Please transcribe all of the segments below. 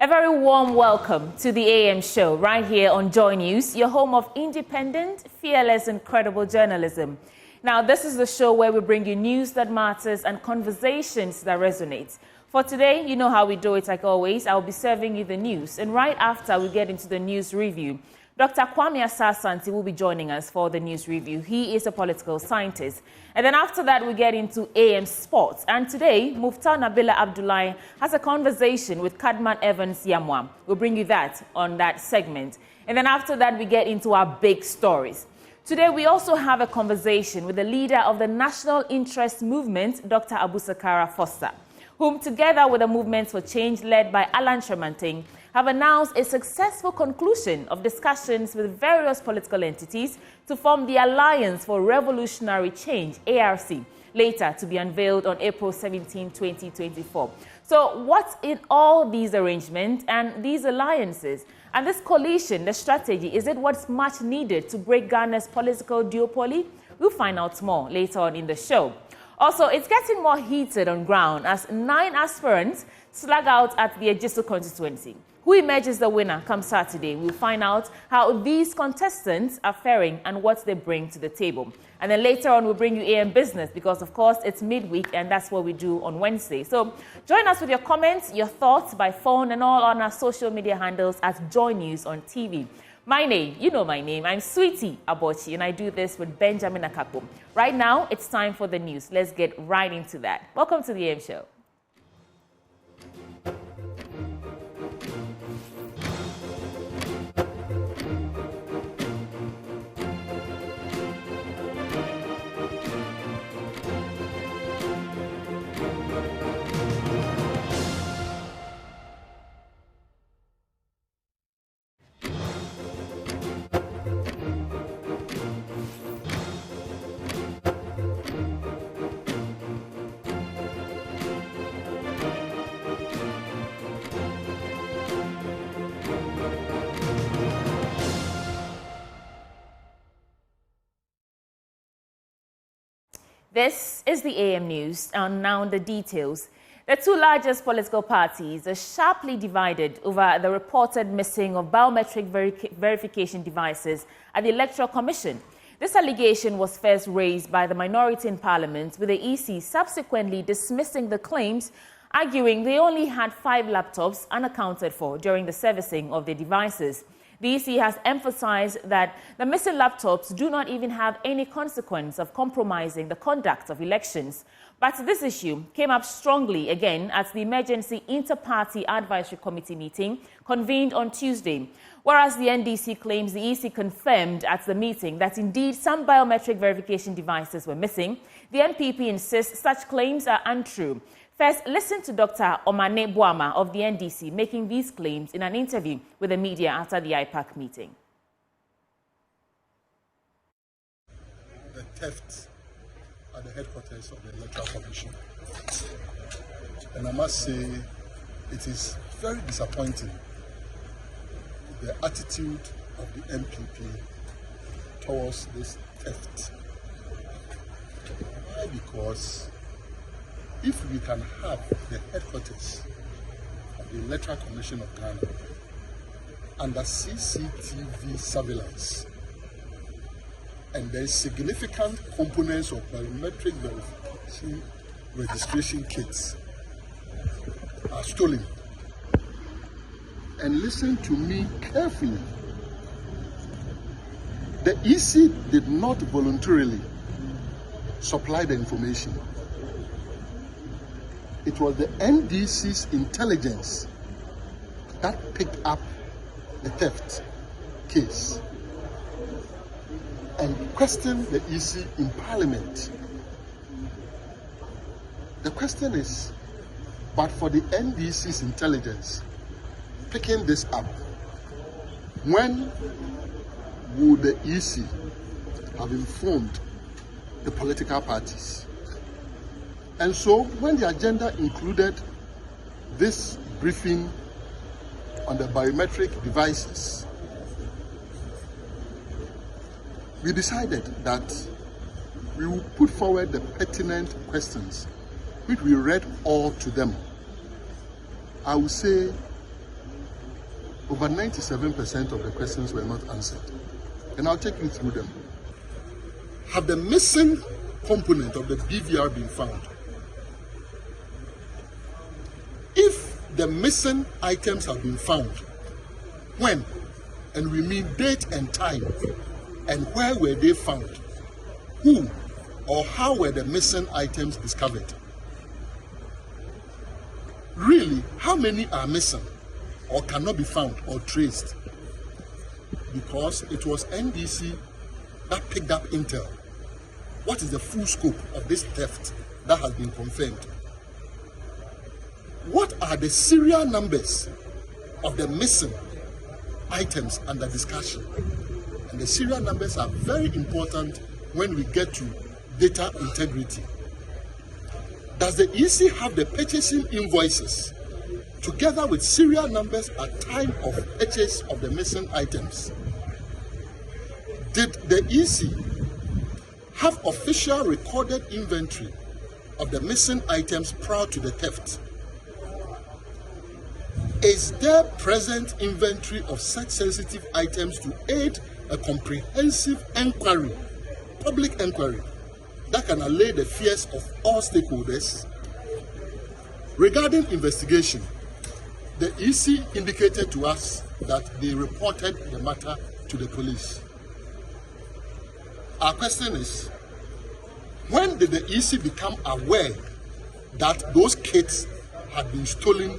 A very warm welcome to the AM show right here on Joy News, your home of independent, fearless, and credible journalism. Now, this is the show where we bring you news that matters and conversations that resonate. For today, you know how we do it like always. I'll be serving you the news. And right after we get into the news review, Dr. Kwame Asah-Asante will be joining us for the news review. He is a political scientist. And then after that, we get into AM Sports. And today, Muftar Nabila Abdullahi has a conversation with Kadman Evans Yamwa. We'll bring you that on that segment. And then after that, we get into our big stories. Today, we also have a conversation with the leader of the National Interest Movement, Dr. Abusakara Foster, whom together with the Movement for Change led by Alan Tremanting, have announced a successful conclusion of discussions with various political entities to form the Alliance for Revolutionary Change, ARC, later to be unveiled on April 17, 2024. So what's in all these arrangements and these alliances? And this coalition, the strategy, is it what's much needed to break Ghana's political duopoly? We'll find out more later on in the show. Also, it's getting more heated on ground as 9 aspirants slug out at the Ejisu constituency. Who emerges the winner come Saturday? We'll find out how these contestants are faring and what they bring to the table. And then later on, we'll bring you AM Business because, of course, it's midweek and that's what we do on Wednesday. So join us with your comments, your thoughts by phone and all on our social media handles at Joy News on TV. My name, you know my name, I'm Sweetie Abochi, and I do this with Benjamin Akapo. Right now, it's time for the news. Let's get right into that. Welcome to the AM Show. This is the AM News, and now the details. The 2 largest political parties are sharply divided over the reported missing of biometric verification devices at the Electoral Commission. This allegation was first raised by the minority in Parliament, with the EC subsequently dismissing the claims, arguing they only had 5 laptops unaccounted for during the servicing of the devices. The EC has emphasized that the missing laptops do not even have any consequence of compromising the conduct of elections. But this issue came up strongly again at the Emergency Inter-Party Advisory Committee meeting convened on Tuesday, whereas the NDC claims the EC confirmed at the meeting that indeed some biometric verification devices were missing. The NPP insists such claims are untrue. First, listen to Dr. Omane Boama of the NDC making these claims in an interview with the media after the IPAC meeting. The theft at the headquarters of the Electoral Commission. And I must say, it is very disappointing, the attitude of the NPP towards this theft. Why? Because if we can have the headquarters of the Electoral Commission of Ghana under CCTV surveillance, and there is significant components of biometric verification registration kits are stolen, and listen to me carefully, the EC did not voluntarily supply the information. It was the NDC's intelligence that picked up the theft case and questioned the EC in Parliament. The question is, but for the NDC's intelligence picking this up, when would the EC have informed the political parties? And so when the agenda included this briefing on the biometric devices, we decided that we will put forward the pertinent questions, which we read all to them. I will say over 97% of the questions were not answered. And I'll take you through them. Have the missing component of the BVR been found? If the missing items have been found, when? And we mean date and time. And where were they found? Who or how were the missing items discovered? Really, how many are missing or cannot be found or traced? Because it was NDC that picked up intel. What is the full scope of this theft that has been confirmed? What are the serial numbers of the missing items under discussion? And the serial numbers are very important when we get to data integrity. Does the EC have the purchasing invoices together with serial numbers at time of purchase of the missing items? Did the EC have official recorded inventory of the missing items prior to the theft? Is there present inventory of such sensitive items to aid a comprehensive inquiry, public inquiry, that can allay the fears of all stakeholders? Regarding investigation, the EC indicated to us that they reported the matter to the police. Our question is, when did the EC become aware that those kits had been stolen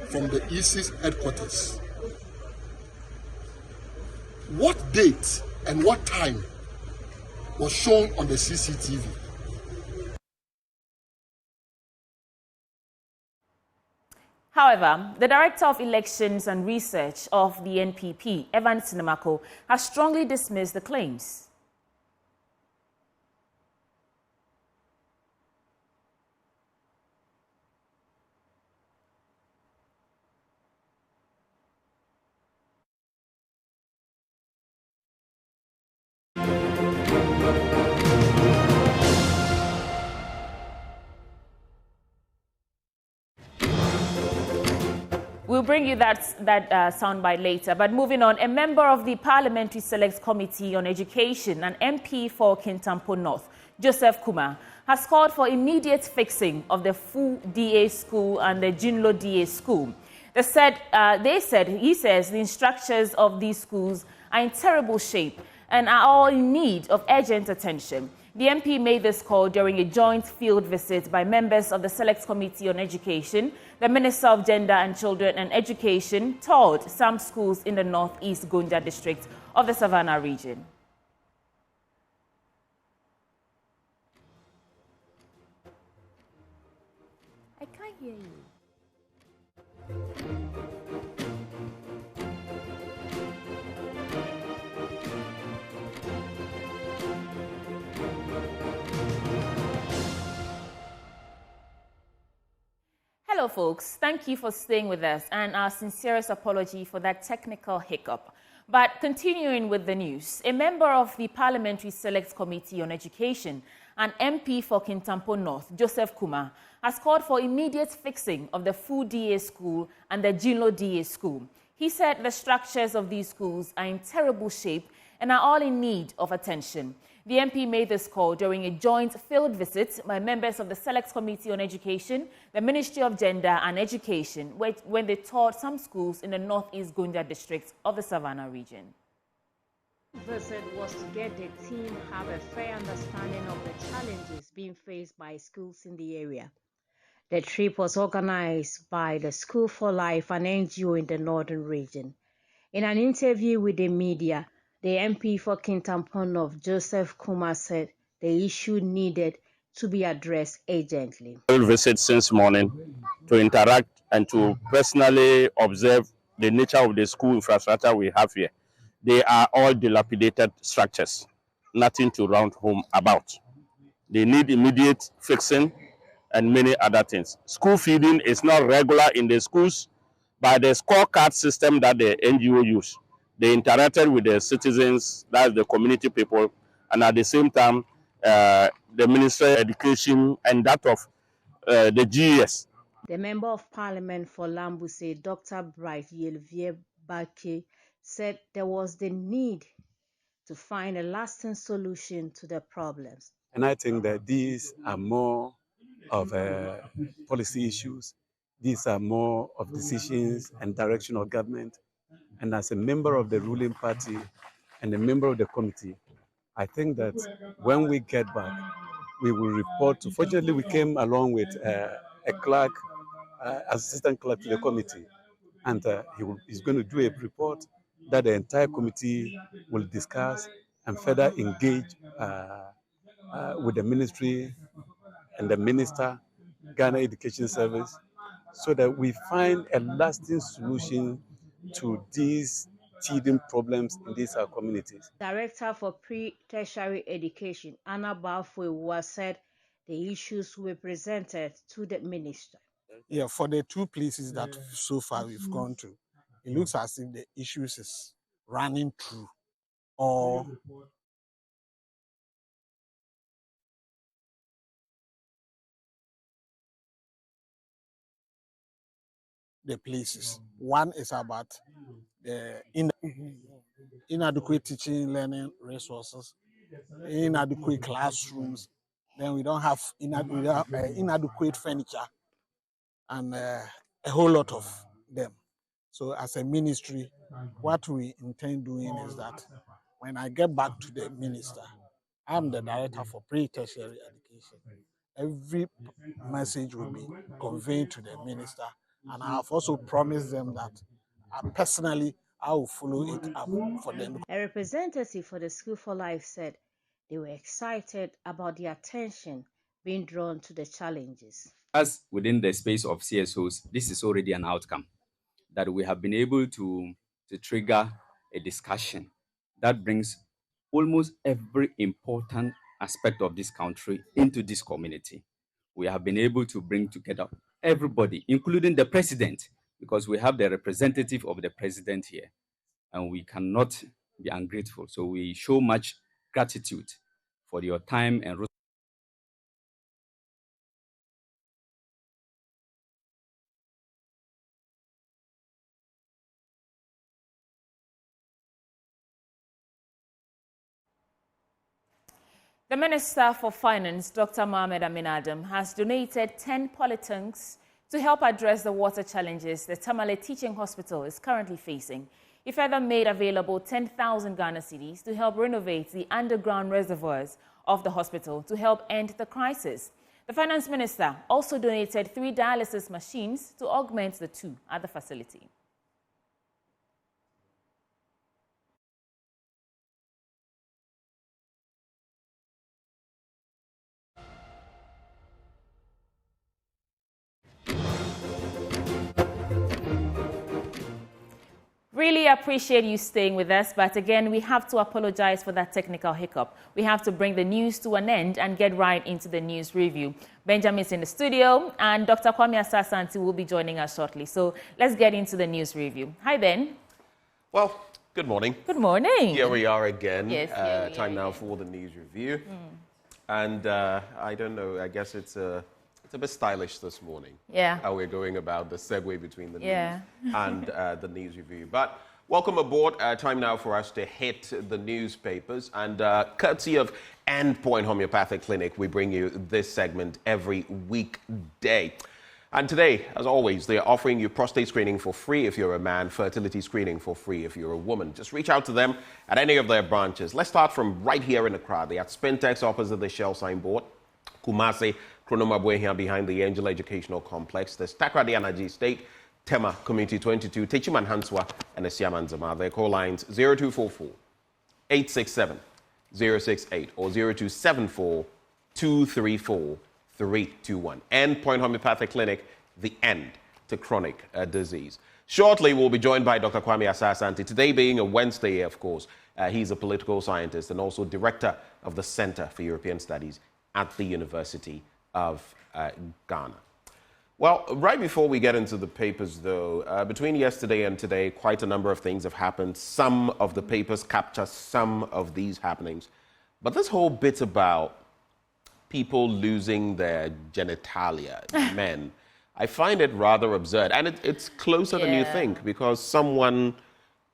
from the EC's headquarters? What date and what time was shown on the CCTV? However, the Director of Elections and Research of the NPP, Evan Sinemako, has strongly dismissed the claims. We'll bring you that soundbite later. But moving on, a member of the Parliamentary Select Committee on Education and MP for Kintampo North, Joseph Kumar, has called for immediate fixing of the Fu DA School and the Jinlo DA School. He says the structures of these schools are in terrible shape and are all in need of urgent attention. The MP made this call during a joint field visit by members of the Select Committee on Education. The Minister of Gender and Children and Education toured some schools in the Northeast Gonja district of the Savannah region. I can't hear you. Hello, folks. Thank you for staying with us, and our sincerest apology for that technical hiccup. But continuing with the news, a member of the Parliamentary Select Committee on Education and MP for Kintampo North, Joseph Kumar, has called for immediate fixing of the Fu DA School and the Jinlo DA School. He said the structures of these schools are in terrible shape and are all in need of attention. The MP made this call during a joint field visit by members of the Select Committee on Education, the Ministry of Gender and Education, when they toured some schools in the Northeast Gonja district of the Savannah region. The visit was to get the team have a fair understanding of the challenges being faced by schools in the area. The trip was organized by the School for Life, an NGO in the northern region. In an interview with the media, the MP for Kintampo North, Joseph Kumar, said the issue needed to be addressed urgently. I will visit since morning to interact and to personally observe the nature of the school infrastructure we have here. They are all dilapidated structures, nothing to round home about. They need immediate fixing and many other things. School feeding is not regular in the schools, but the scorecard system that the NGO use. They interacted with the citizens, that's the community people, and at the same time, the Ministry of Education and that of the GES. The Member of Parliament for Lambuse, Dr. Bright Yelvier Baki, said there was the need to find a lasting solution to the problems. And I think that these are more of policy issues. These are more of decisions and direction of government. And as a member of the ruling party and a member of the committee, I think that when we get back, we will report to. Fortunately, we came along with a clerk, assistant clerk to the committee, and he's going to do a report that the entire committee will discuss and further engage with the ministry and the minister, Ghana Education Service, so that we find a lasting solution to these teething problems in these communities. Director for Pre-Tertiary Education, Anna Bafwe, said the issues were presented to the minister. Yeah, for the two places that so far we've gone to, it looks as if the issues is running through all the places. One is about the inadequate teaching learning resources, inadequate classrooms, then we don't have inadequate furniture, and a whole lot of them. So as a ministry, what we intend doing is that when I get back to the minister, I'm the director for pre-tertiary education. Every message will be conveyed to the minister, and I have also promised them that personally I will follow it up for them. A representative for the School for Life said they were excited about the attention being drawn to the challenges. As within the space of CSOs, this is already an outcome that we have been able to trigger a discussion that brings almost every important aspect of this country into this community. We have been able to bring together everybody, including the president, because we have the representative of the president here, and we cannot be ungrateful. So we show much gratitude for your time and The Minister for Finance, Dr. Mohamed Amin Adam, has donated 10 polytanks to help address the water challenges the Tamale Teaching Hospital is currently facing. He further made available 10,000 Ghana cedis to help renovate the underground reservoirs of the hospital to help end the crisis. The Finance Minister also donated 3 dialysis machines to augment the 2 at the facility. Really appreciate you staying with us, but again, we have to apologize for that technical hiccup. We have to bring the news to an end and get right into the news review. Benjamin's in the studio, and Dr. Kwame Asasanti will be joining us shortly. So let's get into the news review. Hi, Ben. Well, good morning. Good morning. Here we are again. Yes, time now for the news review. And I don't know, I guess it's a bit stylish this morning. Yeah. How we're going about the segue between the Yeah. news and the news review. But welcome aboard. Time now for us to hit the newspapers. And courtesy of Endpoint Homeopathic Clinic, we bring you this segment every weekday. And today, as always, they are offering you prostate screening for free if you're a man, fertility screening for free if you're a woman. Just reach out to them at any of their branches. Let's start from right here in Accra. They are at Spintex opposite the Shell signboard. Kumasi, Kronomabwe behind the Angel Educational Complex. There's Takrady Anaji State, Tema Community 22, Techiman Hanswa, and Esiaman Zama. Their call lines 0244 867 068 or 0274 234 321. Endpoint Homeopathic Clinic, the end to chronic disease. Shortly, we'll be joined by Dr. Kwame Asasanti. Today being a Wednesday, of course, he's a political scientist and also director of the Center for European Studies at the University of Ghana. Well, right before we get into the papers, though, between yesterday and today, quite a number of things have happened. Some of the papers capture some of these happenings. But this whole bit about people losing their genitalia, men, I find it rather absurd. And it's closer than you think, because someone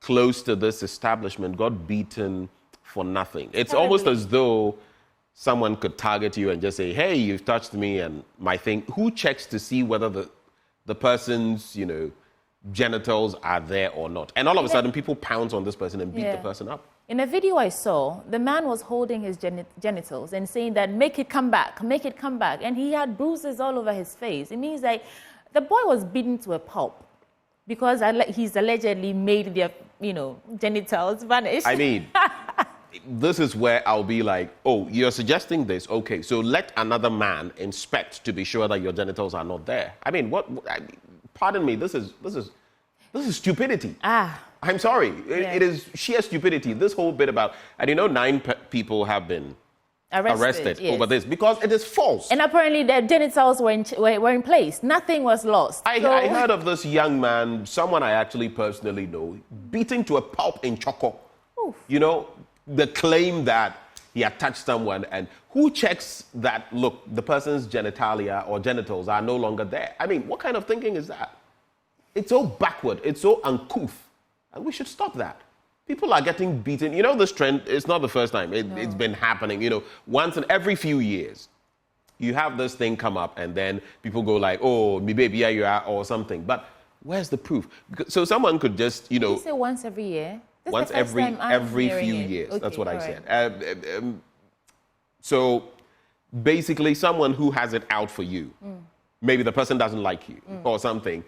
close to this establishment got beaten for nothing. It's almost as though someone could target you and just say, hey, you've touched me and my thing. Who checks to see whether the person's, genitals are there or not? And all of a sudden, people pounce on this person and beat the person up. In a video I saw, the man was holding his genitals and saying that, make it come back, make it come back. And he had bruises all over his face. It means that the boy was beaten to a pulp because he's allegedly made their, genitals vanish. I mean, this is where I'll be like, oh, you're suggesting this? Okay, so let another man inspect to be sure that your genitals are not there. I mean, pardon me, this is stupidity. I'm sorry. It is sheer stupidity. This whole bit about, and 9 people have been arrested over this because it is false. And apparently their genitals were in place. Nothing was lost. I heard of this young man, someone I actually personally know, beaten to a pulp in Choco. Oof. The claim that he had touched someone, and who checks that, look, the person's genitalia or genitals are no longer there? I mean, what kind of thinking is that? It's so backward. It's so uncouth. And we should stop that. People are getting beaten. This trend, it's not the first time. It's been happening. Once in every few years, you have this thing come up and then people go like, oh, me baby, yeah, you are, or something. But where's the proof? So someone could just, You say once every year? Once every few years. Okay, that's what I said. So basically someone who has it out for you, maybe the person doesn't like you or something,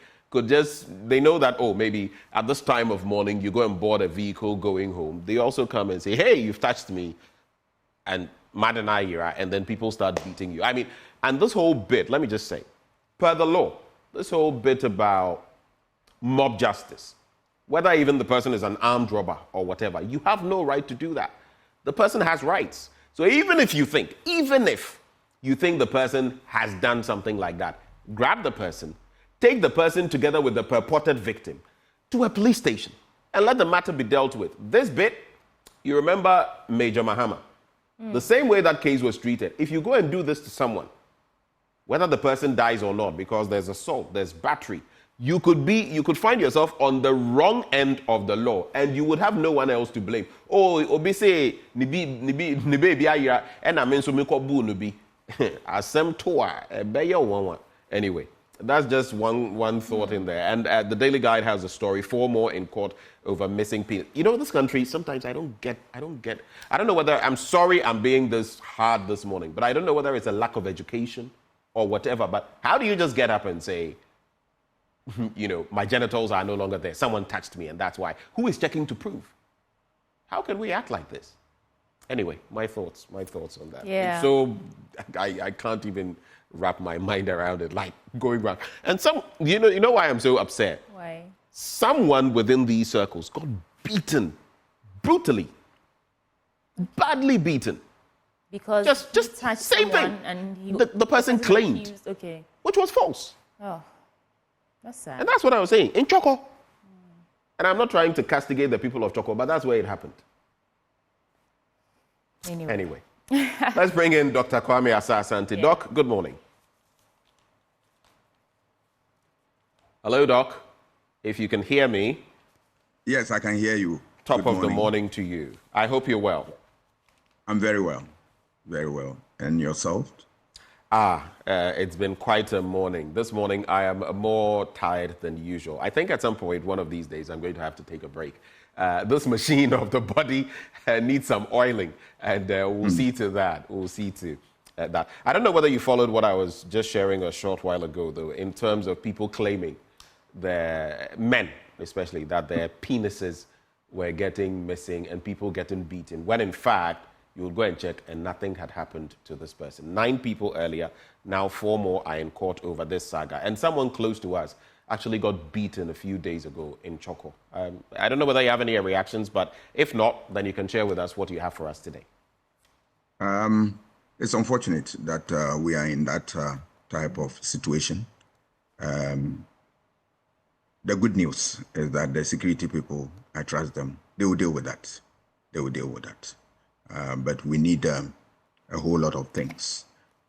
they know that, oh, maybe at this time of morning, you go and board a vehicle going home. They also come and say, hey, you've touched me. And and then people start beating you. I mean, and this whole bit, let me just say, per the law, this whole bit about mob justice, whether even the person is an armed robber or whatever, you have no right to do that. The person has rights. So even if you think the person has done something like that, grab the person, take the person together with the purported victim to a police station and let the matter be dealt with. This bit, you remember Major Mahama. The same way that case was treated. If you go and do this to someone, whether the person dies or not, because there's assault, there's battery, you could find yourself on the wrong end of the law and you would have no one else to blame. Oh, obi say nibi biya and I mean so me ko bu no bi. Asem toa beya one. Anyway, that's just one thought in there. And the Daily Guide has a story, 4 more in court over missing people. This country, sometimes I don't know whether, I'm sorry I'm being this hard this morning, but I don't know whether it's a lack of education or whatever. But how do you just get up and say, my genitals are no longer there. Someone touched me and that's why. Who is checking to prove? How can we act like this? Anyway, my thoughts on that. Yeah. So I can't even wrap my mind around it, like going round. And you know why I'm so upset? Why? Someone within these circles got beaten brutally, badly beaten. Because just same thing. And the person claimed, which was false. Oh, that's sad. And that's what I was saying in Choco. And I'm not trying to castigate the people of Choco, but that's where it happened. Anyway. Let's bring in Dr. Kwame Asah-Asante. Doc, good morning. Hello, Doc. If you can hear me. Yes, I can hear you. Top of the morning to you. I hope you're well. I'm very well. Very well. And yourself? It's been quite a morning. This morning, I am more tired than usual. I think at some point, one of these days, I'm going to have to take a break. This machine of the body needs some oiling, and we'll see to that. We'll see to that. I don't know whether you followed what I was just sharing a short while ago, though, in terms of people claiming, their men especially, that their penises were getting missing and people getting beaten, when in fact, you would go and check and nothing had happened to this person. 9 people earlier, now 4 more are in court over this saga. And someone close to us actually got beaten a few days ago in Choco. I don't know whether you have any reactions, but if not, then you can share with us what you have for us today. It's unfortunate that we are in that type of situation. The good news is that the security people, I trust them, they will deal with that. They will deal with that. But we need a whole lot of things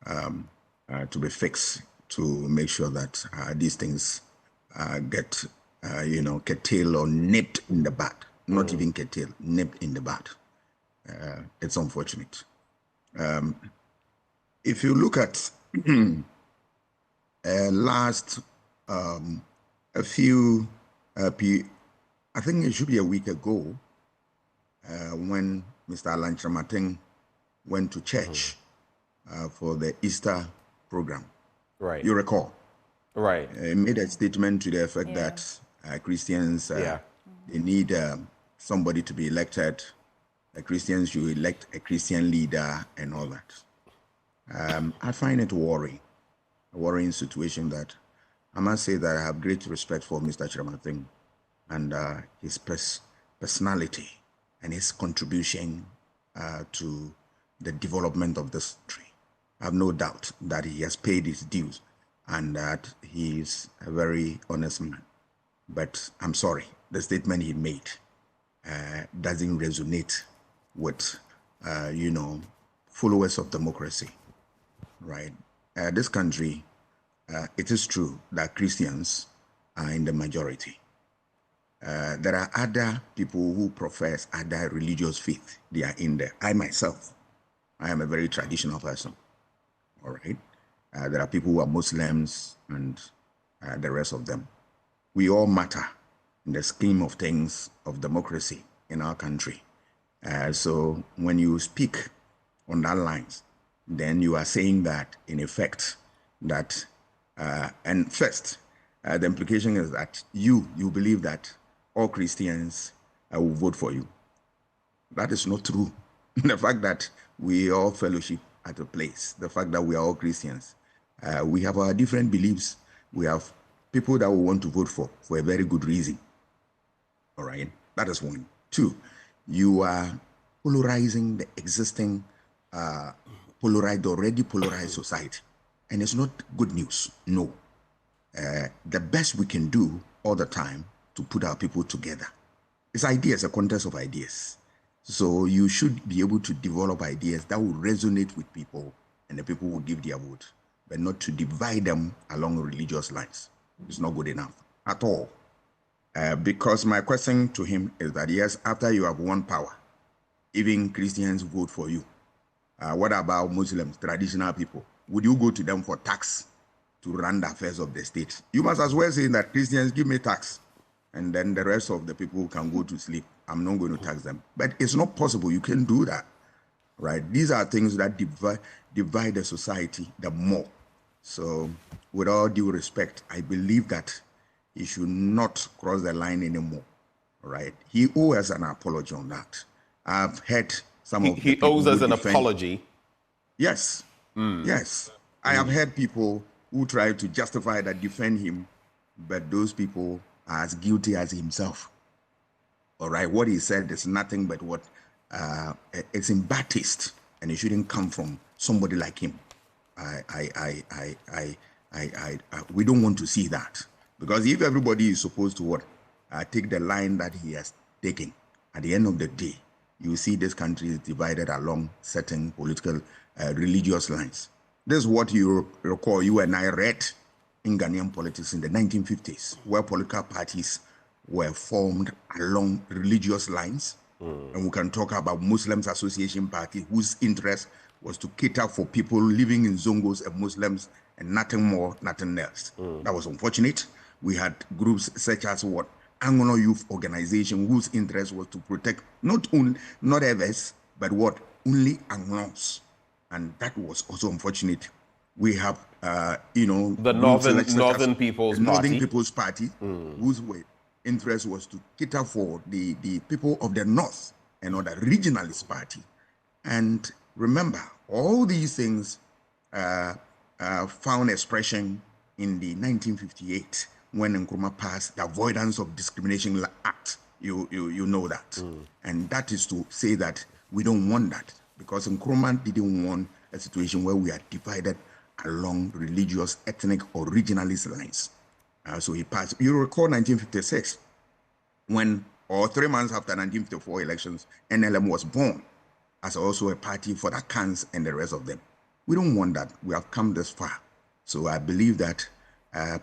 to be fixed to make sure that these things get, curtailed or nipped in the bud. not even curtailed, nipped in the bud. It's unfortunate. If you look at last a few, I think it should be a week ago, when Mr. Alan Chamating went to church for the Easter program. Right. You recall? Right. He made a statement to the effect that Christians, they need somebody to be elected. Christians should elect a Christian leader and all that. I find it a worrying situation that I must say that I have great respect for Mr. Chamating and his personality and his contribution to the development of this country. I have no doubt that he has paid his dues and that he is a very honest man. But I'm sorry, the statement he made doesn't resonate with, followers of democracy, right? This country, it is true that Christians are in the majority. There are other people who profess other religious faith. They are in there. I myself, I am a very traditional person, all right? There are people who are Muslims and the rest of them. We all matter in the scheme of things of democracy in our country. So when you speak on that lines, then you are saying that, in effect, that, and first, the implication is that you believe that all Christians will vote for you. That is not true. The fact that we all fellowship at a place, the fact that we are all Christians, we have our different beliefs. We have people that we want to vote for a very good reason. All right, that is one. Two, you are polarizing the existing already polarized society. And it's not good news, no. The best we can do all the time to put our people together. It's ideas, a contest of ideas. So you should be able to develop ideas that will resonate with people and the people will give their vote, but not to divide them along religious lines. It's not good enough at all. Because my question to him is that, yes, after you have won power, even Christians vote for you. What about Muslims, traditional people? Would you go to them for tax to run the affairs of the state? You must as well say that Christians give me tax, and then the rest of the people can go to sleep. I'm not going to tax them. But it's not possible. You can do that, right? These are things that divide the society the more. So with all due respect, I believe that he should not cross the line anymore, right? He owes us an apology on that. I've heard some of he owes us an apology. Yes, yes. I have heard people who try to justify that, defend him, but those people are as guilty as himself. All right, what he said is nothing but what it's in bad taste, and it shouldn't come from somebody like him. We don't want to see that, because if everybody is supposed to take the line that he has taken, at the end of the day, you see this country is divided along certain political, religious lines. This is what you recall, you and I read in Ghanaian politics in the 1950s, where political parties were formed along religious lines. And we can talk about Muslims Association Party, whose interest was to cater for people living in Zongos and Muslims and nothing more, nothing else. That was unfortunate. We had groups such as Angono Youth Organization, whose interest was to protect not others, but only Anglos. And that was also unfortunate. We have, the Northern People's Party, whose interest was to cater for the people of the North, and other regionalist party. And remember, all these things found expression in the 1958 when Nkrumah passed the Avoidance of Discrimination Act. You know that. And that is to say that we don't want that, because Nkrumah didn't want a situation where we are divided along religious, ethnic, or regionalist lines. So he passed. You recall 1956, or 3 months after 1954 elections, NLM was born as also a party for the Khans and the rest of them. We don't want that. We have come this far. So I believe that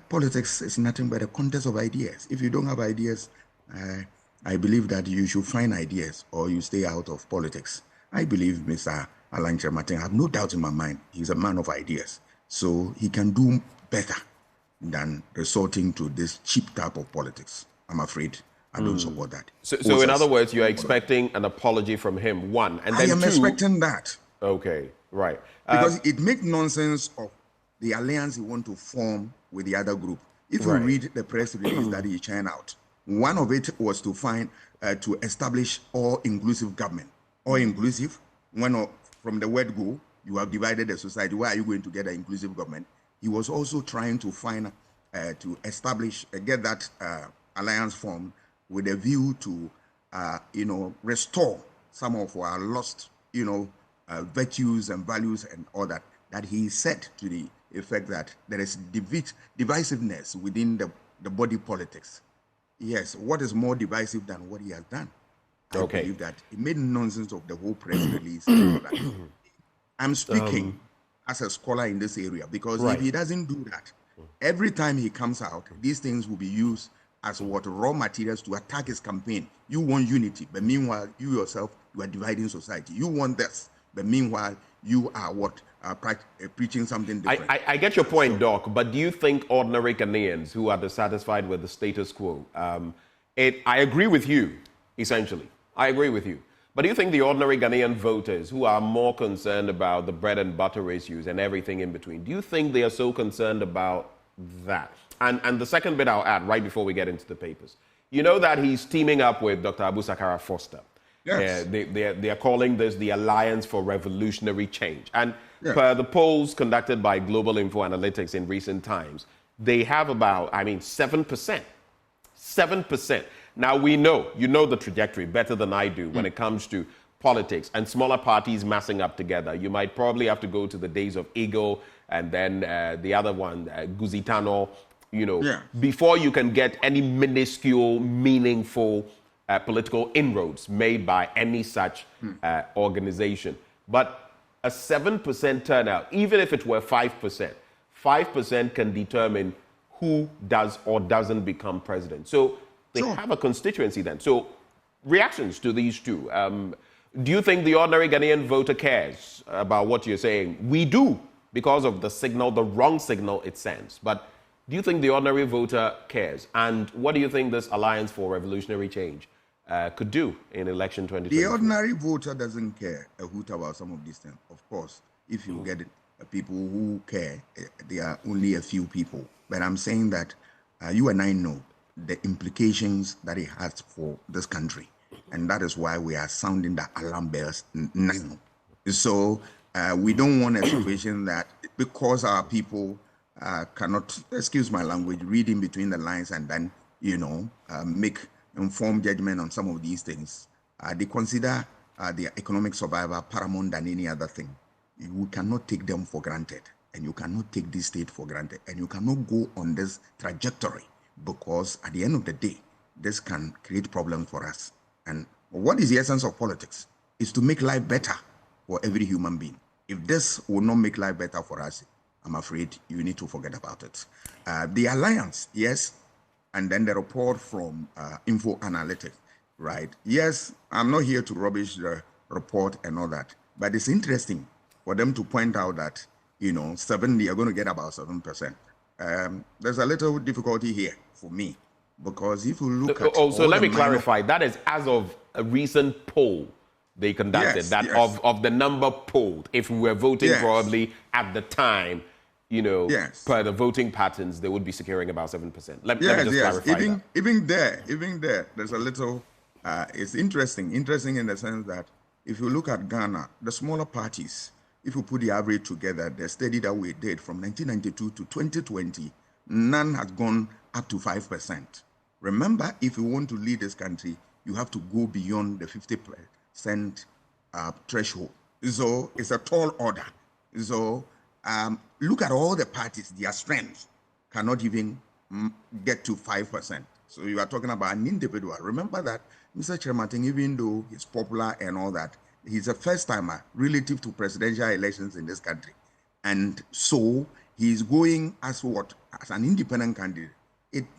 politics is nothing but a contest of ideas. If you don't have ideas, I believe that you should find ideas or you stay out of politics. I believe Mr. Alan Chermatin, I have no doubt in my mind, he's a man of ideas. So he can do better than resorting to this cheap type of politics. I'm afraid I don't support that. So in other words, you're expecting an apology from him, one. And then I am expecting that. Okay, right. Because it makes nonsense of the alliance he want to form with the other group. If you read the press release that he churned out, one of it was to to establish all-inclusive government. All-inclusive, from the word go, you have divided the society. Why are you going to get an inclusive government? He was also trying to to establish, get that alliance formed with a view to, restore some of our lost, virtues and values and all that he said to the effect that there is divisiveness within the body politics. Yes, what is more divisive than what he has done? I believe that he made nonsense of the whole press release and all that. I'm speaking as a scholar in this area because if he doesn't do that, every time he comes out, these things will be used as raw materials to attack his campaign. You want unity, but meanwhile, you yourself, you are dividing society. You want this, but meanwhile, you are preaching something different. I get your point, Doc, but do you think ordinary Ghanaians who are dissatisfied with the status quo, I agree with you, essentially. I agree with you. But do you think the ordinary Ghanaian voters who are more concerned about the bread and butter issues and everything in between, do you think they are so concerned about that? And the second bit I'll add right before we get into the papers. You know that he's teaming up with Dr. Abu Sakara Foster. Yes. They are calling this the Alliance for Revolutionary Change. And per the polls conducted by Global Info Analytics in recent times, they have about, 7%. 7%. Now we know, you know the trajectory better than I do when it comes to politics and smaller parties massing up together. You might probably have to go to the days of Eagle and then the other one, Guzitano, before you can get any minuscule, meaningful political inroads made by any such organization. But a 7% turnout, even if it were 5%, 5% can determine who does or doesn't become president. So they have a constituency then. So reactions to these two. Do you think the ordinary Ghanaian voter cares about what you're saying? We do, because of the signal, the wrong signal it sends. But do you think the ordinary voter cares? And what do you think this Alliance for Revolutionary Change could do in election 2020? The ordinary voter doesn't care a hoot about some of these things. Of course, if you get people who care, there are only a few people. But I'm saying that you and I know the implications that it has for this country. And that is why we are sounding the alarm bells now. So we don't want a situation that because our people cannot, excuse my language, read in between the lines and then, make informed judgment on some of these things. They consider their economic survival paramount than any other thing. You cannot take them for granted, and you cannot take this state for granted, and you cannot go on this trajectory because at the end of the day, this can create problems for us. And what is the essence of politics? Is to make life better for every human being. If this will not make life better for us, I'm afraid you need to forget about it. The alliance, yes, and then the report from Info Analytics, right? Yes, I'm not here to rubbish the report and all that, but it's interesting for them to point out that, they are going to get about 7%. There's a little difficulty here for me, because if you look at... So let me clarify, that is as of a recent poll they conducted, of the number polled. If we were voting probably at the time, per the voting patterns, they would be securing about 7%. Let me just clarify that. Even there, there's a little... it's interesting in the sense that if you look at Ghana, the smaller parties, if you put the average together, the study that we did from 1992 to 2020, none has gone up to 5%. Remember, if you want to lead this country, you have to go beyond the 50% threshold. So it's a tall order. So look at all the parties, their strength cannot even get to 5%. So you are talking about an individual. Remember that Mr. Chermatin, even though he's popular and all that, he's a first-timer relative to presidential elections in this country. And so he's going as what? As an independent candidate.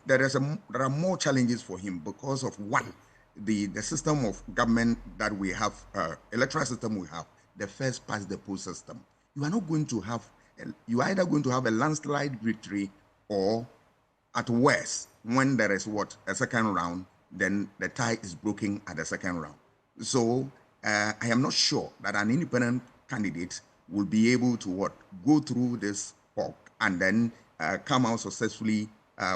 There are more challenges for him because of, one, the system of government that we have, electoral system we have, the first past the post system, you are not going to have, you are either going to have a landslide victory, or at worst, when there is a second round, then the tie is broken at the second round. So I am not sure that an independent candidate will be able to go through this pork and then come out successfully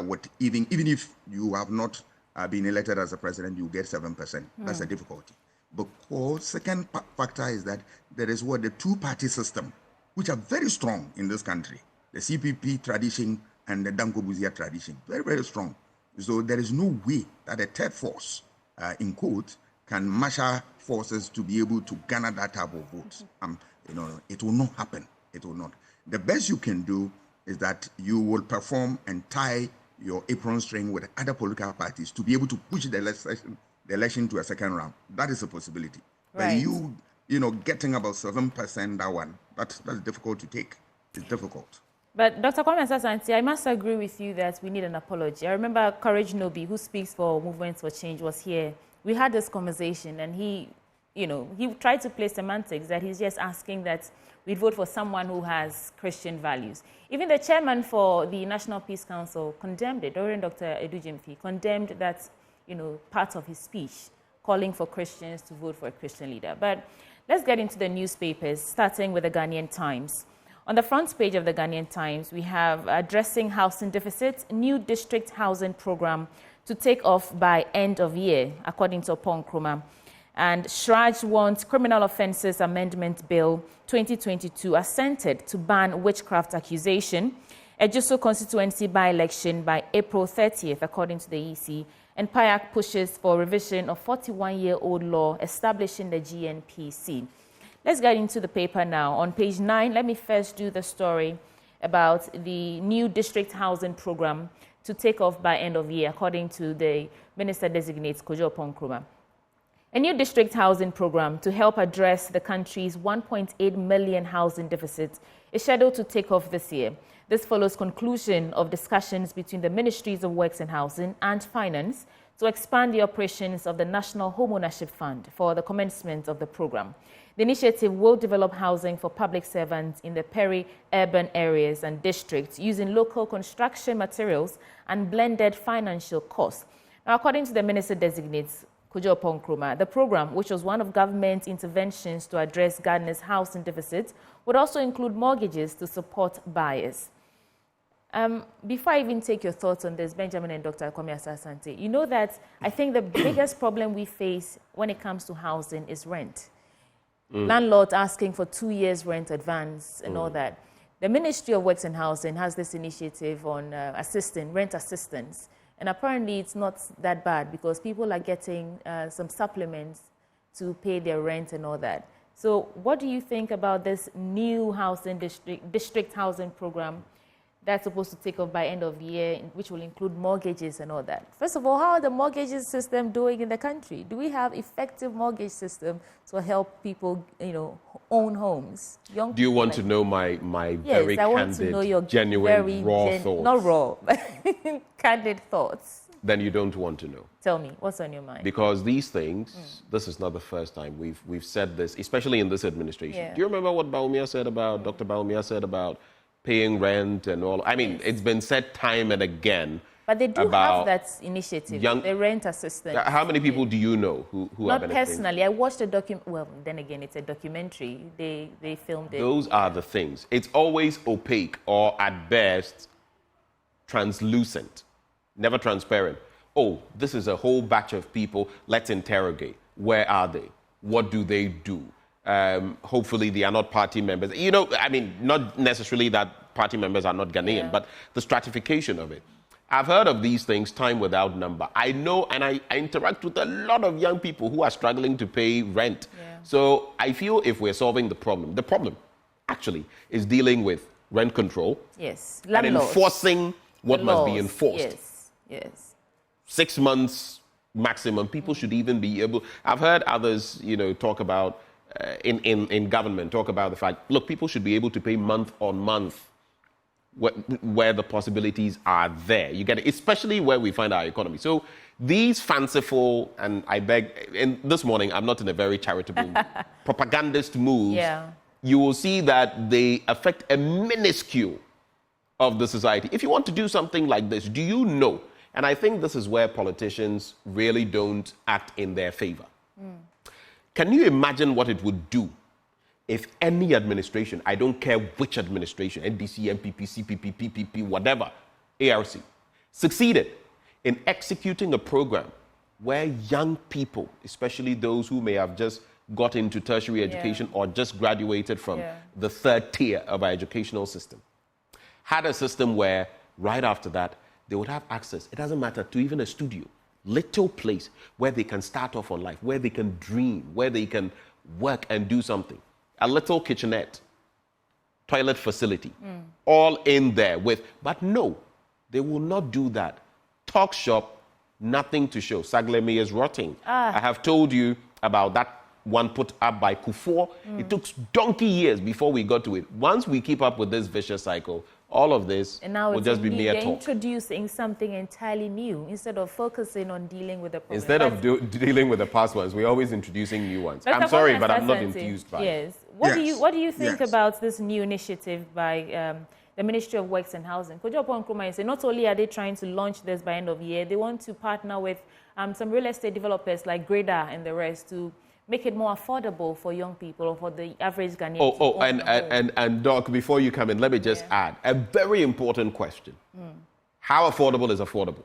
with even if you have not been elected as a president, you get 7%. That's a difficulty. Because second factor is that there is the two-party system, which are very strong in this country. The CPP tradition and the Danko Buzia tradition, very, very strong. So there is no way that a third force, in quote, can marshal forces to be able to garner that type of votes. It will not happen. It will not. The best you can do is that you will perform and tie your apron string with other political parties to be able to push the election to a second round. That is a possibility. Right. But getting about 7%, that one, that's difficult to take. It's difficult. But Dr. Kwame Asante, I must agree with you that we need an apology. I remember Courage Nobi, who speaks for Movements for Change, was here. We had this conversation, and he tried to play semantics, that he's just asking that we vote for someone who has Christian values. Even the chairman for the National Peace Council condemned it. Dr. Edu Jimfi condemned that, part of his speech, calling for Christians to vote for a Christian leader. But let's get into the newspapers, starting with the Ghanaian Times. On the front page of the Ghanaian Times, we have addressing housing deficit, new district housing program to take off by end of year, according to Opon Nkrumah. And Shraj wants Criminal Offences Amendment Bill 2022 assented to ban witchcraft accusation. Ejisu constituency by-election by April 30th, according to the EC. And PAYAC pushes for revision of 41-year-old law establishing the GNPC. Let's get into the paper now. On page 9, let me first do the story about the new district housing program to take off by end of year, according to the Minister-designate, Kojo Opon Nkrumah. A new district housing program to help address the country's 1.8 million housing deficit is scheduled to take off this year. This follows conclusion of discussions between the Ministries of Works and Housing and Finance to expand the operations of the National Homeownership Fund for the commencement of the program. The initiative will develop housing for public servants in the peri-urban areas and districts using local construction materials and blended financial costs. Now, according to the Minister-designate, Kojo Opon Nkrumah, the program, which was one of government interventions to address Ghana's housing deficit, would also include mortgages to support buyers. Before I even take your thoughts on this, Benjamin and Dr. Kwame Asante, you know that I think the biggest problem we face when it comes to housing is rent. Landlords asking for 2 years rent advance and all that. The Ministry of Works and Housing has this initiative on rent assistance. And apparently it's not that bad because people are getting some supplements to pay their rent and all that. So what do you think about this new housing district housing program that's supposed to take off by end of year, which will include mortgages and all that? First of all, how are the mortgages system doing in the country? Do we have effective mortgage system to help people, own homes? Do you want to know my very candid, genuine, raw thoughts? Not raw, but candid thoughts. Then you don't want to know. Tell me, what's on your mind? Because these things, this is not the first time we've said this, especially in this administration. Yeah. Do you remember what Dr. Baumia said about paying rent and all? I mean, it's been said time and again. But they do have that initiative, the rent assistance. How many people do you know who are benefiting? Not personally. I watched a well, then again, it's a documentary. They filmed it. Those are the things. It's always opaque or at best translucent, never transparent. Oh, this is a whole batch of people. Let's interrogate. Where are they? What do they do? Hopefully they are not party members. Not necessarily that party members are not Ghanaian, but the stratification of it. I've heard of these things time without number. I know, and I interact with a lot of young people who are struggling to pay rent. Yeah. So I feel if we're solving the problem actually is dealing with rent control. Yes. And enforcing what must be enforced. Yes. 6 months maximum. People should even be able. I've heard others, talk about in government talk about the fact. Look, people should be able to pay month on month. where the possibilities are there. You get it, especially where we find our economy. So these fanciful, and I beg, and this morning I'm not in a very charitable propagandist mood. Yeah. You will see that they affect a minuscule of the society. If you want to do something like this, do you know? And I think this is where politicians really don't act in their favor. Can you imagine what it would do if any administration, I don't care which administration, NDC, NPP, CPP, PPP, whatever, ARC, succeeded in executing a program where young people, especially those who may have just got into tertiary education or just graduated from the third tier of our educational system, had a system where right after that, they would have access, it doesn't matter, to even a studio, little place where they can start off on life, where they can dream, where they can work and do something. A little kitchenette, toilet facility, all in there with, but no, they will not do that. Talk shop, nothing to show. Saglemi is rotting. I have told you about that one put up by Kufuor. It took donkey years before we got to it. Once we keep up with this vicious cycle, all of this will just be mere talk. Introducing something entirely new instead of focusing on dealing with the problem. Instead of dealing with the past ones, we're always introducing new ones. I'm sorry, but I'm not enthused by it. What do you think about this new initiative by the Ministry of Works and Housing? Kojo Nkrumah say not only are they trying to launch this by end of year, they want to partner with some real estate developers like Greda and the rest to make it more affordable for young people or for the average Ghanaian. And Doc, before you come in, let me just add a very important question. How affordable is affordable?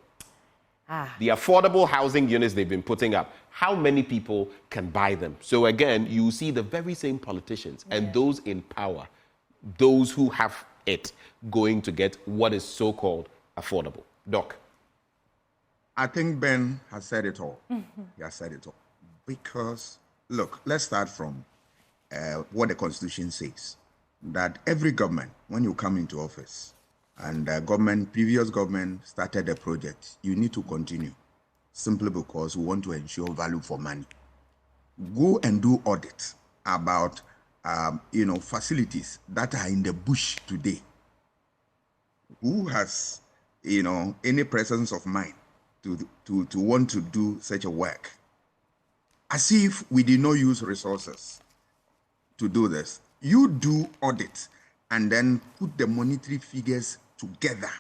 The affordable housing units they've been putting up, how many people can buy them? So again, you see the very same politicians and those in power, those who have it, going to get what is so-called affordable. Doc. I think Ben has said it all. He has said it all. Because, look, let's start from what the Constitution says. That every government, when you come into office, and previous government started a project, you need to continue. Simply because we want to ensure value for money. Go and do audit about, facilities that are in the bush today. Who has, any presence of mind to want to do such a work? As if we did not use resources to do this. You do audit and then put the monetary figures together.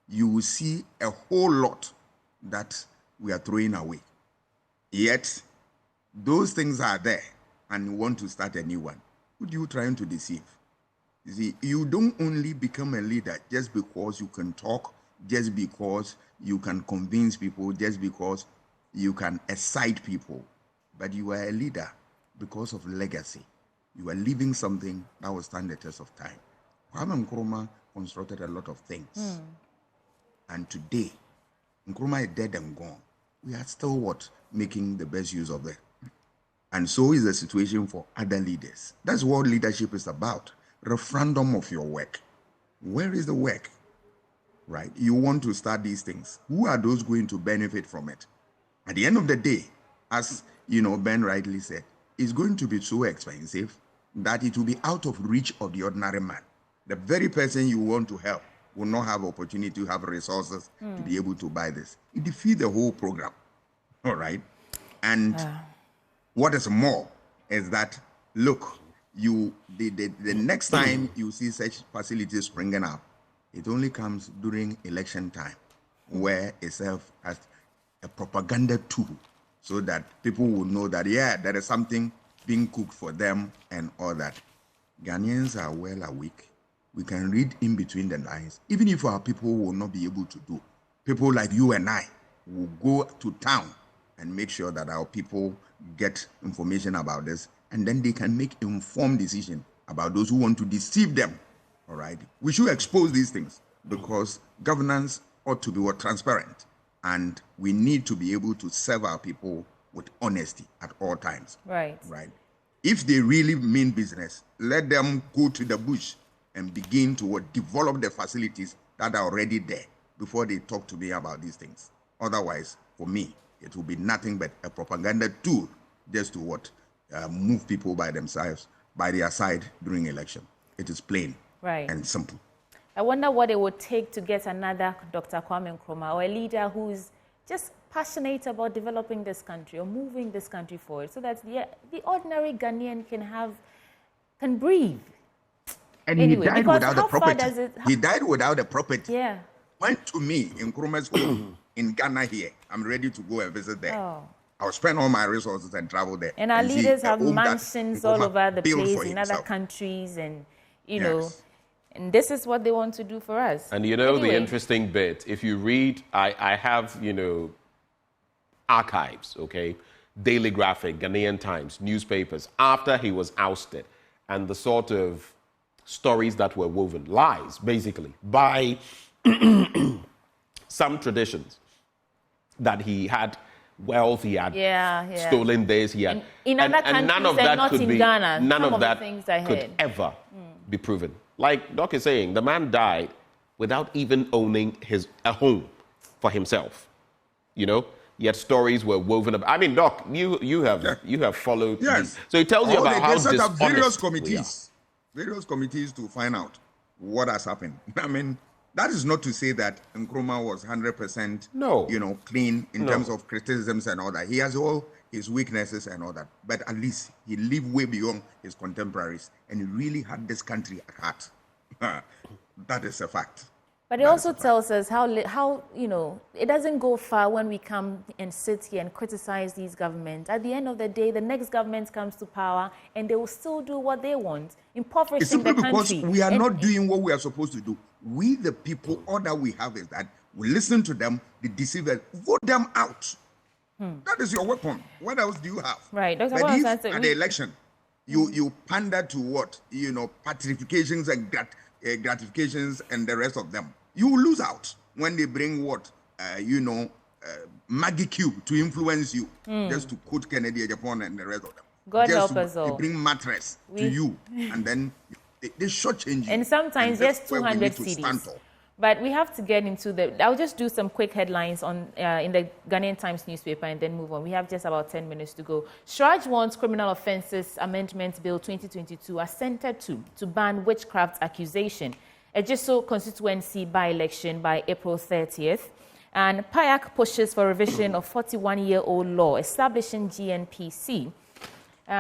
You will see a whole lot that we are throwing away. Yet, those things are there and you want to start a new one. Who are you trying to deceive? You see, you don't only become a leader just because you can talk, just because you can convince people, just because you can excite people. But you are a leader because of legacy. You are leaving something that will stand the test of time. Kwame Nkrumah constructed a lot of things. And today, Nkrumah is dead and gone. We are still making the best use of it. And so is the situation for other leaders. That's what leadership is about. Referendum of your work. Where is the work? Right? You want to start these things. Who are those going to benefit from it? At the end of the day, as Ben rightly said, it's going to be so expensive that it will be out of reach of the ordinary man. The very person you want to help will not have opportunity to have resources to be able to buy this. It defeats the whole program. All right? And what is more is that, look, the next time you see such facilities springing up, it only comes during election time, where it serves as a propaganda tool, so that people will know that, there is something being cooked for them and all that. Ghanaians are well awake. We can read in between the lines. Even if our people will not be able to do, people like you and I will go to town and make sure that our people get information about this, and then they can make informed decision about those who want to deceive them. All right? We should expose these things because governance ought to be transparent. And we need to be able to serve our people with honesty at all times. Right. If they really mean business, let them go to the bush and begin to develop the facilities that are already there before they talk to me about these things. Otherwise, for me, it will be nothing but a propaganda tool just to move people by themselves, by their side during election. It is plain and simple. I wonder what it would take to get another Dr. Kwame Nkrumah, or a leader who's just passionate about developing this country or moving this country forward, so that the ordinary Ghanaian can breathe. And anyway, he died without the property. He died without the property. Yeah. Went to me in Nkrumah's home in Ghana here. I'm ready to go and visit there. Oh. I'll spend all my resources and travel there. And our leaders have home mansions all over the place in other countries, and you know, and this is what they want to do for us. And you know, the interesting bit, if you read, I have, you know, archives, okay, Daily Graphic, Ghanaian Times, newspapers, after he was ousted, and the sort of stories that were woven, lies, basically, by some traditions, that he had wealth, he had stolen this, he had... In other countries, none of that not could in be, Ghana. none of that could heard. ever be proven. Like Doc is saying, the man died without even owning a home for himself, you know? Yet stories were woven up. I mean, Doc, you have followed these. So it tells you about how dishonest various committees to find out what has happened. I mean, that is not to say that Nkrumah was 100% clean in terms of criticisms and all that. He has all his weaknesses and all that. But at least he lived way beyond his contemporaries, and he really had this country at heart. That is a fact. But it also tells us how it doesn't go far when we come and sit here and criticize these governments. At the end of the day, the next government comes to power and they will still do what they want, impoverishing the country. It's simply because we are not doing what we are supposed to do. We, the people, all that we have is that we listen to them, they deceive us, vote them out. That is your weapon. What else do you have? Right. But if at the election, you pander to what? Pacifications and gratifications and the rest of them. You will lose out when they bring what, Maggie Cube to influence you, just to quote Kennedy, Japan, and the rest of them. God help us all. They bring mattress to you, and then they shortchange you. And sometimes just 200 CDs. But we have to get into I'll just do some quick headlines on in the Ghanaian Times newspaper and then move on. We have just about 10 minutes to go. Shraj wants Criminal Offences Amendment Bill 2022 assented to ban witchcraft accusation. Ejisu constituency by-election by April 30th. And Payak pushes for revision of 41-year-old law establishing GNPC.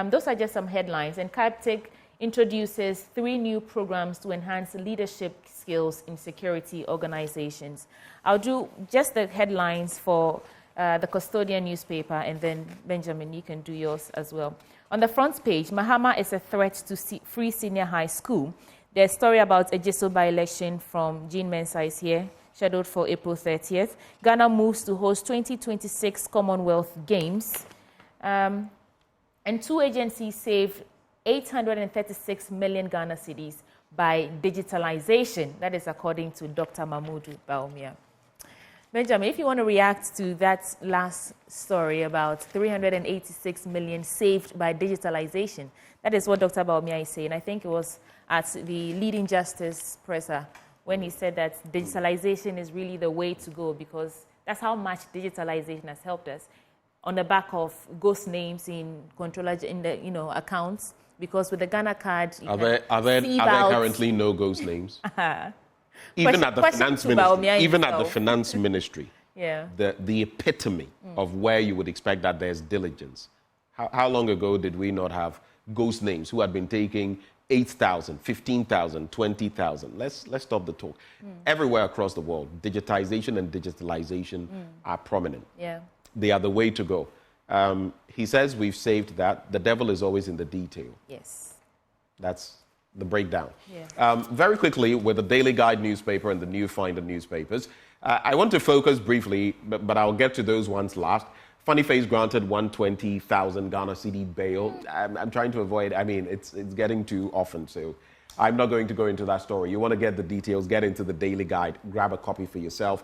Those are just some headlines. And Kartik introduces 3 new programs to enhance leadership skills in security organizations. I'll do just the headlines for the Custodian newspaper, and then Benjamin, you can do yours as well. On the front page, Mahama is a threat to free senior high school. There's a story about Ejisu by-election from Jean Mensah is here, scheduled for April 30th. Ghana moves to host 2026 Commonwealth Games. And 2 agencies saved 836 million Ghana cedis by digitalization. That is according to Dr. Mahmoud Baumia. Benjamin, if you want to react to that last story about 386 million saved by digitalization, that is what Dr. Baumia is saying. I think it was at the leading justice presser when he said that digitalization is really the way to go, because that's how much digitalization has helped us. On the back of ghost names in accounts, because with the Ghana card, are there currently no ghost names? Even at the finance ministry, the finance ministry, the epitome of where you would expect that there's diligence. How long ago did we not have ghost names who had been taking 8,000, 15,000, 20,000? Let's stop the talk. Everywhere across the world, digitization and digitalization are prominent. Yeah. They are the way to go. He says we've saved that. The devil is always in the detail. Yes. That's the breakdown. Yeah. Very quickly, with the Daily Guide newspaper and the New Finder newspapers, I want to focus briefly, but I'll get to those ones last. Funny Face granted 120,000 Ghana cedi bail. I'm trying to avoid, it's getting too often, so I'm not going to go into that story. You want to get the details, get into the Daily Guide, grab a copy for yourself.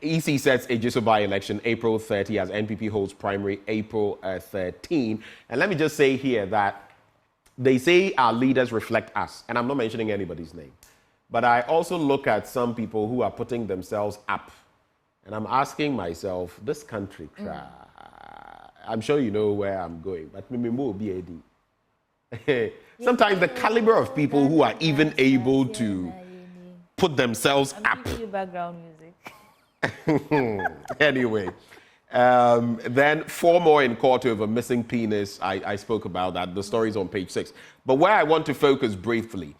EC sets Ejisu by-election April 30 as NPP holds primary April 13. And let me just say here that they say our leaders reflect us, and I'm not mentioning anybody's name. But I also look at some people who are putting themselves up, and I'm asking myself, this country, I'm sure you know where I'm going, but sometimes the caliber of people who are even able to put themselves I'm up. giving you background music. Anyway, then 4 more in court over missing penis. I spoke about that. The story's on page 6. But where I want to focus briefly,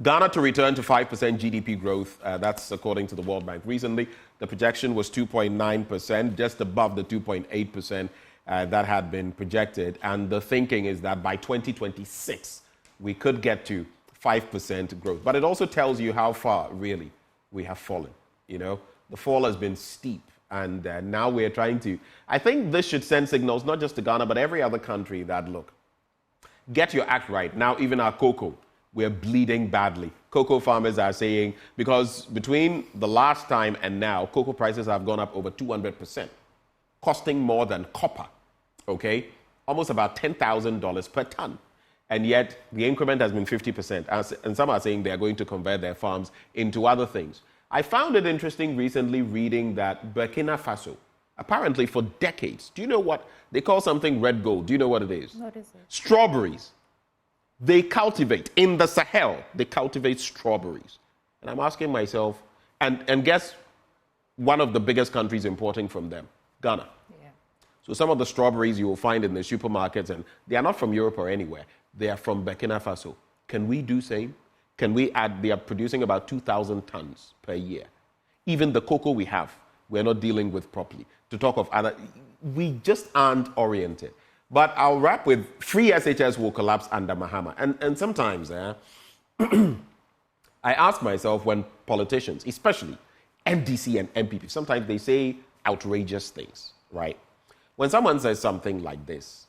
Ghana to return to 5% GDP growth. That's according to the World Bank. Recently, the projection was 2.9%, just above the 2.8% that had been projected. And the thinking is that by 2026, we could get to 5% growth. But it also tells you how far, really, we have fallen. You know, the fall has been steep. And now we're trying to... I think this should send signals, not just to Ghana, but every other country that, look, get your act right. Now, even our cocoa, we're bleeding badly. Cocoa farmers are saying, because between the last time and now, cocoa prices have gone up over 200%, costing more than copper, okay? Almost about $10,000 per ton. And yet, the increment has been 50%. And some are saying they are going to convert their farms into other things. I found it interesting recently reading that Burkina Faso, apparently for decades, do you know what? They call something red gold. Do you know what it is? What is it? Strawberries. They cultivate, in the Sahel, they cultivate strawberries. And I'm asking myself, and guess one of the biggest countries importing from them? Ghana. Yeah. So some of the strawberries you will find in the supermarkets, and they are not from Europe or anywhere. They are from Burkina Faso. Can we do same? Can we add, they are producing about 2,000 tons per year. Even the cocoa we have, we're not dealing with properly. To talk of other, we just aren't oriented. But I'll wrap with free SHS will collapse under Mahama. And sometimes I ask myself when politicians, especially NDC and NPP, sometimes they say outrageous things, right? When someone says something like this,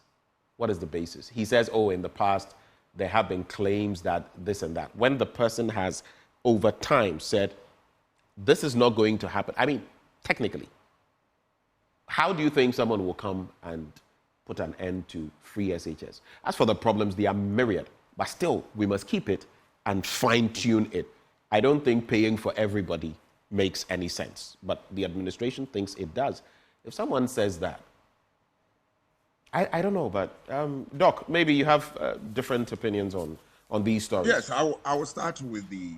what is the basis? He says, oh, in the past, there have been claims that this and that. When the person has, over time, said, this is not going to happen. I mean, technically, how do you think someone will come and put an end to free SHS? As for the problems, they are myriad. But still, we must keep it and fine-tune it. I don't think paying for everybody makes any sense. But the administration thinks it does. If someone says that, I don't know, but Doc, maybe you have different opinions on these stories. Yes, I will start with the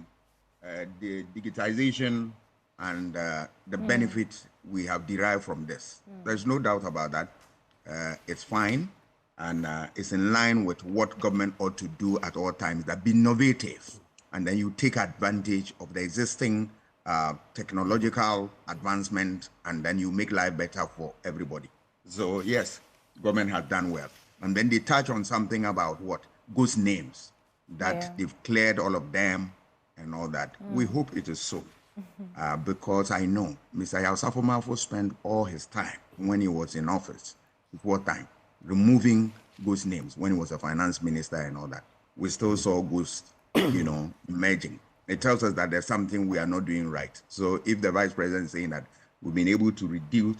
digitization and the benefits we have derived from this. There's no doubt about that. It's fine, and it's in line with what government ought to do at all times, that be innovative, and then you take advantage of the existing technological advancement, and then you make life better for everybody. So yes, government has done well. And then they touch on something about what? Ghost names, that they've cleared all of them and all that. We hope it is so, because I know Mr. Yausafo Malfo spent all his time when he was in office, before time, removing ghost names when he was a finance minister and all that. We still saw ghosts, emerging. It tells us that there's something we are not doing right. So if the vice president is saying that we've been able to reduce,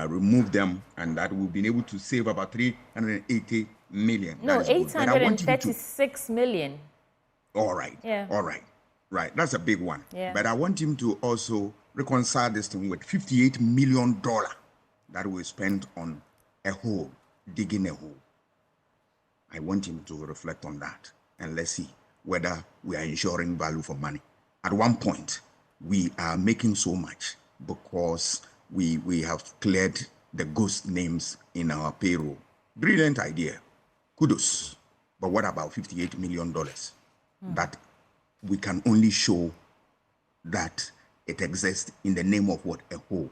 remove them, and that we've been able to save about 380 million. No, 836 million. All right. Yeah. All right. Right. That's a big one. Yeah. But I want him to also reconcile this thing with $58 million that we spent on a hole, digging a hole. I want him to reflect on that, and let's see whether we are ensuring value for money. At one point, we are making so much because we have cleared the ghost names in our payroll. Brilliant idea. Kudos. But what about $58 million that we can only show that it exists in the name of what? A hole.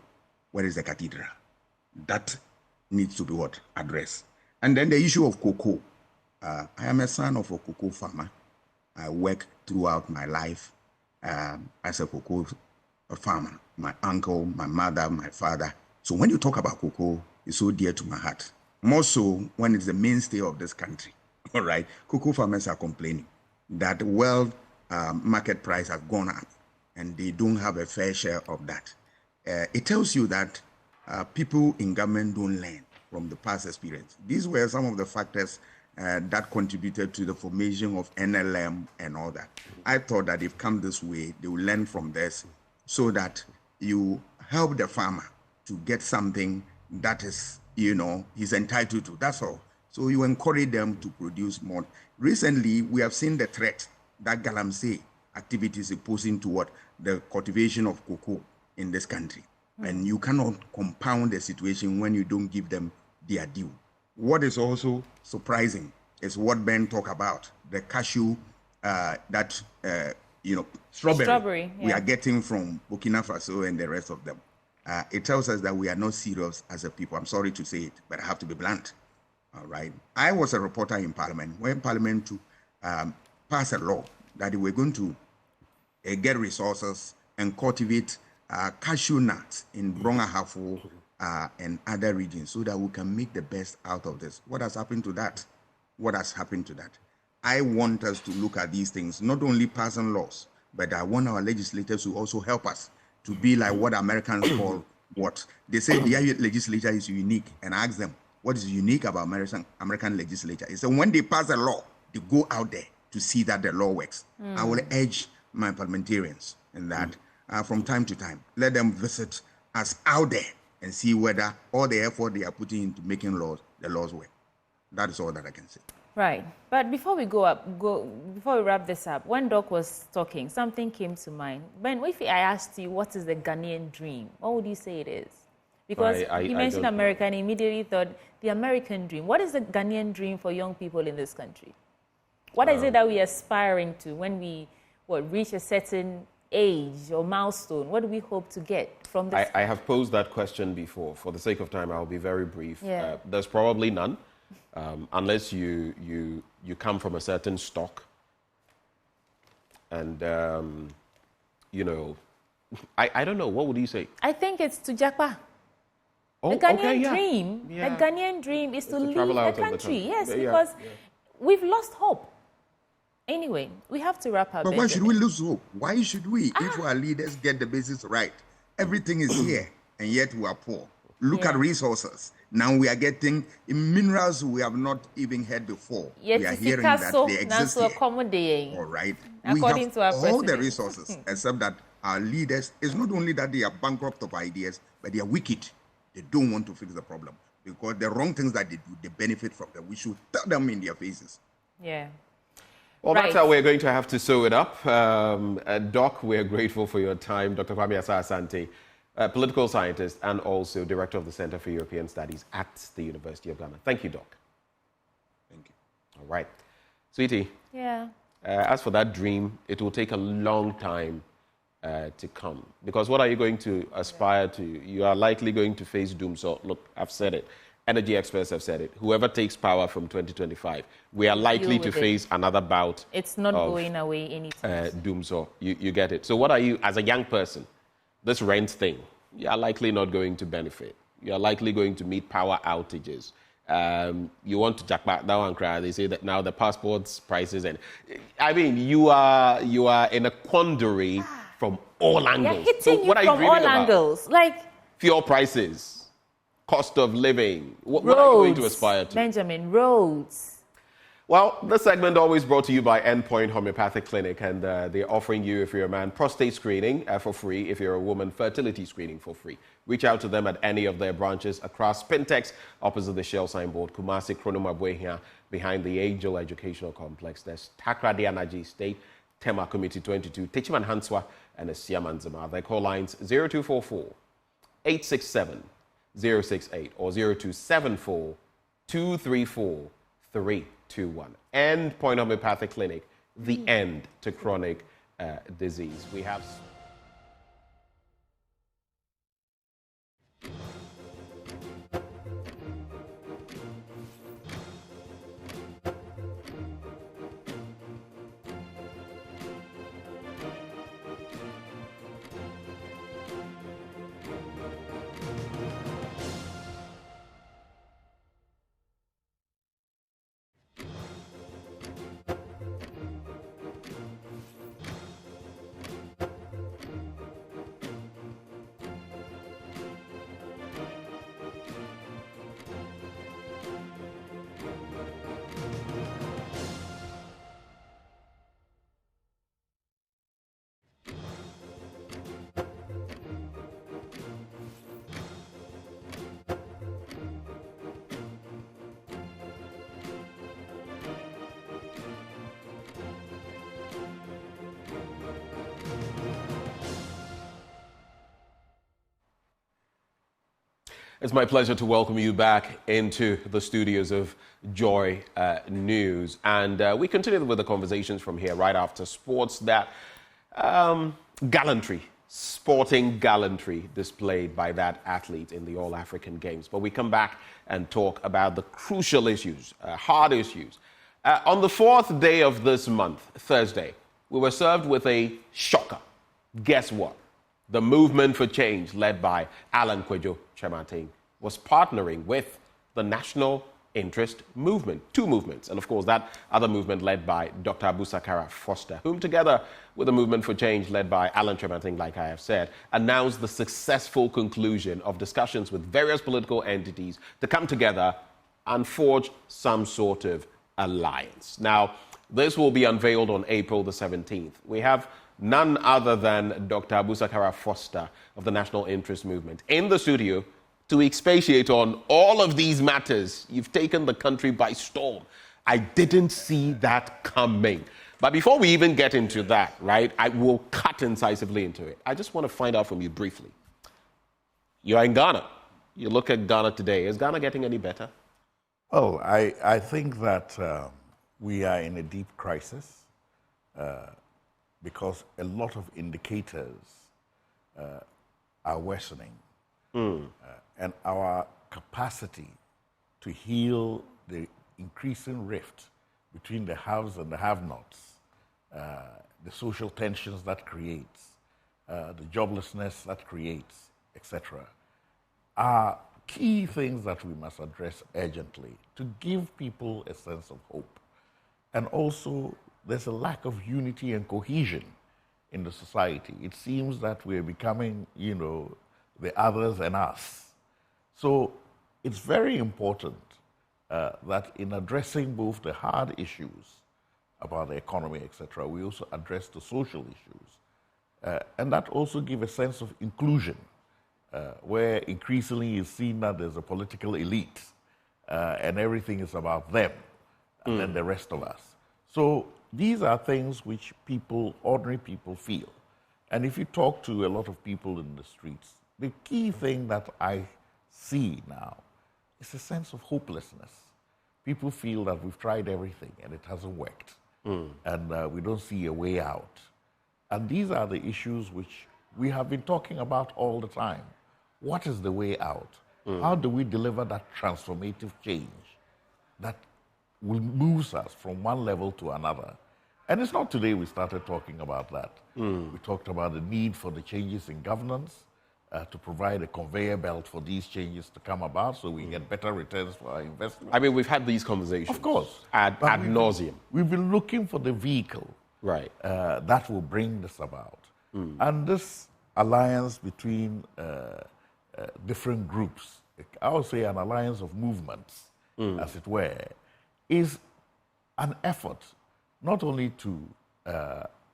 Where is the cathedral? That needs to be what? Addressed. And then the issue of cocoa. I am a son of a cocoa farmer. I work throughout my life as a cocoa farmer. My uncle, my mother, my father. So when you talk about cocoa, it's so dear to my heart. More so when it's the mainstay of this country. All right. Cocoa farmers are complaining that the world market price has gone up and they don't have a fair share of that. It tells you that people in government don't learn from the past experience. These were some of the factors that contributed to the formation of NLM and all that. I thought that they've come this way, they will learn from this so that you help the farmer to get something that is, he's entitled to. That's all. So you encourage them to produce more. Recently, we have seen the threat that Galamsey activities opposing to what? The cultivation of cocoa in this country. And you cannot compound the situation when you don't give them their due. What is also surprising is what Ben talked about, the cashew, strawberry we are getting from Burkina Faso and the rest of them. It tells us that we are not serious as a people. I'm sorry to say it, but I have to be blunt. All right. I was a reporter in Parliament when Parliament to pass a law that we're going to get resources and cultivate cashew nuts in Brongahafo and other regions so that we can make the best out of this. What has happened to that? What has happened to that? I want us to look at these things, not only passing laws, but I want our legislators to also help us to be like what Americans call what? They say their legislature is unique, and I ask them, what is unique about American legislature? It's that when they pass a law, they go out there to see that the law works. I will urge my parliamentarians in that from time to time, let them visit us out there and see whether all the effort they are putting into making laws, the laws work. That is all that I can say. Right. But before we before we wrap this up, when Doc was talking, something came to mind. Ben, if I asked you what is the Ghanaian dream, what would you say it is? Because he mentioned America and immediately thought the American dream. What is the Ghanaian dream for young people in this country? What is it that we are aspiring to when we reach a certain age or milestone? What do we hope to get from this? I have posed that question before. For the sake of time, I'll be very brief. Yeah. There's probably none, unless you come from a certain stock. And, I don't know. What would you say? I think it's to Japan. The Ghanaian dream, the Ghanaian dream is to leave the country. Yes, because we've lost hope. Anyway, we have to wrap up. But why should we lose hope? Why should we? If our leaders get the basics right, everything is here, and yet we are poor. Look at resources. Now we are getting minerals we have not even heard before. Yes, we are hearing that they exist here. All right. According to our all president. the resources, except that our leaders, it's not only that they are bankrupt of ideas, but they are wicked. They don't want to fix the problem because the wrong things that they do, they benefit from them. We should tell them in their faces. Yeah. Well, that's how we're going to have to sew it up. Doc, we're grateful for your time. Dr. Kwame Asah-Asante, political scientist and also director of the Center for European Studies at the University of Ghana. Thank you, Doc. Thank you. All right. Sweetie. Yeah. As for that dream, it will take a long time to come. Because what are you going to aspire to? You are likely going to face doom. So, look, I've said it. Energy experts have said it. Whoever takes power from 2025, we are likely to face another bout. It's not going away anytime. Doom. So, you get it. So, what are you, as a young person, this rent thing, you are likely not going to benefit. You are likely going to meet power outages. You want to jackpot that one cry. They say that now the passports prices and I mean you are in a quandary from all angles. You're hitting what are you from all angles, like fuel prices, cost of living. What are you going to aspire to? Benjamin, roads. Well, this segment always brought to you by Endpoint Homeopathic Clinic, and they're offering you, if you're a man, prostate screening for free. If you're a woman, fertility screening for free. Reach out to them at any of their branches across Spintex, opposite the Shell signboard, Kumasi, Kronoma here, behind the Angel Educational Complex. There's Takrady Energy State, Tema Committee 22, Techiman Hanswa, and Siamanzama. Their call lines 0244 867 068 or 0274 234 321. Endpoint Homeopathic Clinic, the end to chronic disease. We have... It's my pleasure to welcome you back into the studios of Joy News. And we continue with the conversations from here right after sports. That gallantry, sporting gallantry displayed by that athlete in the All-African Games. But we come back and talk about the crucial issues, hard issues. On the fourth day of this month, Thursday, we were served with a shocker. Guess what? The Movement for Change, led by Alan Kwadwo Kyerematen, was partnering with the National Interest Movement, two movements, and of course that other movement led by Dr. Abusakara Foster, whom together with the Movement for Change led by Alan Kyerematen, like I have said, announced the successful conclusion of discussions with various political entities to come together and forge some sort of alliance. Now, this will be unveiled on April the 17th. We have none other than Dr. Abusakara Foster of the National Interest Movement in the studio to expatiate on all of these matters. You've taken the country by storm. I didn't see that coming. But before we even get into that, right, I will cut incisively into it. I just want to find out from you briefly. You're in Ghana. You look at Ghana today. Is Ghana getting any better? Oh, I think that we are in a deep crisis. Because a lot of indicators are worsening. And our capacity to heal the increasing rift between the haves and the have-nots, the social tensions that creates, the joblessness that creates, etc., are key things that we must address urgently to give people a sense of hope. And also, there's a lack of unity and cohesion in the society. It seems that we're becoming, the others and us. So it's very important that in addressing both the hard issues about the economy, etc., we also address the social issues. And that also give a sense of inclusion, where increasingly it's seen that there's a political elite and everything is about them and then the rest of us. So these are things which ordinary people feel. And if you talk to a lot of people in the streets, the key thing that I see now is a sense of hopelessness. People feel that we've tried everything and it hasn't worked. And we don't see a way out. And these are the issues which we have been talking about all the time. What is the way out? How do we deliver that transformative change that will move us from one level to another? And it's not today we started talking about that. We talked about the need for the changes in governance to provide a conveyor belt for these changes to come about so we get better returns for our investment. I mean, we've had these conversations. Of course. Ad nauseum. We've been looking for the vehicle that will bring this about. And this alliance between different groups, I would say an alliance of movements, as it were, is an effort not only to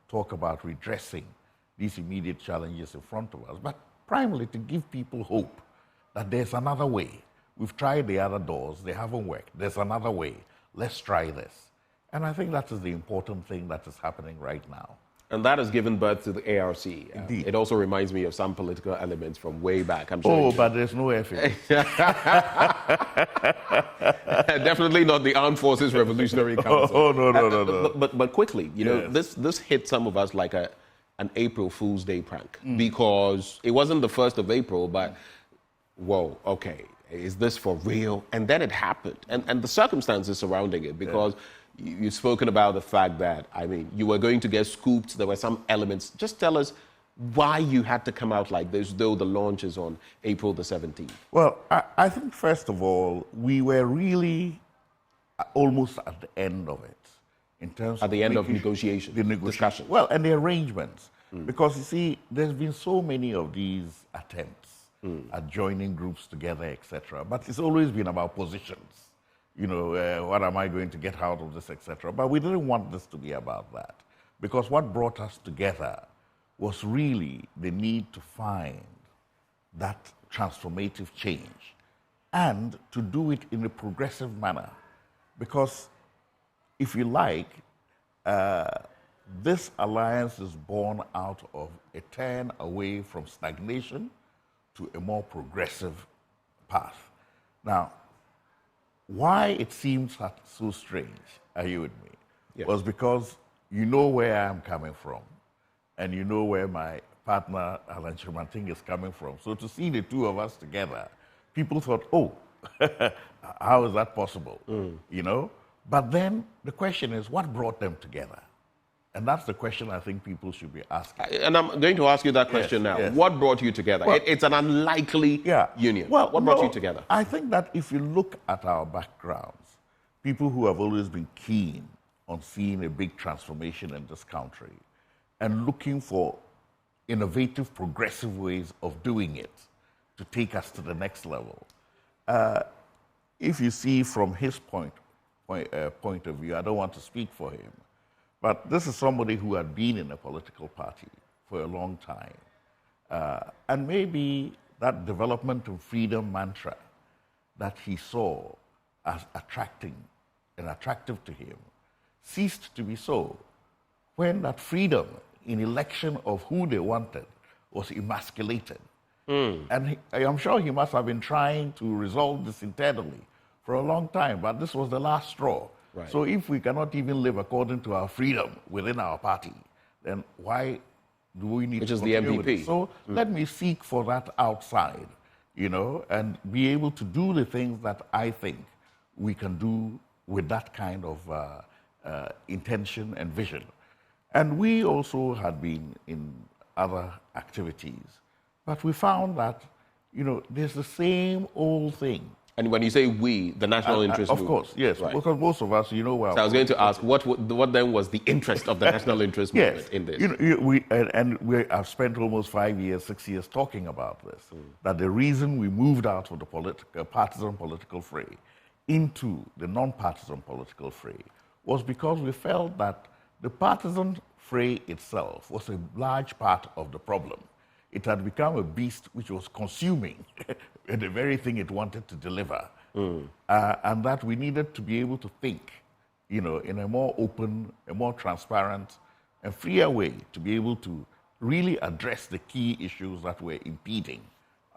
talk about redressing these immediate challenges in front of us, but primarily to give people hope that there's another way. We've tried the other doors, they haven't worked. There's another way. Let's try this. And I think that is the important thing that is happening right now. And that has given birth to the ARC. Indeed. It also reminds me of some political elements from way back. I'm sure but there's no evidence. Definitely not the Armed Forces Revolutionary Council. No. But quickly, you know, this hit some of us like an April Fool's Day prank because it wasn't the 1st of April, but whoa, okay, is this for real? And then it happened. And the circumstances surrounding it, because you've spoken about the fact that, I mean, you were going to get scooped. There were some elements. Just tell us why you had to come out like this, though the launch is on April the 17th. Well, I think, first of all, we were really almost at the end of it in terms at the end of negotiations, discussions. Well, and the arrangements. Because, you see, there's been so many of these attempts at joining groups together, etc. But it's always been about positions. You know, what am I going to get out of this, etc. But we didn't want this to be about that. Because what brought us together was really the need to find that transformative change and to do it in a progressive manner. Because, if you like, this alliance is born out of a turn away from stagnation to a more progressive path. Now, why it seems so strange, are you with me, was because you know where I'm coming from, and you know where my partner, Alan Chimanting, is coming from. So to see the two of us together, people thought, oh, how is that possible? You know? But then the question is, what brought them together? And that's the question I think people should be asking. And I'm going to ask you that question now. Yes. What brought you together? Well, it's an unlikely union. Well, what brought you together? I think that if you look at our backgrounds, people who have always been keen on seeing a big transformation in this country and looking for innovative, progressive ways of doing it to take us to the next level. If you see from his point of view, I don't want to speak for him, but this is somebody who had been in a political party for a long time. And maybe that development and freedom mantra that he saw as attracting and attractive to him ceased to be so when that freedom in election of who they wanted was emasculated. And I'm sure he must have been trying to resolve this internally for a long time, but this was the last straw. Right. So if we cannot even live according to our freedom within our party, then why do we need to continue with it? So let me seek for that outside, you know, and be able to do the things that I think we can do with that kind of intention and vision. And we also had been in other activities, but we found that, you know, there's the same old thing. And when you say we, the national interest Of movement. course, yes, because most of us, you know... So I was going to ask, what then was the interest of the national interest movement in this? You know, we have spent almost 5 years, 6 years talking about this, that the reason we moved out of the partisan political fray into the non-partisan political fray was because we felt that the partisan fray itself was a large part of the problem. It had become a beast which was consuming the very thing it wanted to deliver. And that we needed to be able to think, you know, in a more open, a more transparent, and freer way to be able to really address the key issues that were impeding.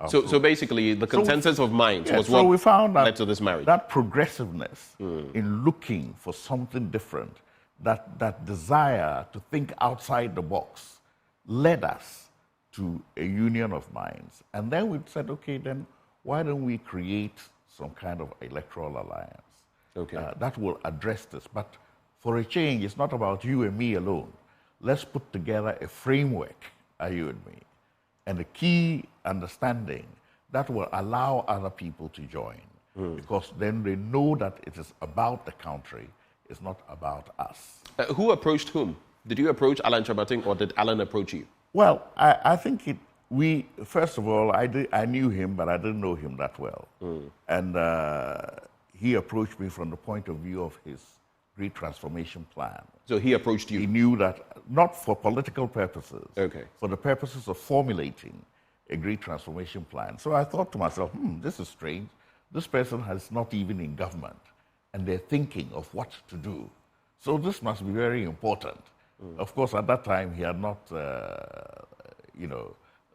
So basically, the consensus of minds was what we found that, led to this marriage. That progressiveness in looking for something different, that desire to think outside the box, led us to a union of minds. And then we said, okay, then why don't we create some kind of electoral alliance that will address this? But for a change, it's not about you and me alone. Let's put together a framework, are you and me, and a key understanding that will allow other people to join. Because then they know that it is about the country, it's not about us. Who approached whom? Did you approach Alan Chimanting or did Alan approach you? Well, I think first of all, I knew him, but I didn't know him that well. And he approached me from the point of view of his Great Transformation Plan. So he approached you? He knew that, not for political purposes, for the purposes of formulating a Great Transformation Plan. So I thought to myself, this is strange. This person is not even in government, and they're thinking of what to do. So this must be very important. Of course, at that time, he had not,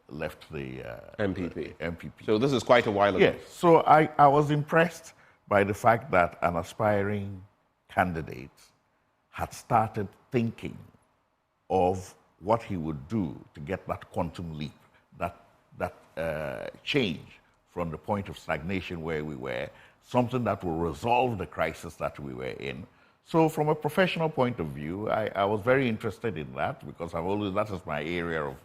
left the MPP. So this is quite a while ago. Yes. So I was impressed by the fact that an aspiring candidate had started thinking of what he would do to get that quantum leap, that change from the point of stagnation where we were, something that will resolve the crisis that we were in. So from a professional point of view, I was very interested in that because that is my area of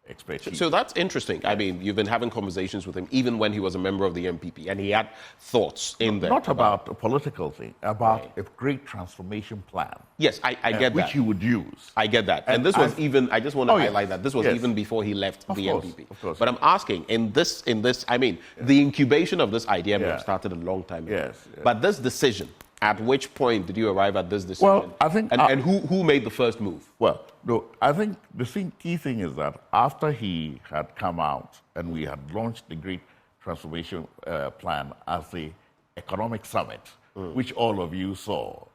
expertise. So that's interesting. I mean, you've been having conversations with him even when he was a member of the MPP, and he had thoughts in there. Not about a political thing, about a great transformation plan. Yes, I get that. Which he would use. I get that. And this was I just want to highlight that. This was even before he left the MPP. Of course. But I'm asking, in this, I mean, the incubation of this idea may have started a long time ago. Yes. But this decision, at which point did you arrive at this decision? Well, I think... And who made the first move? Well, no, I think the key thing is that after he had come out and we had launched the Great Transformation Plan as the economic summit, which all of you saw,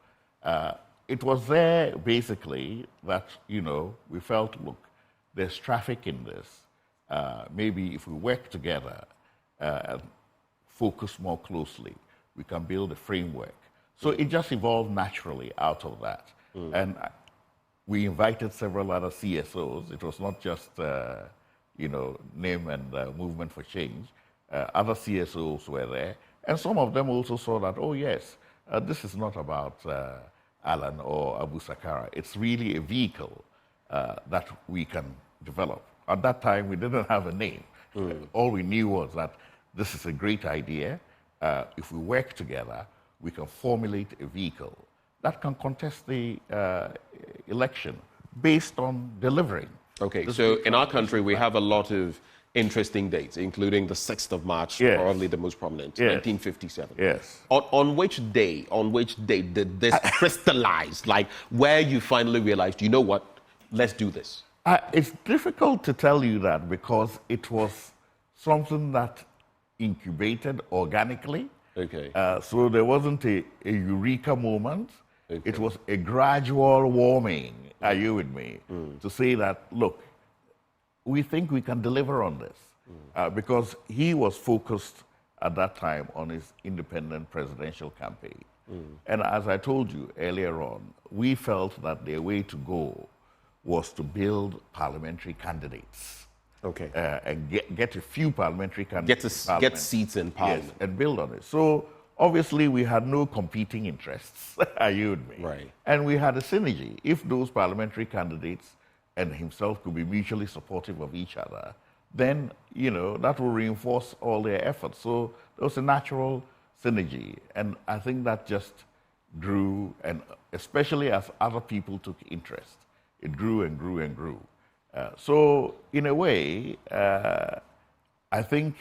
it was there basically that, we felt, look, there's traffic in this. Maybe if we work together, focus more closely. We can build a framework. So it just evolved naturally out of that. And we invited several other CSOs. It was not just, name and movement for change. Other CSOs were there. And some of them also saw that, oh, yes, this is not about Alan or Abu Sakara. It's really a vehicle that we can develop. At that time, we didn't have a name. All we knew was that this is a great idea. If we work together, we can formulate a vehicle that can contest the election based on delivering. Okay, so in our country, we have a lot of interesting dates, including the 6th of March, probably the most prominent, 1957. Yes. On which day did this crystallize? Like, where you finally realized, you know what, let's do this? It's difficult to tell you that because it was something that incubated organically. Okay. So there wasn't a eureka moment. Okay. It was a gradual warming, are you with me, to say that, look, we think we can deliver on this. Because he was focused at that time on his independent presidential campaign. And as I told you earlier on, we felt that the way to go was to build parliamentary candidates. Okay. And get a few parliamentary candidates. Get seats in parliament. Yes, and build on it. So obviously we had no competing interests, are you with me? Right. And we had a synergy. If those parliamentary candidates and himself could be mutually supportive of each other, then, that will reinforce all their efforts. So there was a natural synergy. And I think that just grew, and especially as other people took interest, it grew and grew and grew. So in a way, I think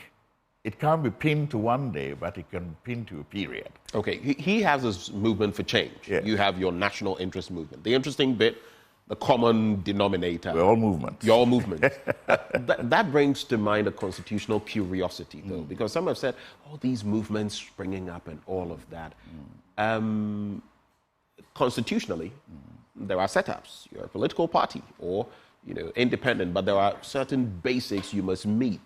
it can't be pinned to one day, but it can be pinned to a period. Okay, he has this movement for change. Yes. You have your national interest movement. The interesting bit, the common denominator. We're all movements. You're all movements. that brings to mind a constitutional curiosity, though, because some have said, oh, these movements springing up and all of that. Constitutionally, there are setups. You're a political party or, independent, but there are certain basics you must meet.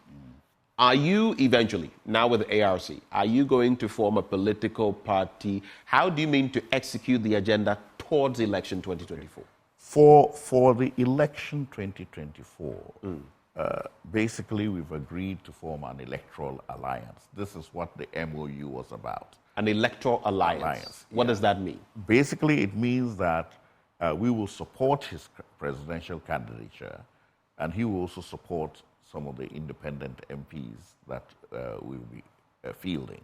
Are you eventually, now with the ARC, are you going to form a political party? How do you mean to execute the agenda towards election 2024? For the election 2024, basically we've agreed to form an electoral alliance. This is what the MOU was about. An electoral alliance. What does that mean? Basically, it means that we will support his presidential candidature, and he will also support some of the independent MPs that we'll be fielding.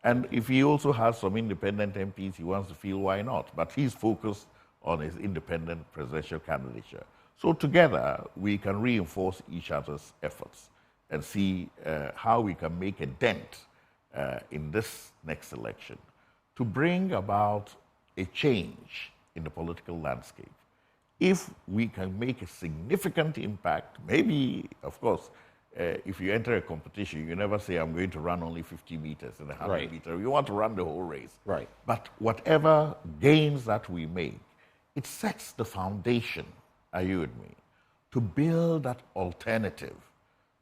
And if he also has some independent MPs he wants to field, why not? But he's focused on his independent presidential candidature. So together, we can reinforce each other's efforts and see how we can make a dent in this next election to bring about a change in the political landscape. If we can make a significant impact, maybe, of course, if you enter a competition, you never say, I'm going to run only 50 meters in a 100 meter. You want to run the whole race. Right. But whatever gains that we make, it sets the foundation, are you with me, to build that alternative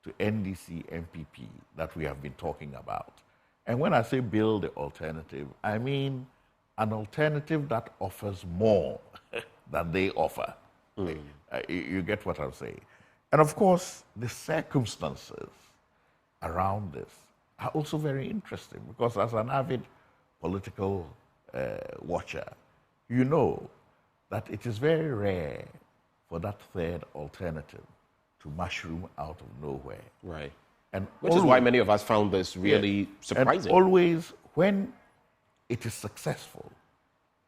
to NDC, NPP that we have been talking about. And when I say build the alternative, I mean an alternative that offers more than they offer. You get what I'm saying? And of course, the circumstances around this are also very interesting because as an avid political watcher, you know that it is very rare for that third alternative to mushroom out of nowhere. Right. And which is why many of us found this really surprising. And always, when it is successful,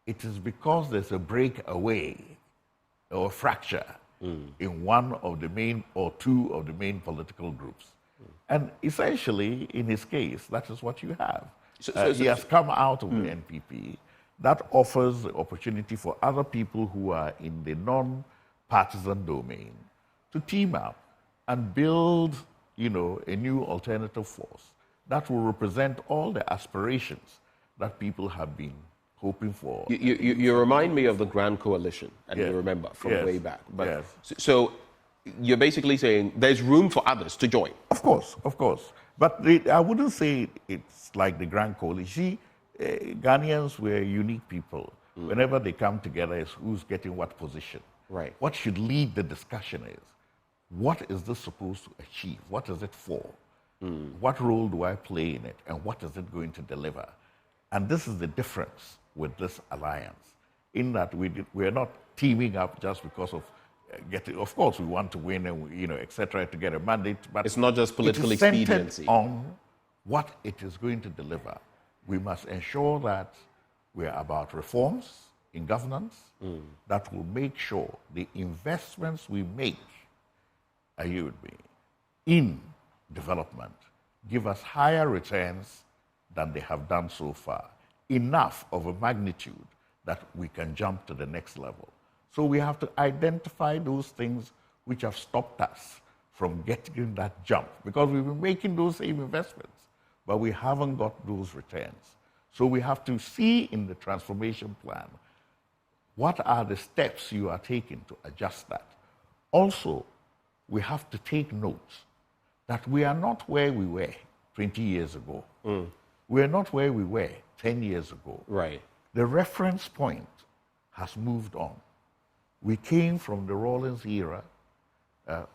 it is because there's a breakaway or a fracture in one of the main or two of the main political groups. And essentially, in his case, that is what you have. He has come out of the NPP. That offers the opportunity for other people who are in the non-partisan domain to team up and build, a new alternative force that will represent all the aspirations that people have been hoping for. You remind me of the Grand Coalition, and you remember from way back. But so you're basically saying there's room for others to join. Of course. But I wouldn't say it's like the Grand Coalition. Ghanaians were unique people. Whenever they come together, it's who's getting what position. Right. What should lead the discussion is, what is this supposed to achieve? What is it for? What role do I play in it? And what is it going to deliver? And this is the difference with this alliance, in that we're not teaming up just because of getting, of course, we want to win and, et cetera, to get a mandate. But it's not just political it is centered expediency. on what it is going to deliver. We must ensure that we're about reforms in governance that will make sure the investments we make, are you with me, in development give us higher returns than they have done so far, enough of a magnitude that we can jump to the next level. So we have to identify those things which have stopped us from getting that jump, because we've been making those same investments, but we haven't got those returns. So we have to see in the transformation plan, what are the steps you are taking to adjust that? Also, we have to take note that we are not where we were 20 years ago. We are not where we were 10 years ago. Right. The reference point has moved on. We came from the Rawlings era,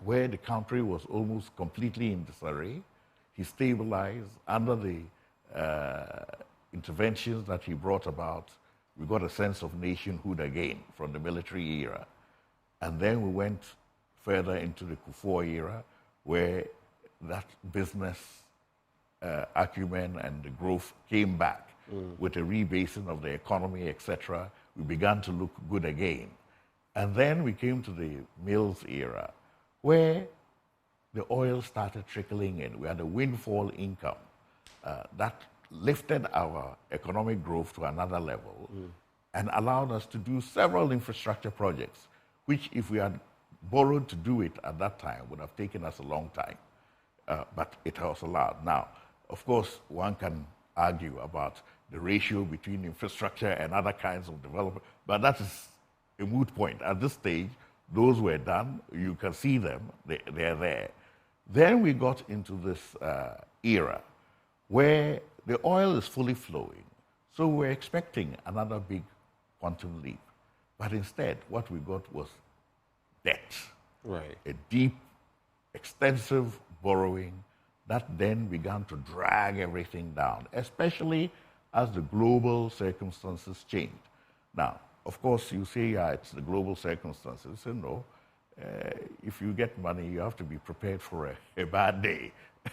where the country was almost completely in disarray. He stabilized under the interventions that he brought about. We got a sense of nationhood again from the military era. And then we went further into the Kufuor era, where that business acumen and the growth came back with a rebasing of the economy, etc. We began to look good again. And then we came to the Mills era, where the oil started trickling in. We had a windfall income that lifted our economic growth to another level and allowed us to do several infrastructure projects, which if we had borrowed to do it at that time would have taken us a long time. But it was allowed. Now, of course, one can argue about the ratio between infrastructure and other kinds of development, but that is a moot point. At this stage, those were done. You can see them. They're there. Then we got into this era where the oil is fully flowing. So we're expecting another big quantum leap. But instead, what we got was debt. Right. A deep, extensive borrowing that then began to drag everything down, especially as the global circumstances changed. Now, of course, you say, yeah, it's the global circumstances. So no, if you get money, you have to be prepared for a bad day.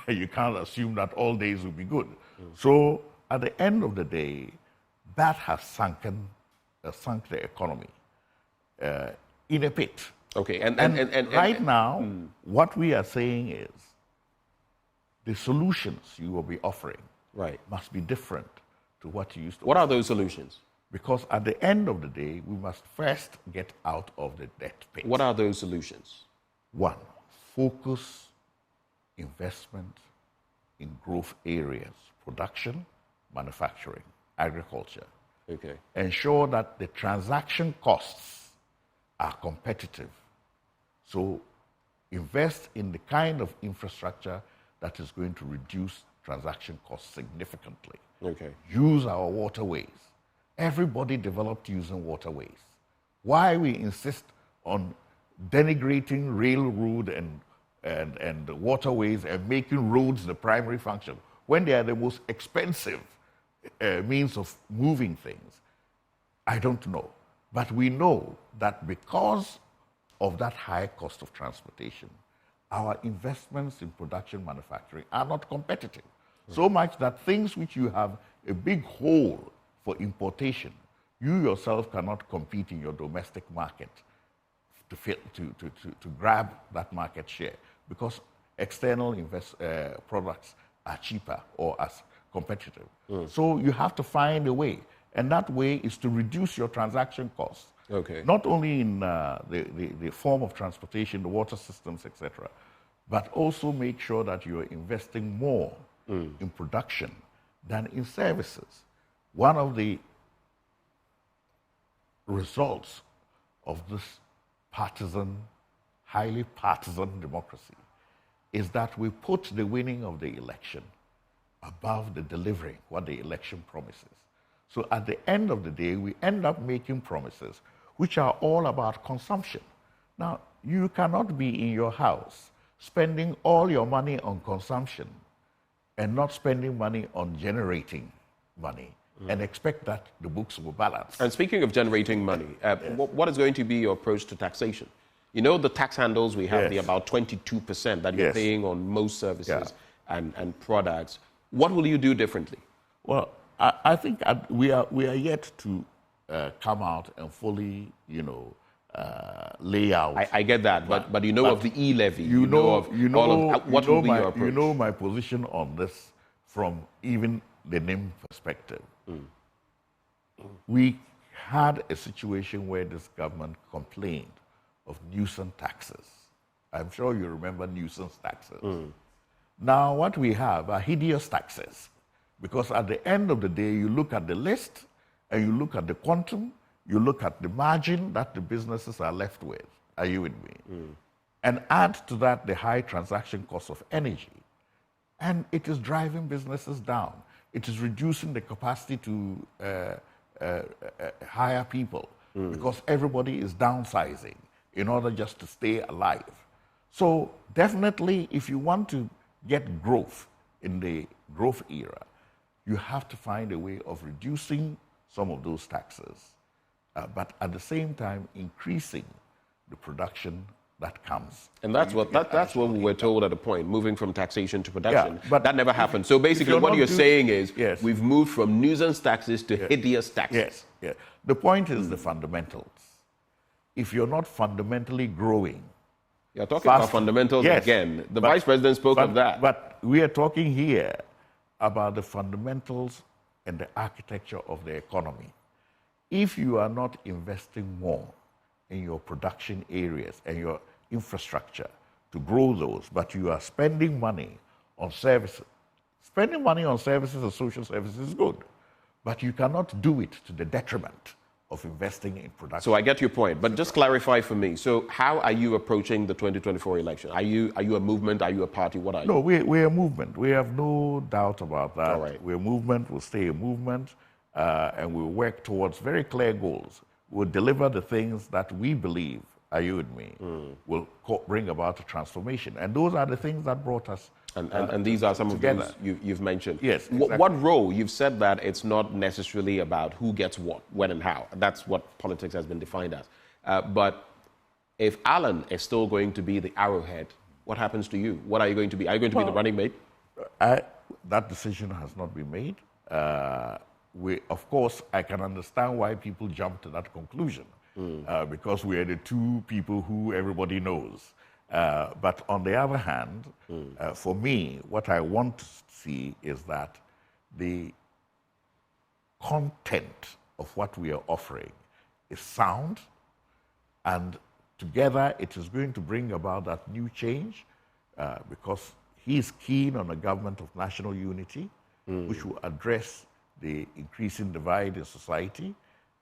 You can't assume that all days will be good. So at the end of the day, that has sunk the economy in a pit. Okay, And right now, what we are saying is the solutions you will be offering must be different to what you used to. What are those solutions? Because at the end of the day, we must first get out of the debt pit. What are those solutions? One, focus investment in growth areas, production, manufacturing, agriculture. Okay. Ensure that the transaction costs are competitive. So invest in the kind of infrastructure that is going to reduce transaction costs significantly. Okay. Use our waterways. Everybody developed using waterways. Why we insist on denigrating railroad and waterways and making roads the primary function when they are the most expensive means of moving things, I don't know. But we know that because of that high cost of transportation, our investments in production manufacturing are not competitive. So much that things which you have a big hole for importation, you yourself cannot compete in your domestic market to grab that market share because external products are cheaper or as competitive. So you have to find a way, and that way is to reduce your transaction costs. Okay. Not only in the form of transportation, the water systems, etc., but also make sure that you are investing more in production than in services. One of the results of this highly partisan democracy is that we put the winning of the election above the delivering what the election promises. So at the end of the day, we end up making promises which are all about consumption. Now, you cannot be in your house spending all your money on consumption and not spending money on generating money and expect that the books will balance. And speaking of generating money, what is going to be your approach to taxation? You know, the tax handles we have, the about 22% that you're paying on most services and products. What will you do differently? Well, I think we are yet to come out and fully, lay out. I get that, but you know of the e-levy. What will be your approach? You know my position on this from even the NIM perspective. We had a situation where this government complained of nuisance taxes. I'm sure you remember nuisance taxes. Now what we have are hideous taxes, because at the end of the day, you look at the list and you look at the quantum, you look at the margin that the businesses are left with. Are you with me? And add to that the high transaction cost of energy. And it is driving businesses down. It is reducing the capacity to hire people because everybody is downsizing in order just to stay alive. So definitely, if you want to get growth in the growth era, you have to find a way of reducing some of those taxes, but at the same time increasing the production that comes. And that's what we were told at a point, moving from taxation to production. Yeah, but that never happened. So basically what you're saying is we've moved from nuisance taxes to hideous taxes. Yes. The point is the fundamentals. If you're not fundamentally growing... You're talking about fundamentals again. The Vice President spoke of that. But we are talking here about the fundamentals and the architecture of the economy. If you are not investing more in your production areas and your infrastructure to grow those, but you are spending money on services. Spending money on services and social services is good, but you cannot do it to the detriment of investing in production. So I get your point, but just clarify for me. So how are you approaching the 2024 election? Are you a movement? Are you a party? What are you? No, we're a movement. We have no doubt about that. All right. We're a movement. We'll stay a movement, and we'll work towards very clear goals. We'll deliver the things that we believe, are you with me, will bring about a transformation. And those are the things that brought us And these are some together. of those you've mentioned. Yes, exactly. What role? You've said that it's not necessarily about who gets what, when and how. That's what politics has been defined as. But if Alan is still going to be the arrowhead, what happens to you? What are you going to be? Are you going to be the running mate? That decision has not been made. Of course, I can understand why people jump to that conclusion, because we are the two people who everybody knows. But on the other hand, for me, what I want to see is that the content of what we are offering is sound, and together it is going to bring about that new change, because he is keen on a government of national unity, which will address the increasing divide in society,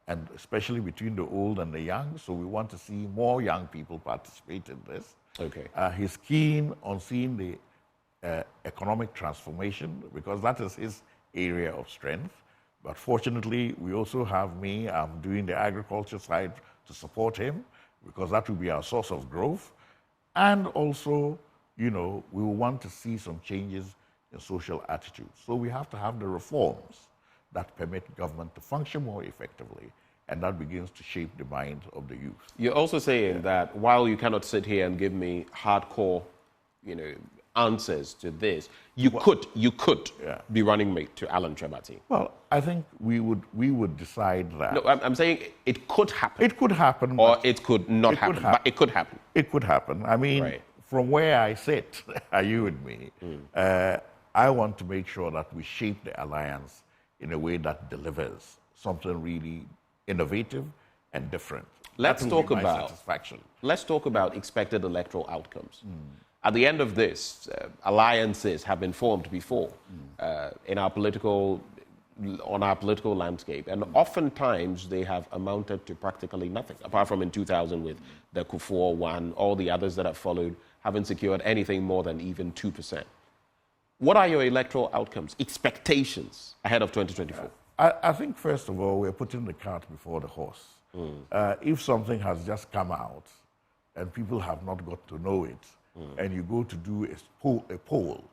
and especially between the old and the young. So we want to see more young people participate in this. Okay. He's keen on seeing the economic transformation, because that is his area of strength. But fortunately, we also have me. I'm doing the agriculture side to support him, because that will be our source of growth. And also, we will want to see some changes in social attitudes. So we have to have the reforms that permit government to function more effectively, and that begins to shape the mind of the youth. You're also saying that while you cannot sit here and give me hardcore, answers to this, you could be running mate to Alan Trebati. Well, I think we would decide that. No, I'm saying it could happen. It could happen, or it could not happen. But it could happen. It could happen. I mean, from where I sit, are you with me? I want to make sure that we shape the alliance in a way that delivers something really innovative and different. Let's talk about expected electoral outcomes. At the end of this, alliances have been formed before in our political on our political landscape, and oftentimes they have amounted to practically nothing, apart from in 2000 with the Kufuor one. All the others that have followed haven't secured anything more than even 2%. What are your electoral outcomes, expectations ahead of 2024? I think, first of all, we're putting the cart before the horse. If something has just come out and people have not got to know it, and you go to do a poll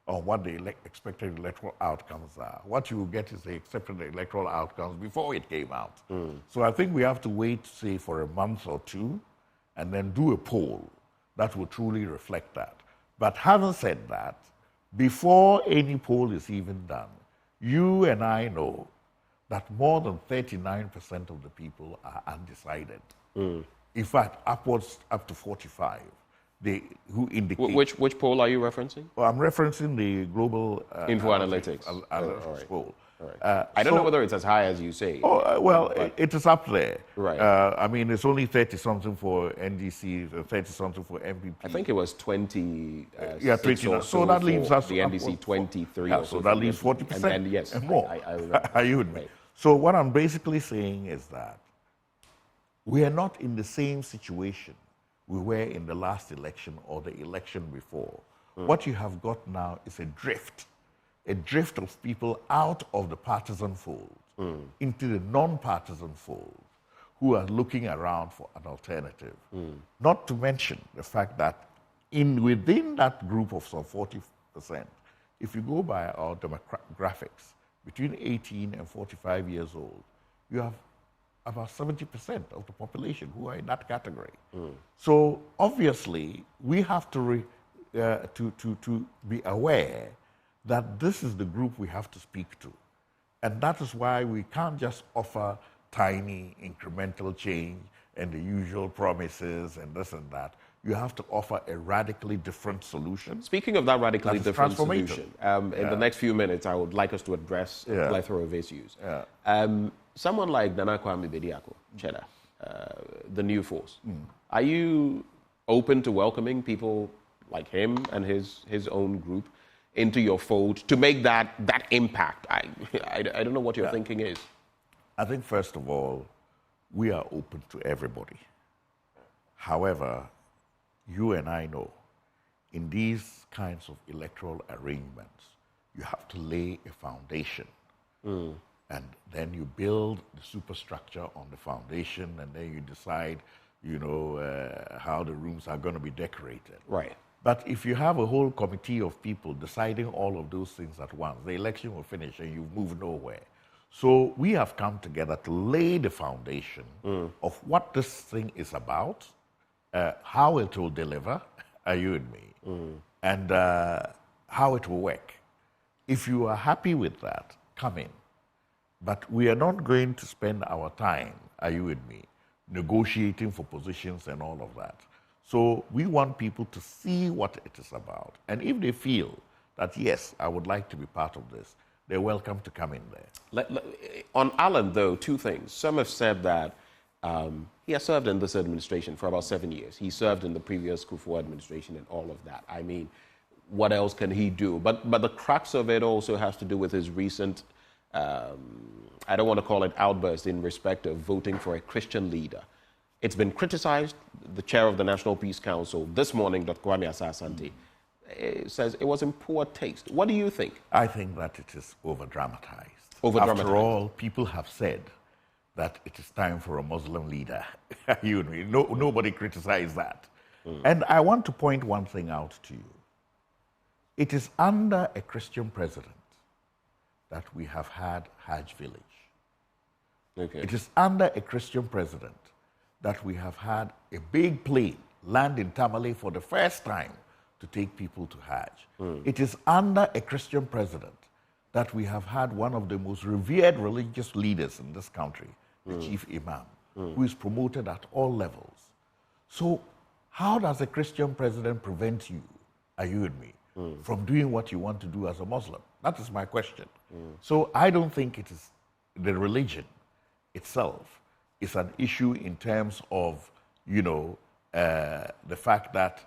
on what the expected electoral outcomes are, what you will get is the expected electoral outcomes before it came out. So I think we have to wait, say, for a month or two, and then do a poll that will truly reflect that. But having said that, before any poll is even done, you and I know that more than 39% of the people are undecided. In fact, upwards up to 45. Who indicate. Which poll are you referencing? Well, I'm referencing the global Info Analytics poll. I don't know whether it's as high as you say. It is up there. Right. I mean, it's only 30-something for NDC, 30-something for NPP. I think it was 20. 20. So that leaves us the NDC 23. Yeah, so that leaves 40%. And yes, and more. I Are you with me? Right. So what I'm basically saying is that we are not in the same situation we were in the last election or the election before. What you have got now is a drift of people out of the partisan fold into the non-partisan fold who are looking around for an alternative. Not to mention the fact that within that group of some 40%, if you go by our demographics, between 18 and 45 years old, you have about 70% of the population who are in that category. So obviously, we have to be aware that this is the group we have to speak to. And that is why we can't just offer tiny incremental change and the usual promises and this and that. You have to offer a radically different solution. Speaking of that radically different solution, in the next few minutes, I would like us to address a plethora of issues. Someone like Nana Kwame Bediako, Cheddar, the new force, are you open to welcoming people like him and his own group into your fold to make that impact? I don't know what your thinking is. I think, first of all, we are open to everybody. However, you and I know, in these kinds of electoral arrangements, you have to lay a foundation. And then you build the superstructure on the foundation, and then you decide, how the rooms are going to be decorated. Right. But if you have a whole committee of people deciding all of those things at once, the election will finish and you move nowhere. So we have come together to lay the foundation of what this thing is about, how it will deliver, are you and me, and how it will work. If you are happy with that, come in. But we are not going to spend our time, are you with me, negotiating for positions and all of that. So we want people to see what it is about. And if they feel that, yes, I would like to be part of this, they're welcome to come in there. On Alan, though, two things. Some have said that he has served in this administration for about 7 years. He served in the previous Kufuor administration and all of that. I mean, what else can he do? But the crux of it also has to do with his recent, I don't want to call it outburst in respect of voting for a Christian leader. It's been criticized. The chair of the National Peace Council this morning, Dr. Kwame Asah-Asante, says it was in poor taste. What do you think? I think that it is over-dramatized. After all, people have said that it is time for a Muslim leader. Nobody criticized that. And I want to point one thing out to you. It is under a Christian president that we have had Hajj Village. Okay. It is under a Christian president that we have had a big plane land in Tamale for the first time to take people to Hajj. It is under a Christian president that we have had one of the most revered religious leaders in this country, the chief imam, who is promoted at all levels. So how does a Christian president prevent you, are you and me, from doing what you want to do as a Muslim? That is my question. So I don't think it is the religion itself is an issue in terms of, the fact that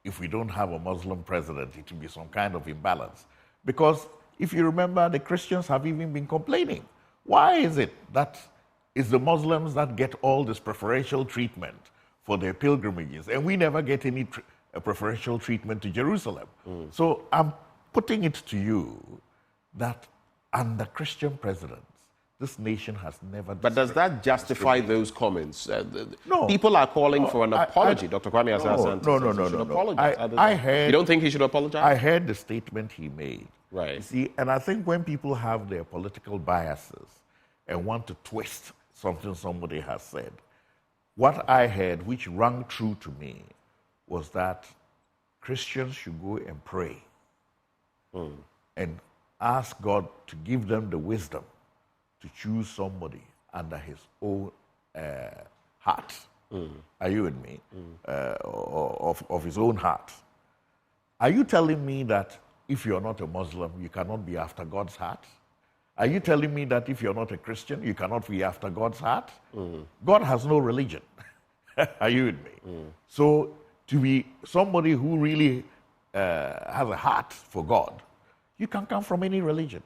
if we don't have a Muslim president, it will be some kind of imbalance. Because If you remember, the Christians have even been complaining. Why is it that it's the Muslims that get all this preferential treatment for their pilgrimages, and we never get any preferential treatment to Jerusalem? So I'm putting it to you that under Christian presidents, this nation has never... But does that justify those comments? No. People are calling for an apology. Dr. Kwame Asante No. apologize. I heard... You don't think he should apologize? I heard the statement he made. Right. You see, and I think when people have their political biases and want to twist something somebody has said, what I heard, which rang true to me, was that Christians should go and pray and ask God to give them the wisdom to choose somebody under his own heart. Are you with me? Of his own heart. Are you telling me that if you're not a Muslim, you cannot be after God's heart? Are you telling me that if you're not a Christian, you cannot be after God's heart? God has no religion. Are you with me? So to be somebody who really has a heart for God, you can come from any religion.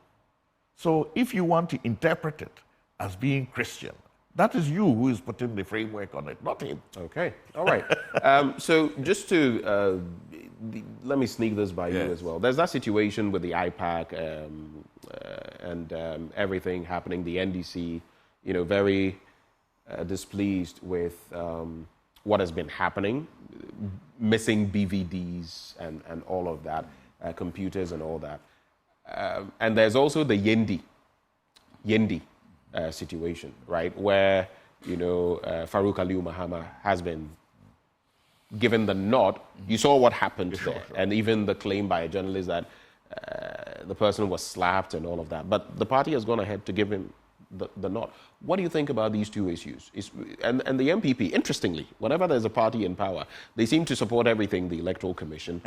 So if you want to interpret it as being Christian, that is you who is putting the framework on it, not him. Okay, all right. So just to, let me sneak this by you as well. There's that situation with the IPAC and everything happening, the NDC, very displeased with what has been happening, missing BVDs and all of that, computers and all that. And there's also the Yendi situation, right, where Farouk Aliu Mahama has been given the nod. You saw what happened there, and even the claim by a journalist that the person was slapped and all of that. But the party has gone ahead to give him the nod. What do you think about these two issues? And the NPP, interestingly, whenever there's a party in power, they seem to support everything the Electoral Commission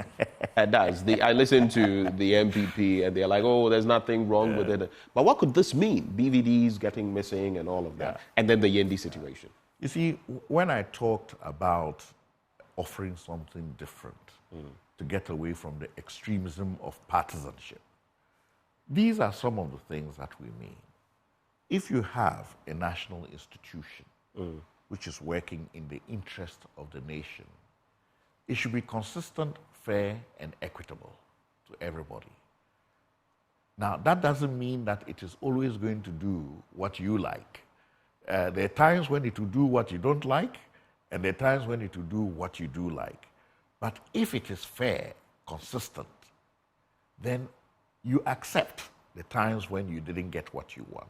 does. I listen to the NPP and they're like, oh, there's nothing wrong with it. But what could this mean? BVDs getting missing and all of that. And then the Yendi situation. You see, when I talked about offering something different to get away from the extremism of partisanship, these are some of the things that we mean. If you have a national institution which is working in the interest of the nation, it should be consistent, fair, and equitable to everybody. Now, that doesn't mean that it is always going to do what you like. There are times when it will do what you don't like, and there are times when it will do what you do like. But if it is fair, consistent, then you accept the times when you didn't get what you want.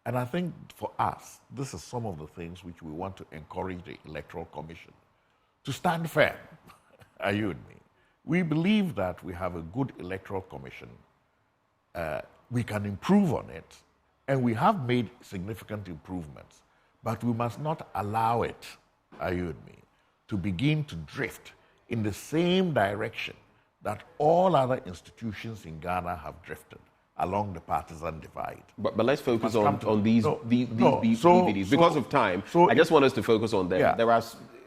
And I think for us, this is some of the things which we want to encourage the Electoral Commission to stand firm. Are you with me? We believe that we have a good Electoral Commission. We can improve on it, and we have made significant improvements. But we must not allow it, are you with me, to begin to drift in the same direction that all other institutions in Ghana have drifted, along the partisan divide. But let's focus on these BVDs. Because of time, I just want us to focus on them. Yeah. There are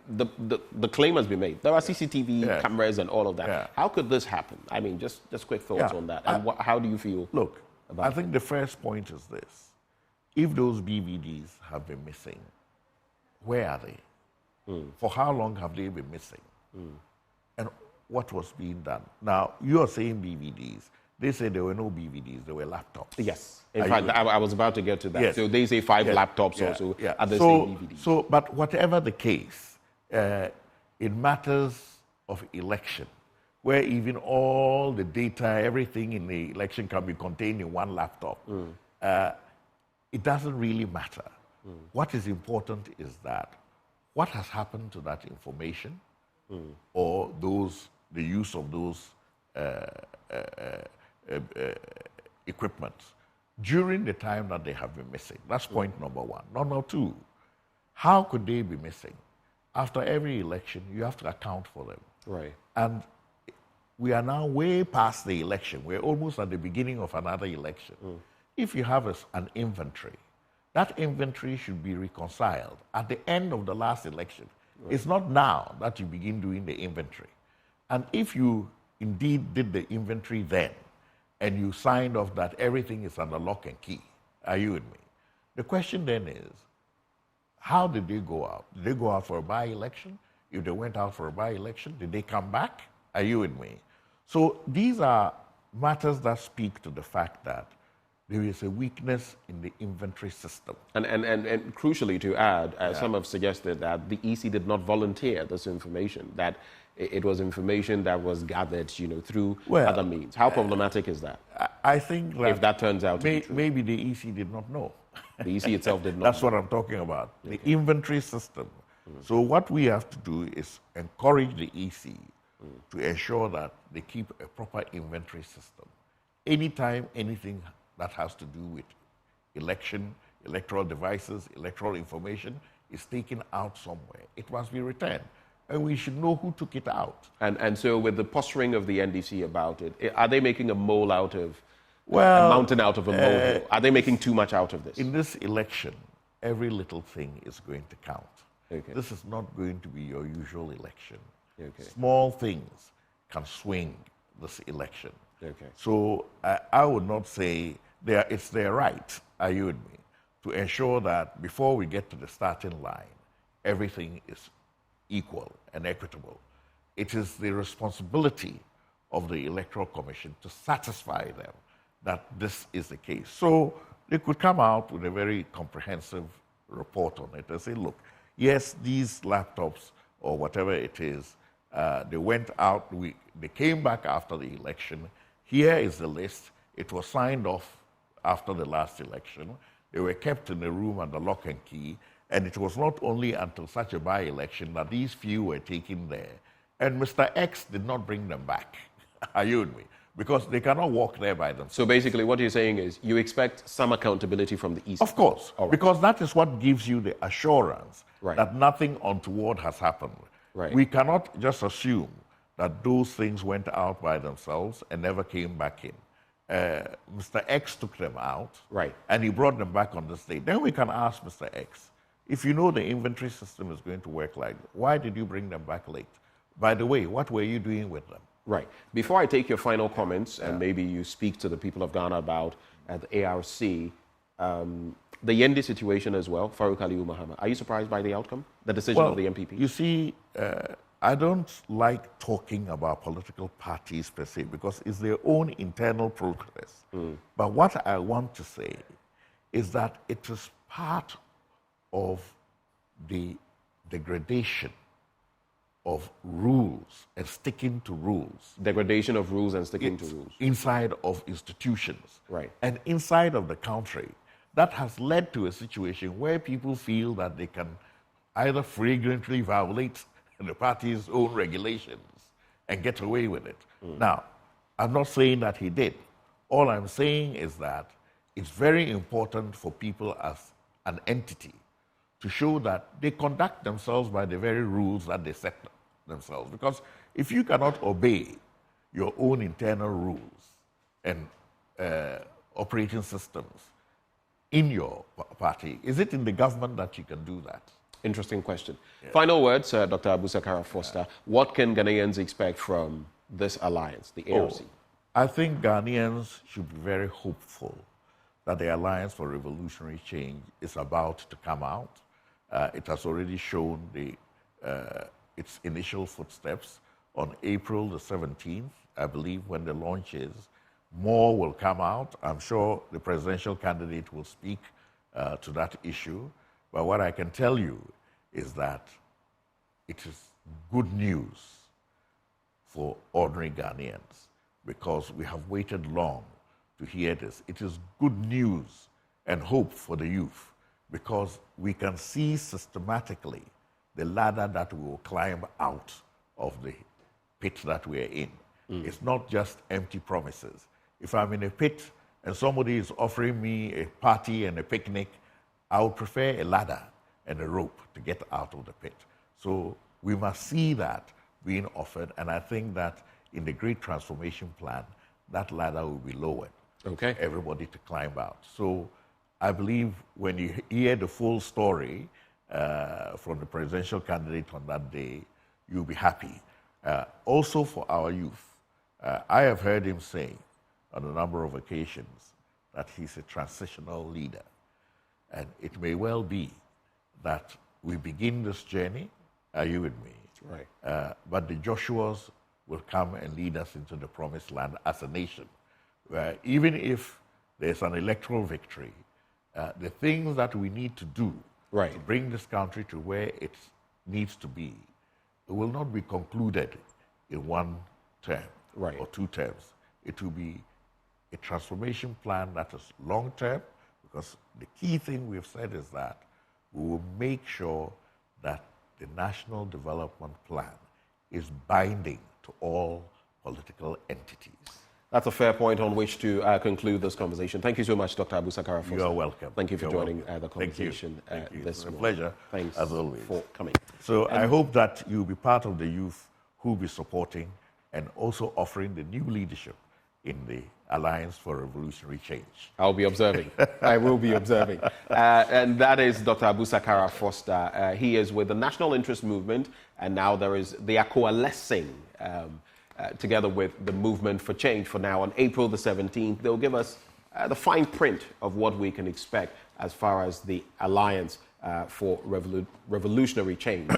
the claim has been made. There are CCTV cameras and all of that. Yeah. How could this happen? I mean, just quick thoughts on that. And how do you feel about I think the first point is this. If those BVDs have been missing, where are they? For how long have they been missing? And what was being done? Now, you are saying BVDs. They say there were no BVDs, there were laptops. Yes. In fact, I was about to get to that. Yes. So they say 5 laptops also are the same BVDs. But whatever the case, in matters of election, where even all the data, everything in the election can be contained in one laptop, it doesn't really matter. What is important is that what has happened to that information or the use of those equipment during the time that they have been missing. That's point number one. Number two, how could they be missing? After every election, you have to account for them. Right. And we are now way past the election. We're almost at the beginning of another election. If you have an inventory, that inventory should be reconciled at the end of the last election. Right. It's not now that you begin doing the inventory. And if you indeed did the inventory then, and you signed off that everything is under lock and key. Are you with me? The question then is, how did they go out? Did they go out for a by-election? If they went out for a by-election, did they come back? Are you with me? So these are matters that speak to the fact that there is a weakness in the inventory system. And crucially to add, some have suggested that the EC did not volunteer this information, that it was information that was gathered, through other means. How problematic is that? I think that if that turns out to be true. Maybe the EC did not know. The EC itself did not That's know. what I'm talking about, the inventory system. So what we have to do is encourage the EC to ensure that they keep a proper inventory system. Anytime anything that has to do with election, electoral devices, electoral information is taken out somewhere, it must be returned. And we should know who took it out. And so with the posturing of the NDC about it, are they making a mole out of, a mountain out of a molehill? Are they making too much out of this? In this election, every little thing is going to count. Okay. This is not going to be your usual election. Okay. Small things can swing this election. Okay. So I would not say it's their right, are you with me, to ensure that before we get to the starting line, everything is equal and equitable. It is the responsibility of the Electoral Commission to satisfy them that this is the case. So they could come out with a very comprehensive report on it and say, look, yes, these laptops or whatever it is, they went out, they came back after the election. Here is the list. It was signed off after the last election. They were kept in a room under lock and key. And it was not only until such a by-election that these few were taken there. And Mr. X did not bring them back. Are you with me? Because they cannot walk there by themselves. So basically what you're saying is you expect some accountability from the EC? Of course, right. Because that is what gives you the assurance that nothing untoward has happened. Right. We cannot just assume that those things went out by themselves and never came back in. Mr. X took them out, and he brought them back on this day. Then we can ask Mr. X, if you know the inventory system is going to work like that, why did you bring them back late? By the way, what were you doing with them? Right. Before I take your final comments, and maybe you speak to the people of Ghana about the ARC, the Yendi situation as well, Farouk Aliyu Muhammad, are you surprised by the outcome, the decision of the NPP? You see, I don't like talking about political parties per se because it's their own internal process. But what I want to say is that it is part of the degradation of rules and sticking to rules. Degradation of rules and sticking to rules. Inside of institutions. Right. And inside of the country. That has led to a situation where people feel that they can either flagrantly violate the party's own regulations and get away with it. Now, I'm not saying that he did. All I'm saying is that it's very important for people as an entity to show that they conduct themselves by the very rules that they set themselves. Because if you cannot obey your own internal rules and operating systems in your party, is it in the government that you can do that? Interesting question. Yeah. Final words, Dr. Abusakara Foster. What can Ghanaians expect from this alliance, the ARC? I think Ghanaians should be very hopeful that the Alliance for Revolutionary Change is about to come out. It has already shown its initial footsteps on April the 17th, I believe, when the launch is. More will come out. I'm sure the presidential candidate will speak to that issue. But what I can tell you is that it is good news for ordinary Ghanaians because we have waited long to hear this. It is good news and hope for the youth because we can see systematically the ladder that we will climb out of the pit that we are in. It's not just empty promises. If I'm in a pit and somebody is offering me a party and a picnic, I would prefer a ladder and a rope to get out of the pit. So we must see that being offered, and I think that in the Great Transformation Plan, that ladder will be lowered for everybody to climb out. So I believe when you hear the full story from the presidential candidate on that day, you'll be happy. Also for our youth, I have heard him say on a number of occasions that he's a transitional leader. And it may well be that we begin this journey, are you with me? Right. But the Joshuas will come and lead us into the promised land as a nation, where even if there's an electoral victory, the things that we need to do right. to bring this country to where it needs to be, it will not be concluded in one term right. or 2 terms. It will be a transformation plan that is long-term, because the key thing we've said is that we will make sure that the National Development Plan is binding to all political entities. That's a fair point on which to conclude this conversation. Thank you so much, Dr. Abu Sakara. You are welcome. Thank you for joining the conversation Thank you. this It's a morning. pleasure, Thanks as always, for coming. So I hope that you'll be part of the youth who will be supporting and also offering the new leadership in the Alliance for Revolutionary Change. I'll be observing. I will be observing. And that is Dr. Abu Sakara Foster. He is with the National Interest Movement, and now they are coalescing together with the Movement for Change for now. On April the 17th, they'll give us the fine print of what we can expect as far as the Alliance for Revolutionary Change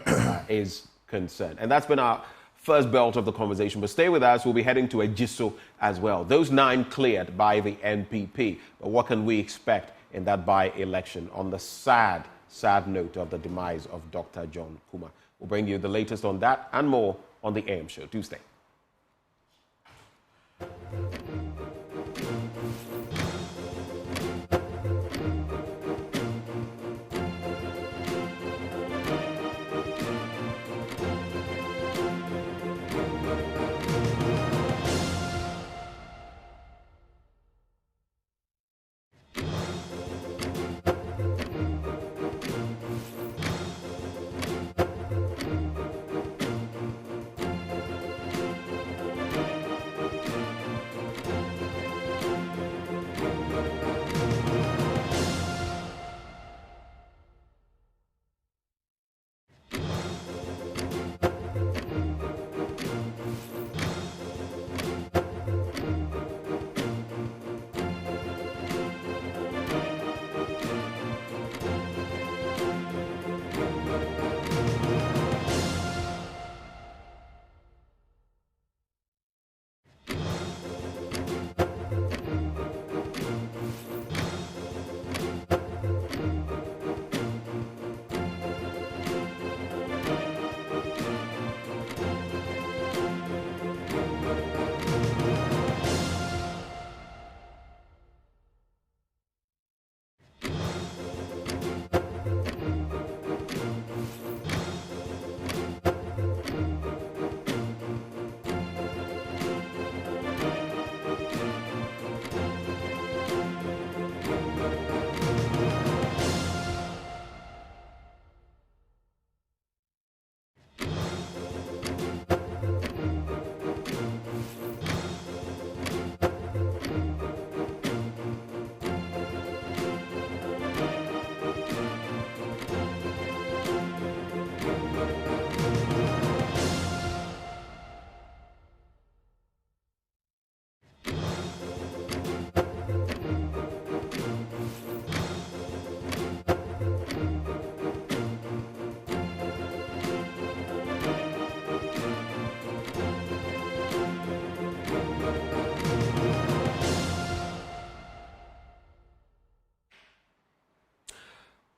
is concerned. And that's been our first belt of the conversation, but stay with us. We'll be heading to Ejisu as well. Those 9 cleared by the NPP. But what can we expect in that by-election on the sad note of the demise of Dr. John Kumah? We'll bring you the latest on that and more on the AM show. Do stay.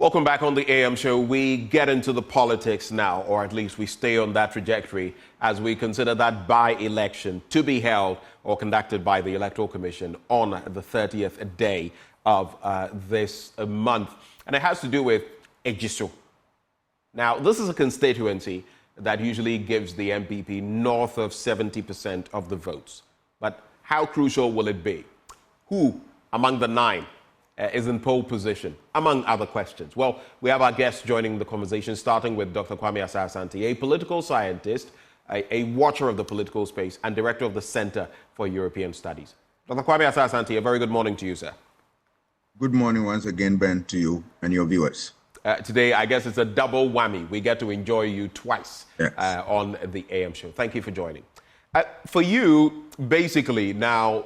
Welcome back on the AM show. We get into the politics now, or at least we stay on that trajectory as we consider that by-election to be held or conducted by the Electoral Commission on the 30th day of this month. And it has to do with Ejisu. Now, this is a constituency that usually gives the NPP north of 70% of the votes. But how crucial will it be? Who among the 9 is in pole position, among other questions? Well, we have our guests joining the conversation, starting with Dr. Kwame Asah-Asante, a political scientist, a watcher of the political space, and director of the Center for European Studies. Dr. Kwame Asah-Asante, a very good morning to you, sir. Good morning once again, Ben, to you and your viewers. Today, I guess it's a double whammy. We get to enjoy you twice Yes. on the AM show. Thank you for joining. For you, basically, now,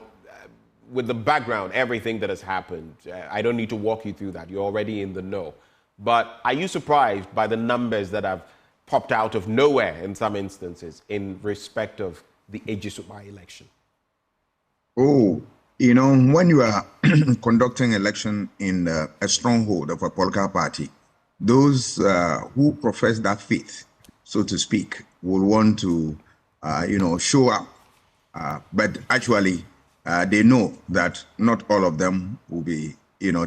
with the background, everything that has happened, I don't need to walk you through that. You're already in the know. But are you surprised by the numbers that have popped out of nowhere in some instances in respect of the Ejisu by-election? Oh, you know, when you are conducting election in a stronghold of a political party, those who profess that faith, so to speak, will want to, show up. But actually, they know that not all of them will be,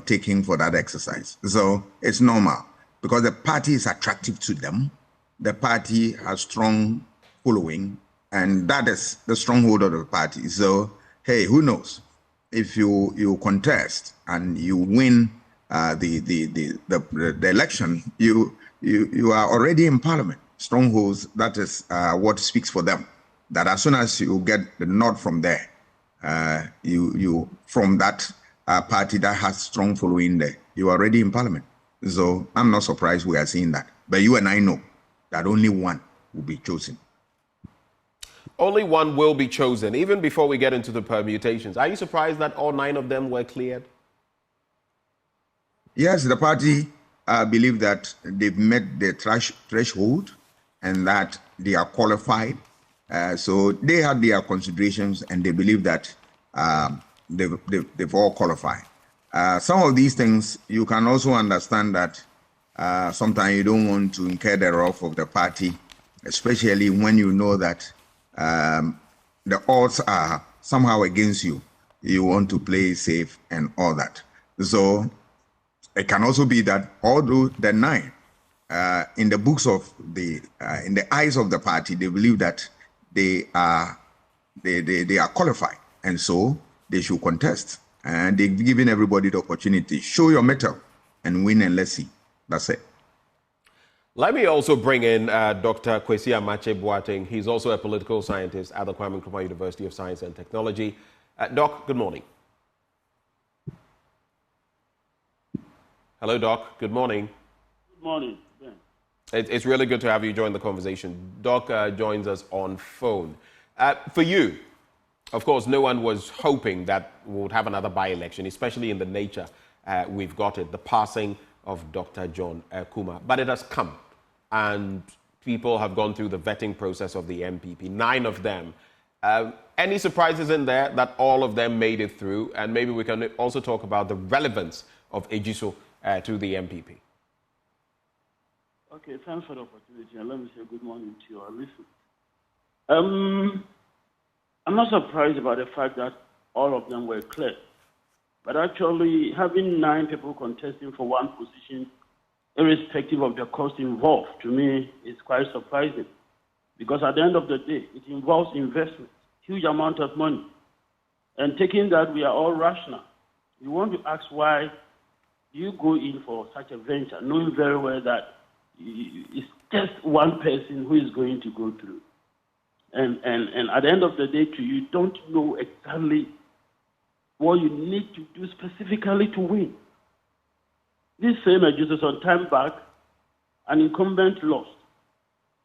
taking for that exercise. So it's normal because the party is attractive to them. The party has strong following, and that is the stronghold of the party. So, hey, who knows? If you contest and you win the election, you are already in parliament. Strongholds, that is what speaks for them. That as soon as you get the nod from there, you from that party that has strong following there, you are already in parliament. So I'm not surprised we are seeing that. But you and I know that only one will be chosen. Only one will be chosen, even before we get into the permutations. Are you surprised that all 9 of them were cleared? Yes, the party believe that they've met the threshold and that they are qualified. So they had their considerations and they believe that they've all qualified. Some of these things, you can also understand that sometimes you don't want to incur the wrath of the party, especially when you know that the odds are somehow against you. You want to play safe and all that. So it can also be that although the 9, in the books of in the eyes of the party, they believe that they are qualified, and so they should contest. And they've given everybody the opportunity. Show your mettle and win, and let's see. That's it. Let me also bring in Dr. Kwesi Amache Boateng. He's also a political scientist at the Kwame Nkrumah University of Science and Technology. Doc, good morning. Hello, Doc. Good morning. Good morning, Ben. It's really good to have you join the conversation. Doc joins us on phone. For you, of course, no one was hoping that we would have another by-election, especially in the nature we've got it, the passing of Dr. John Kuma. But it has come, and people have gone through the vetting process of the NPP, 9 of them. Any surprises in there that all of them made it through? And maybe we can also talk about the relevance of Ejisu to the NPP. Okay, thanks for the opportunity, and let me say good morning to your listeners. I'm not surprised about the fact that all of them were clear. But actually, having 9 people contesting for one position, irrespective of the cost involved, to me, is quite surprising. Because at the end of the day, it involves investment, huge amount of money. And taking that, we are all rational. You want to ask why you go in for such a venture, knowing very well that it's just one person who is going to go through. And at the end of the day, you don't know exactly what you need to do specifically to win. This same Ejisu, some time back, an incumbent lost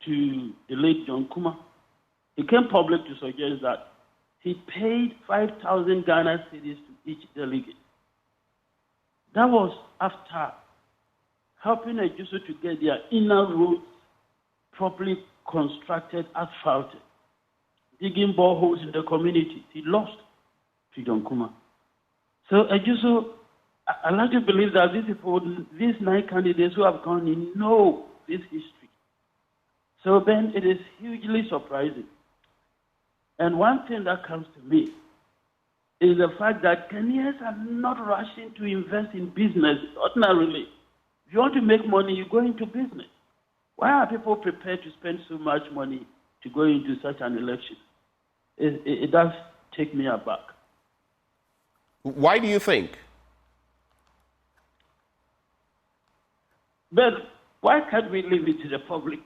to the late John Kuma. He came public to suggest that he paid 5,000 Ghana cedis to each delegate. That was after helping Ejisu to get their inner roads properly constructed, asphalted, digging boreholes in the community. He lost to John Kuma. So Ejisu, I like to believe that these people, these 9 candidates who have gone in, know this history. So then it is hugely surprising. And one thing that comes to me is the fact that Ghanaians are not rushing to invest in business ordinarily. If you want to make money, you go into business. Why are people prepared to spend so much money to go into such an election? It does take me aback. Why do you think? But why can't we leave it to the public?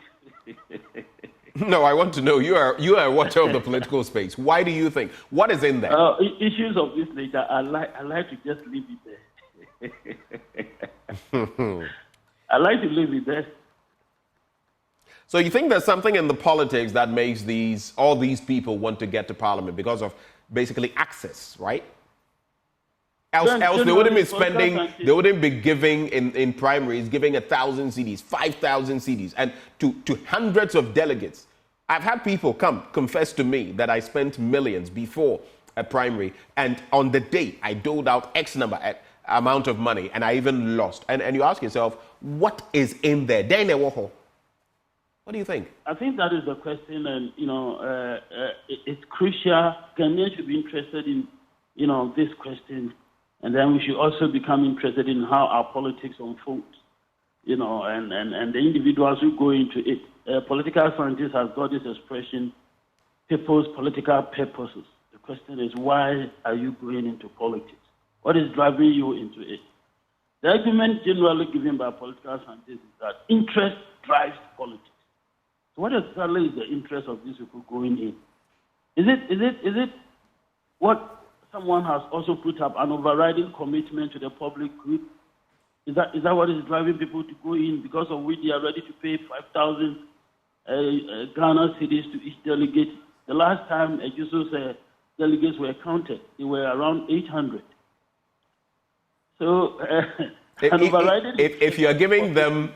No, I want to know. You are a watcher of the political space. Why do you think? What is in there? Issues of this nature, I like to just leave it there. I like to leave it there. So you think there's something in the politics that makes all these people want to get to parliament because of basically access, right? Else they wouldn't be spending, they wouldn't be giving in primaries, giving 1,000 CDs, 5,000 CDs, and to hundreds of delegates. I've had people come confess to me that I spent millions before a primary, and on the day I doled out X amount of money, and I even lost. And you ask yourself, what is in there? What do you think? I think that is the question, and it's crucial. Ghanaians should be interested in this question. And then we should also become interested in how our politics unfolds, and the individuals who go into it. Political scientists have got this expression, people's political purposes. The question is, why are you going into politics? What is driving you into it? The argument generally given by political scientists is that interest drives politics. So what exactly is the interest of these people going in? Is it what someone has also put up, an overriding commitment to the public good? Is that what is driving people to go in, because of which they are ready to pay 5,000 Ghana cedis to each delegate? The last time Ejisu's delegates were counted, they were around 800. So, if you are giving them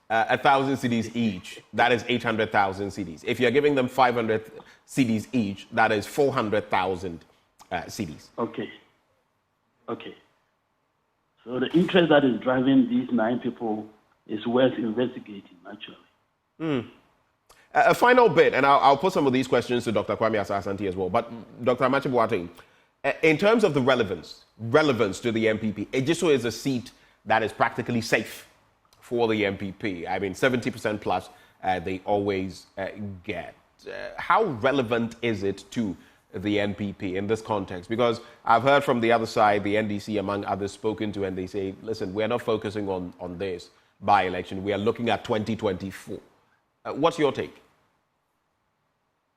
1,000 CDs each, that is 800,000 CDs. If you're giving them 500 CDs each, that is 400,000 CDs. Okay. So the interest that is driving these 9 people is worth investigating, actually. A final bit, and I'll put some of these questions to Dr. Kwame Asah-Asante as well. But Dr. Amakye Boateng, in terms of the relevance to the NPP, Ejisu is a seat that is practically safe for the NPP. I mean, 70% plus they always get. How relevant is it to the NPP in this context? Because I've heard from the other side, the NDC among others, spoken to, and they say, listen, we're not focusing on this by-election. We are looking at 2024. What's your take?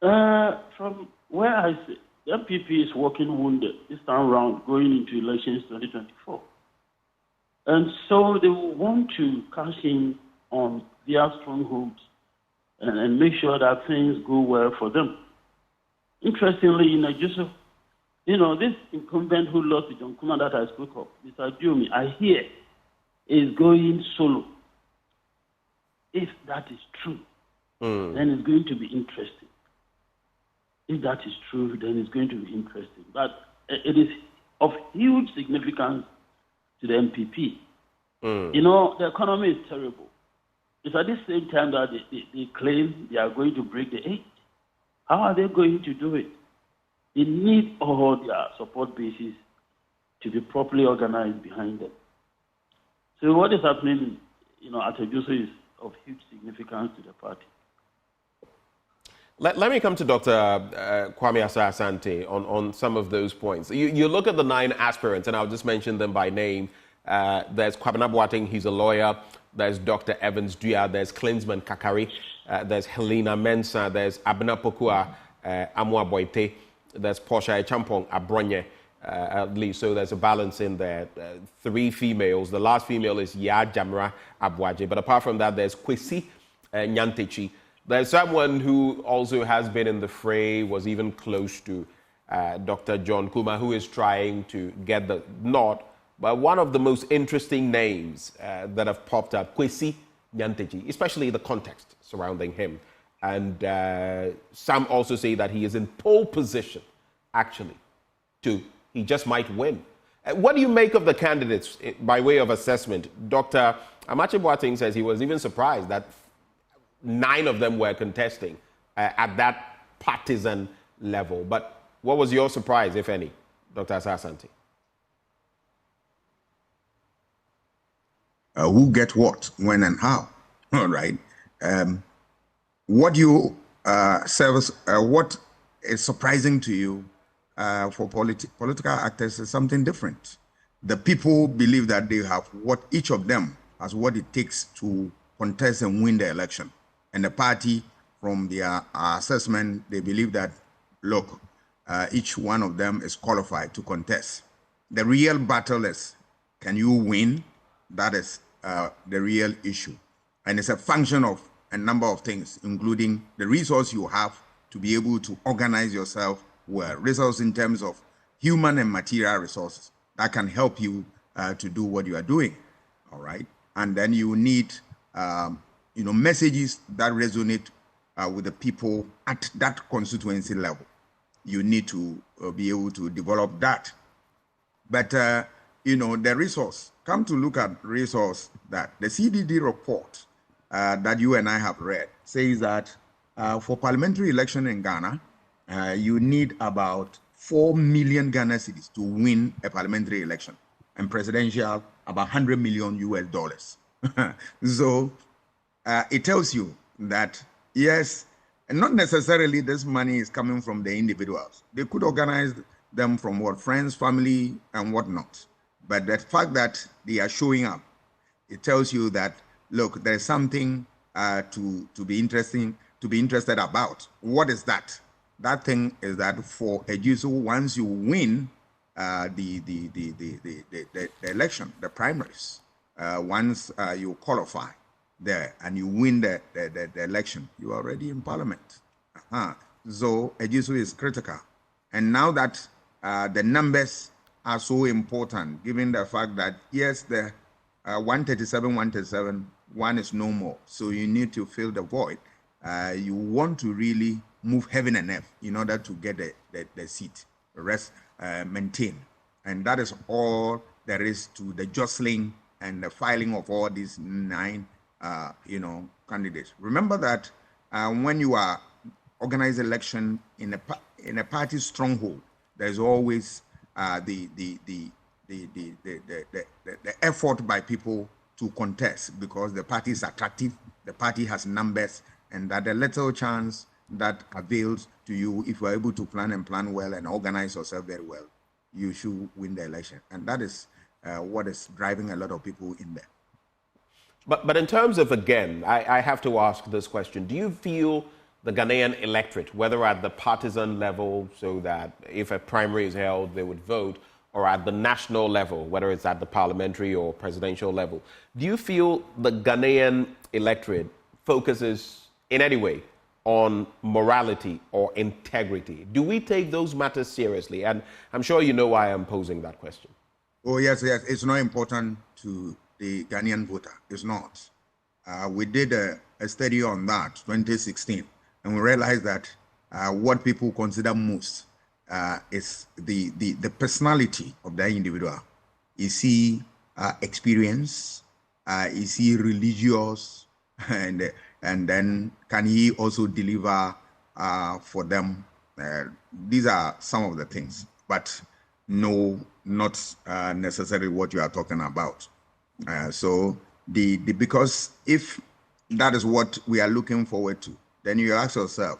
From where I see, the NPP is working wounded this time around going into elections 2024. And so they want to cash in on their strongholds and make sure that things go well for them. Interestingly, Ejisu, this incumbent who lost to John Kuma that I spoke of, Mr. Diomi, I hear is going solo. If that is true, then it's going to be interesting. If that is true, then it's going to be interesting. But it is of huge significance to the NPP. The economy is terrible. It's at the same time that they claim they are going to break the 8. How are they going to do it? They need all their support bases to be properly organized behind them. So what is happening, at Ejisu is of huge significance to the party. Let me come to Dr. Kwame Asah-Asante on some of those points. You look at the 9 aspirants, and I'll just mention them by name. There's Kwabena Boateng, he's a lawyer. There's Dr. Evans Dua. There's Klinsman Kakari. There's Helena Mensah. There's Abena Pokua Amwa Boite. There's Portia Champong Abronye, at least. So there's a balance in there. 3 females. The last female is Ya Jamra Abwaje. But apart from that, there's Kwesi Nyantechi. There's someone who also has been in the fray, was even close to Dr. John Kuma, who is trying to get the nod. But one of the most interesting names that have popped up, Kwesi Nyantechi, especially the context surrounding him. And some also say that he is in pole position, actually, he just might win. What do you make of the candidates by way of assessment? Dr. Amakye Boateng says he was even surprised that 9 of them were contesting at that partisan level. But what was your surprise, if any, Dr. Asah-Asante? Who get what, when, and how? All right. What is surprising to you for political actors is something different. The people believe that they have each of them has what it takes to contest and win the election. And the party, from their assessment, they believe that, look, each one of them is qualified to contest. The real battle is, can you win? That is the real issue. And it's a function of a number of things, including the resource you have to be able to organize yourself well. Resources in terms of human and material resources. that can help you to do what you are doing, all right? And then you need, messages that resonate with the people at that constituency level. You need to be able to develop that. But, the resource, come to look at resource that the CDD report that you and I have read says that for parliamentary election in Ghana, you need about 4 million Ghana cedis to win a parliamentary election, and presidential about $100 million US. So it tells you that, yes, and not necessarily this money is coming from the individuals. They could organize them from what, friends, family, and whatnot. But the fact that they are showing up, it tells you that, look, there's something to be interested about. What is that? That thing is that for Ejisu, once you win the election, the primaries, once you qualify there and you win the election, you are already in parliament. So Ejisu is critical. And now that the numbers are so important, given the fact that, yes, the 137, one is no more. So you need to fill the void. You want to really move heaven and earth in order to get the seat, the rest maintained. And that is all there is to the jostling and the filing of all these 9, candidates. Remember that when you are organizing election in a party stronghold, there's always the effort by people to contest, because the party is attractive, the party has numbers, and that the little chance that avails to you, if you are able to plan well and organize yourself very well, you should win the election. And that is what is driving a lot of people in there. But in terms of, again, I have to ask this question. Do you feel the Ghanaian electorate, whether at the partisan level, so that if a primary is held, they would vote, or at the national level, whether it's at the parliamentary or presidential level, do you feel the Ghanaian electorate focuses in any way on morality or integrity? Do we take those matters seriously? And I'm sure you know why I'm posing that question. Oh, yes. It's not important to the Ghanaian voter. It's not. We did a study on that, 2016, and we realized that what people consider most is the personality of the individual. Is he experienced? Is he religious? And then can he also deliver for them? These are some of the things, but no, not necessarily what you are talking about. So because if that is what we are looking forward to, then you ask yourself,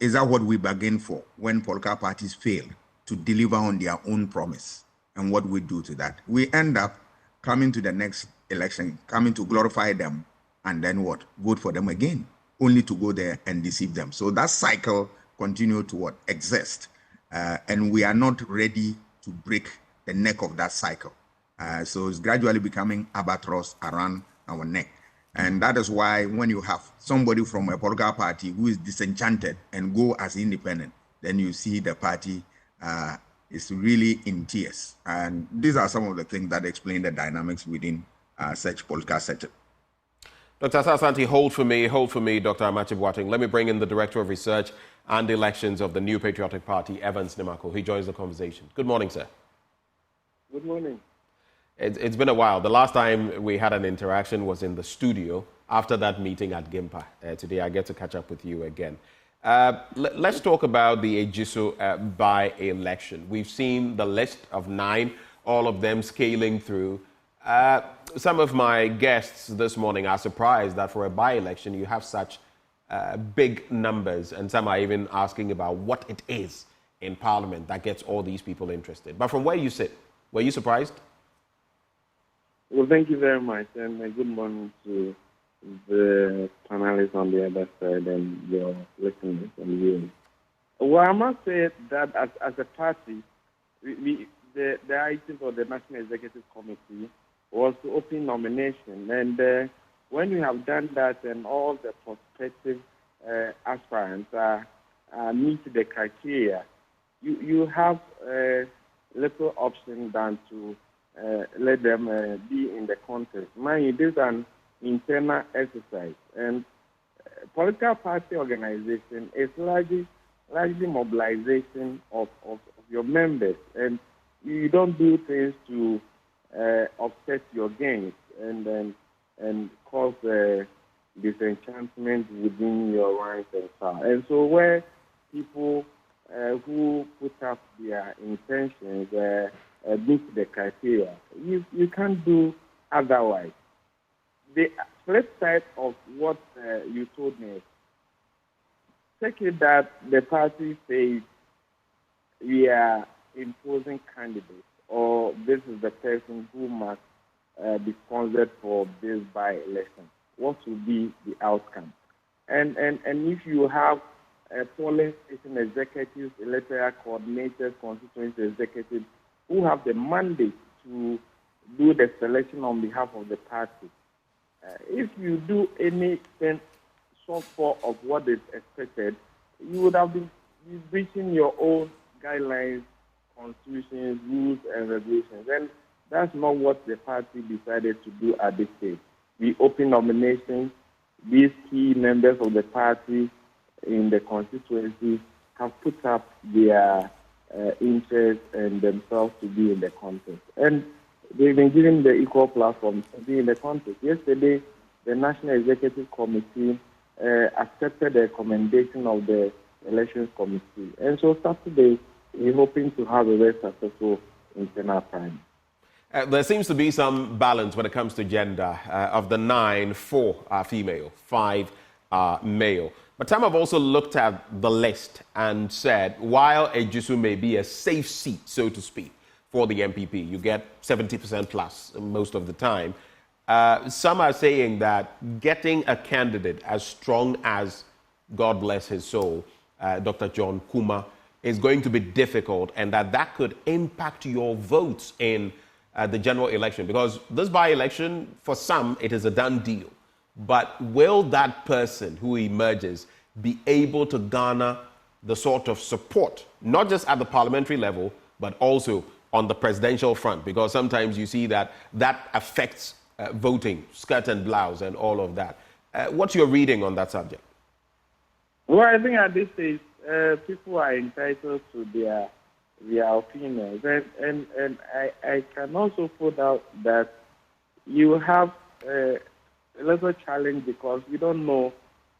is that what we bargain for when political parties fail to deliver on their own promise? And what we do to that? We end up coming to the next election, coming to glorify them, and then what? Vote for them again, only to go there and deceive them. So that cycle continue to what? Exist. And we are not ready to break the neck of that cycle. So it's gradually becoming albatross around our neck. And that is why when you have somebody from a political party who is disenchanted and go as independent, then you see the party is really in tears. And these are some of the things that explain the dynamics within such political setup. Dr. Sasanti, hold for me, Dr. Amachi Boateng. Let me bring in the Director of Research and Elections of the New Patriotic Party, Evans Nimako. He joins the conversation. Good morning, sir. Good morning. It's been a while. The last time we had an interaction was in the studio after that meeting at Gimpa. Today I get to catch up with you again. Let's talk about the Ejisu by-election. We've seen the list of 9, all of them scaling through. Some of my guests this morning are surprised that for a by-election you have such big numbers, and some are even asking about what it is in Parliament that gets all these people interested. But from where you sit, were you surprised? Well, thank you very much, and good morning to the panelists on the other side and your listeners and viewers. Well, I must say that as a party, the item for the National Executive Committee was to open nomination, and when you have done that and all the prospective aspirants meet the criteria, you have little option than to let them be in the contest. Mind you, this is an internal exercise, and political party organization is largely mobilization of your members, and you don't do things to offset your gains and cause disenchantment within your ranks and so on. And so where people who put up their intentions meet the criteria, you can't do otherwise. The flip side of what you told me is, take it that the party says we are imposing candidates, or this is the person who must be sponsored for this by-election. What will be the outcome? And if you have polling station executives, electoral coordinators, constituency executives who have the mandate to do the selection on behalf of the party, if you do anything short of what is expected, you would have been breaching your own guidelines, constitutions, rules, and regulations. And that's not what the party decided to do at this stage. We open nominations. These key members of the party in the constituency have put up their interests and themselves to be in the contest. And they've been given the equal platform to be in the contest. Yesterday, the National Executive Committee accepted the recommendation of the Elections Committee. And so Saturday, we're hoping to have a very successful internal primary. There seems to be some balance when it comes to gender. Of the 9, 4 are female, 5 are male. But some have also looked at the list and said, while Ejisu may be a safe seat, so to speak, for the NPP, you get 70% plus most of the time, some are saying that getting a candidate as strong as, God bless his soul, Dr. John Kuma, is going to be difficult, and that could impact your votes in the general election, because this by-election, for some, it is a done deal. But will that person who emerges be able to garner the sort of support, not just at the parliamentary level, but also on the presidential front? Because sometimes you see that affects voting, skirt and blouse and all of that. What's your reading on that subject? Well, I think at this stage, people are entitled to their opinions. And I can also put out that you have a little challenge because you don't know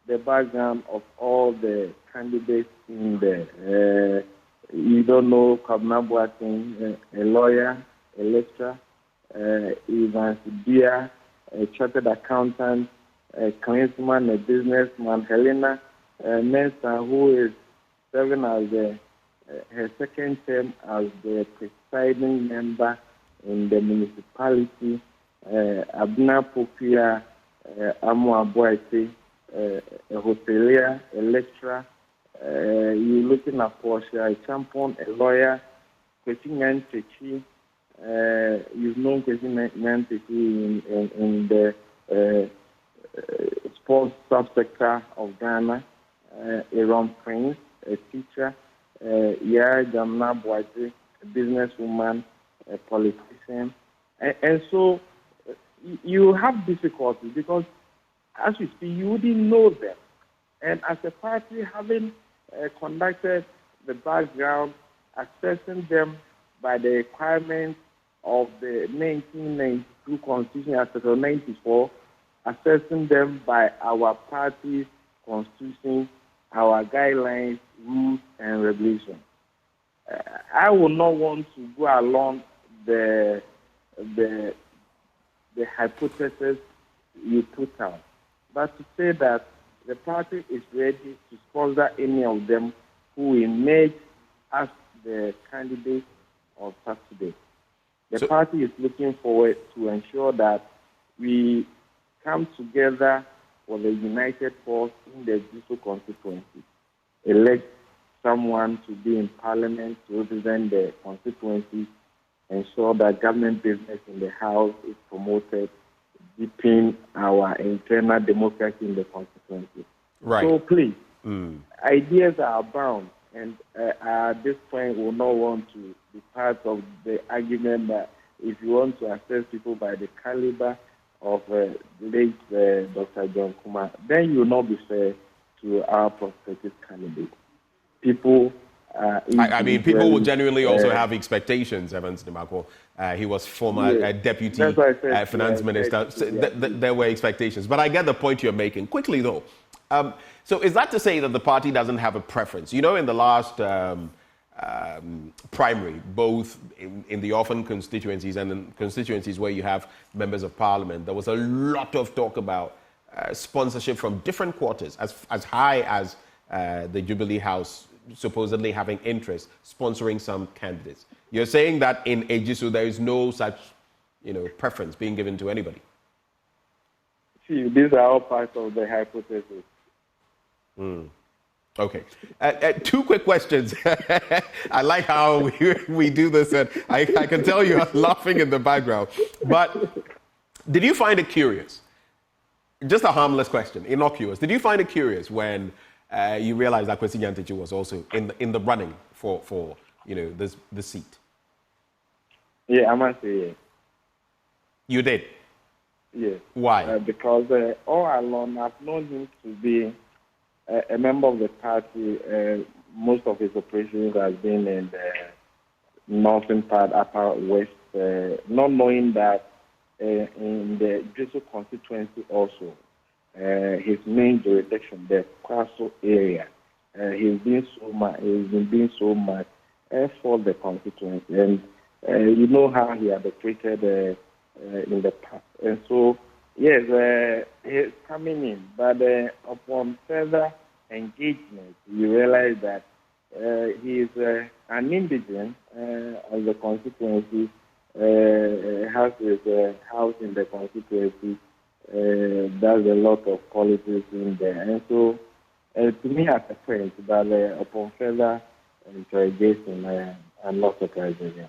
the background of all the candidates in there. You don't know Kabna Boateng, a lawyer, a lecturer, Evans Bia, a chartered accountant, a claimsman, a businessman, Helena Mensah, who is serving as her second term as the presiding member in the municipality, Abna Popia Amu Aboite, a hotelier, a lecturer. You're looking at Portia, a champion, a lawyer, Kwesi Nyantechi. You've known Kwesi Nyantechi in the sports subsector of Ghana, Aaron Prince, a teacher, Jamna Boite, a businesswoman, a politician. And so you have difficulties because, as you see, you wouldn't know them. And as a party, having conducted the background, assessing them by the requirements of the 1992 Constitution, Article 94, assessing them by our party's constitution, our guidelines, rules, and regulations. I would not want to go along the hypothesis you put out, but to say that the party is ready to sponsor any of them who emerge as the candidates of Saturday. The party is looking forward to ensure that we come together for the united force in the Ejisu constituency, elect someone to be in parliament to represent the constituency, ensure that government business in the house is promoted, deepen our internal democracy in the constituency. Right. So please, ideas are abound. And at this point, we will not want to be part of the argument that if you want to assess people by the caliber of late Dr. John Kumar, then you will not be fair to our prospective candidate. People. I mean, people will genuinely also have expectations, Evans Dimako. He was former deputy finance minister. So there were expectations. But I get the point you're making. Quickly, though. So is that to say that the party doesn't have a preference? You know, in the last primary, both in the orphan constituencies and in constituencies where you have members of parliament, there was a lot of talk about sponsorship from different quarters, as high as the Jubilee House supposedly having interest sponsoring some candidates. You're saying that in Ejisu there is no such, preference being given to anybody. See, these are all parts of the hypothesis. Okay. Two quick questions. I like how we do this, and I can tell you're laughing in the background. But did you find it curious? Just a harmless question, innocuous. Did you find it curious when you realized that Kwesi Nyantakyi was also in the running for this seat? Yeah, I must say yes. You did? Yes. Why? Because all along I've known him to be a member of the party. Most of his operations has been in the northern part, upper west, not knowing that in the Ejisu constituency also, his main jurisdiction, the Kwaso area, he's been doing so much for the constituency, and you know how he had operated in the past, and so yes, he's coming in, but upon further engagement, you realize that he is an indigent of the constituency, has his house in the constituency, does a lot of politics in there. And so, to me as a friend, but upon further interrogation, I'm not surprised again.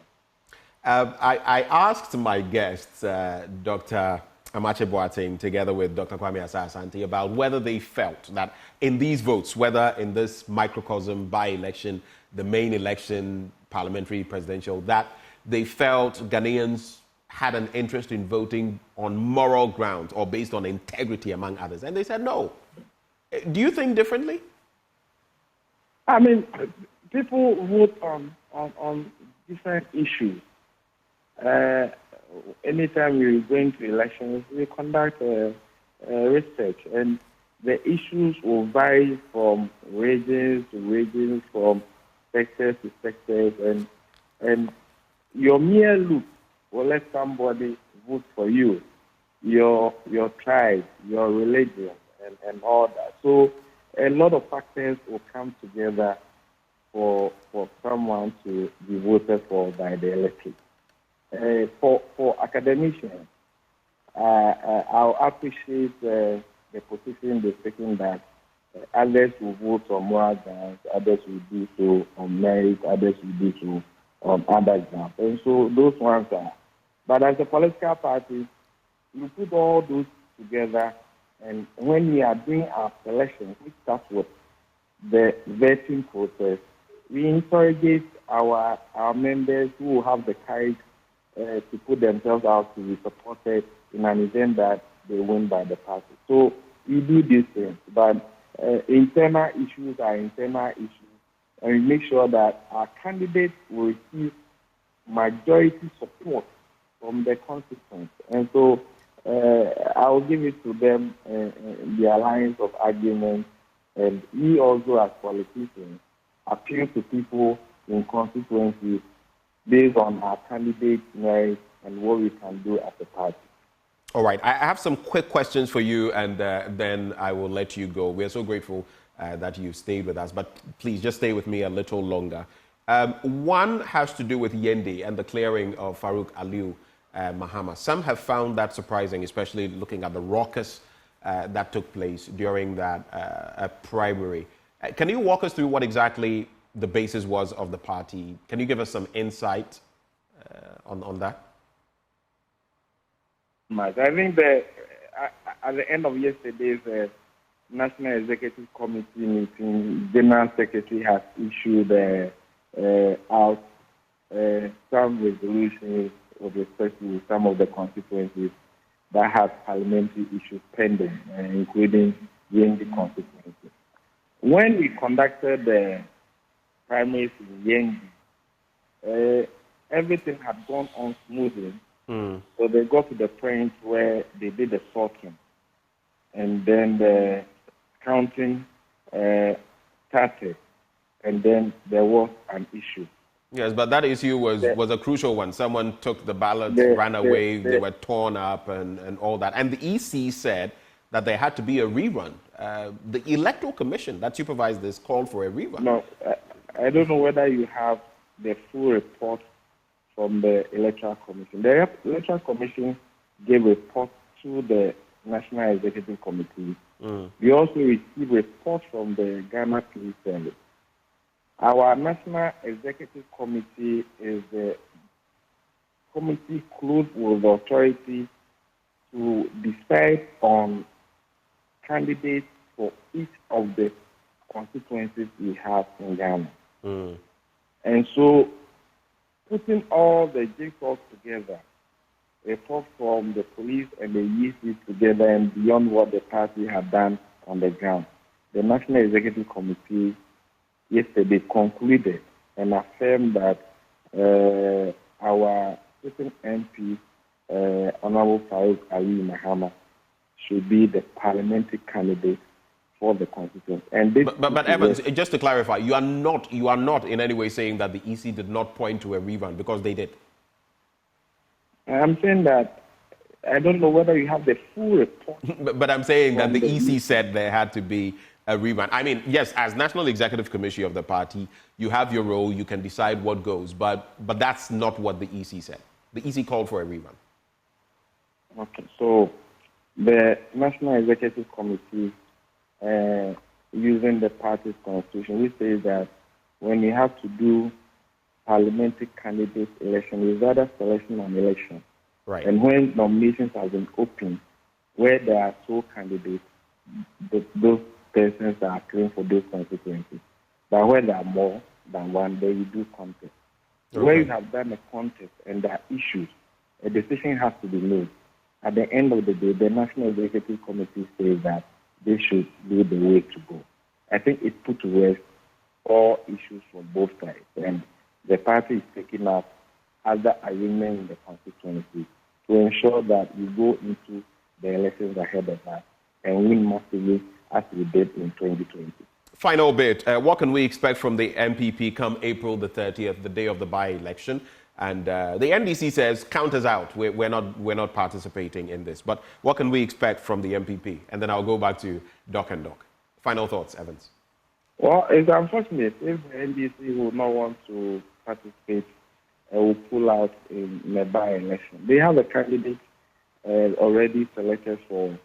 I asked my guests, Dr. Amache Boateng, together with Dr. Kwame Asah-Asante, about whether they felt that in these votes, whether in this microcosm by-election, the main election, parliamentary, presidential, that they felt Ghanaians had an interest in voting on moral grounds or based on integrity, among others. And they said no. Do you think differently? I mean, people vote on different issues. Anytime you're going to elections, we conduct research, and the issues will vary from regions to regions, from sectors to sectors, and your mere look will let somebody vote for you, your tribe, your religion, and all that. So a lot of factors will come together for someone to be voted for by the electorate. For academicians, I'll appreciate the position they're taking that others will vote on moral grounds, others will do so on merit, others will do so on other grounds. And so those ones are. But as a political party, you put all those together, and when we are doing our selection, we start with the vetting process. We interrogate our members who will have the courage to put themselves out to be supported in an event that they win by the party. So we do these things, but internal issues are internal issues, and we make sure that our candidates will receive majority support from the constituents. And so I'll give it to them the alliance of arguments, and we also as politicians appeal to people in constituencies based on our candidate merit and what we can do as a party. All right. I have some quick questions for you, and then I will let you go. We are so grateful that you stayed with us, but please just stay with me a little longer. One has to do with Yendi and the clearing of Farouk Aliu Mahama. Some have found that surprising, especially looking at the ruckus that took place during that primary. Can you walk us through what exactly the basis was of the party? Can you give us some insight on that? I think that at the end of yesterday's National Executive Committee meeting, General Secretary has issued out some resolutions with respect to some of the constituencies that have parliamentary issues pending, including Yengi constituency. When we conducted the primaries in Yengi, everything had gone on smoothly. So they got to the point where they did the sorting, and then the counting started, and then there was an issue. Yes, but that issue was a crucial one. Someone took the ballots, ran away, they were torn up and all that. And the EC said that there had to be a rerun. The Electoral Commission that supervised this called for a rerun. No, I don't know whether you have the full report from the Electoral Commission. The Electoral Commission gave a report to the National Executive Committee. We also received reports from the Ghana Police Service. Our National Executive Committee is the committee clothed with the authority to decide on candidates for each of the constituencies we have in Ghana. And so, putting all the jigsaws together, report from the police and the EC together and beyond what the party had done on the ground, the National Executive Committee yesterday concluded and affirmed that our sitting MP, Honorable Farouk Ali Mahama, should be the parliamentary candidate for the constituency. And this but Evans, just to clarify, you are not in any way saying that the EC did not point to a rerun, because they did. I'm saying that I don't know whether you have the full report. but I'm saying that the EC said there had to be a rerun. I mean, yes, as National Executive Committee of the party, you have your role, you can decide what goes, but that's not what the EC said. The EC called for a rerun. Okay, so the National Executive Committee, using the party's constitution, we say that when you have to do parliamentary candidate election, it's rather selection and election. Right. And when nominations have been opened, where there are sole candidates, those persons are appearing for those constituencies. But where there are more than one, then you do contest. Okay. Where you have done a contest and there are issues, a decision has to be made. At the end of the day, the National Executive Committee says that this should be the way to go. I think it put to rest all issues from both sides. And the party is taking up other arrangements in the constituency to ensure that we go into the elections ahead of us and win massively as we did in 2020. Final bit, what can we expect from the NPP come April the 30th, the day of the by-election? And the NDC says, count us out. We're not participating in this. But what can we expect from the NPP? And then I'll go back to Doc and Doc. Final thoughts, Evans. Well, it's unfortunate if the NDC will not want to participate and will pull out in the by-election. They have a candidate already selected for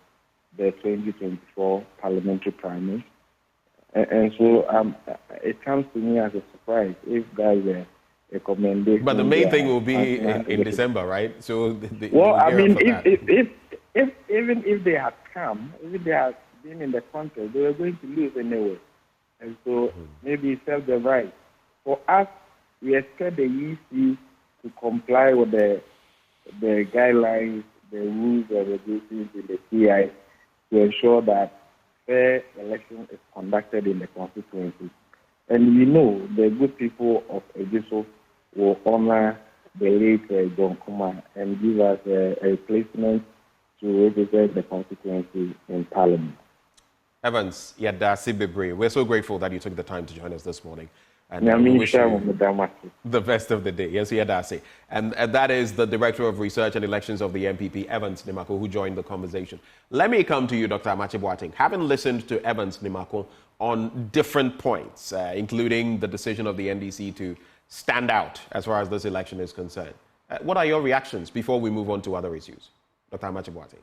the 2024 parliamentary primaries. And so it comes to me as a surprise if guys are recommendation. But the main thing will be in December, right? So I mean, even if they had come, if they had been in the contest, they were going to lose anyway. And so maybe it serves the right. For us, we expect the EC to comply with the guidelines, the rules and regulations in the CI to ensure that fair election is conducted in the constituency. And we know the good people of Ejisu will honor the late John Kuma and give us a replacement to represent the constituency in Parliament. Evans, we're so grateful that you took the time to join us this morning. And we wish you the best of the day. Yes, Yadasi. And that is the Director of Research and Elections of the NPP, Evans Nimako, who joined the conversation. Let me come to you, Dr. Amache Boateng. Having listened to Evans Nimako on different points, including the decision of the NDC to stand out as far as this election is concerned, what are your reactions before we move on to other issues? Dr. Amache Boateng.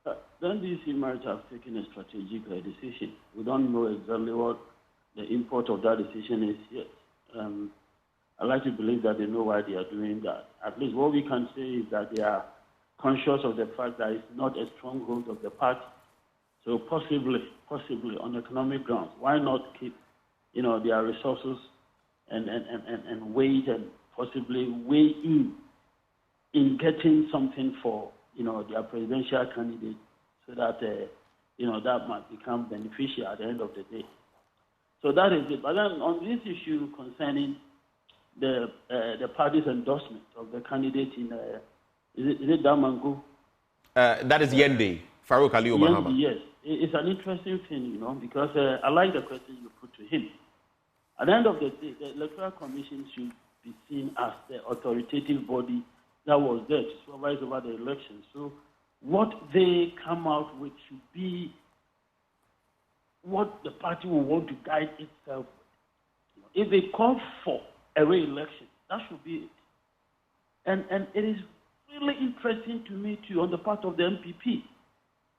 The NDC might have taken a strategic decision. We don't know exactly what the import of that decision is yet. I like to believe that they know why they are doing that. At least what we can say is that they are conscious of the fact that it's not a stronghold of the party. So possibly on economic grounds, why not keep, their resources and wait and possibly weigh in getting something for, their presidential candidate so that, that might become beneficial at the end of the day. So that is it. But then on this issue concerning the party's endorsement of the candidate in, is it Damangu? That is Yendi, Farouk Aliyu Mahama. Yes, it's an interesting thing, because I like the question you put to him. At the end of the day, the Electoral Commission should be seen as the authoritative body that was there to supervise over the election. So what they come out with should be what the party will want to guide itself. If they call for a re-election, that should be it. And it is really interesting to me too on the part of the NPP,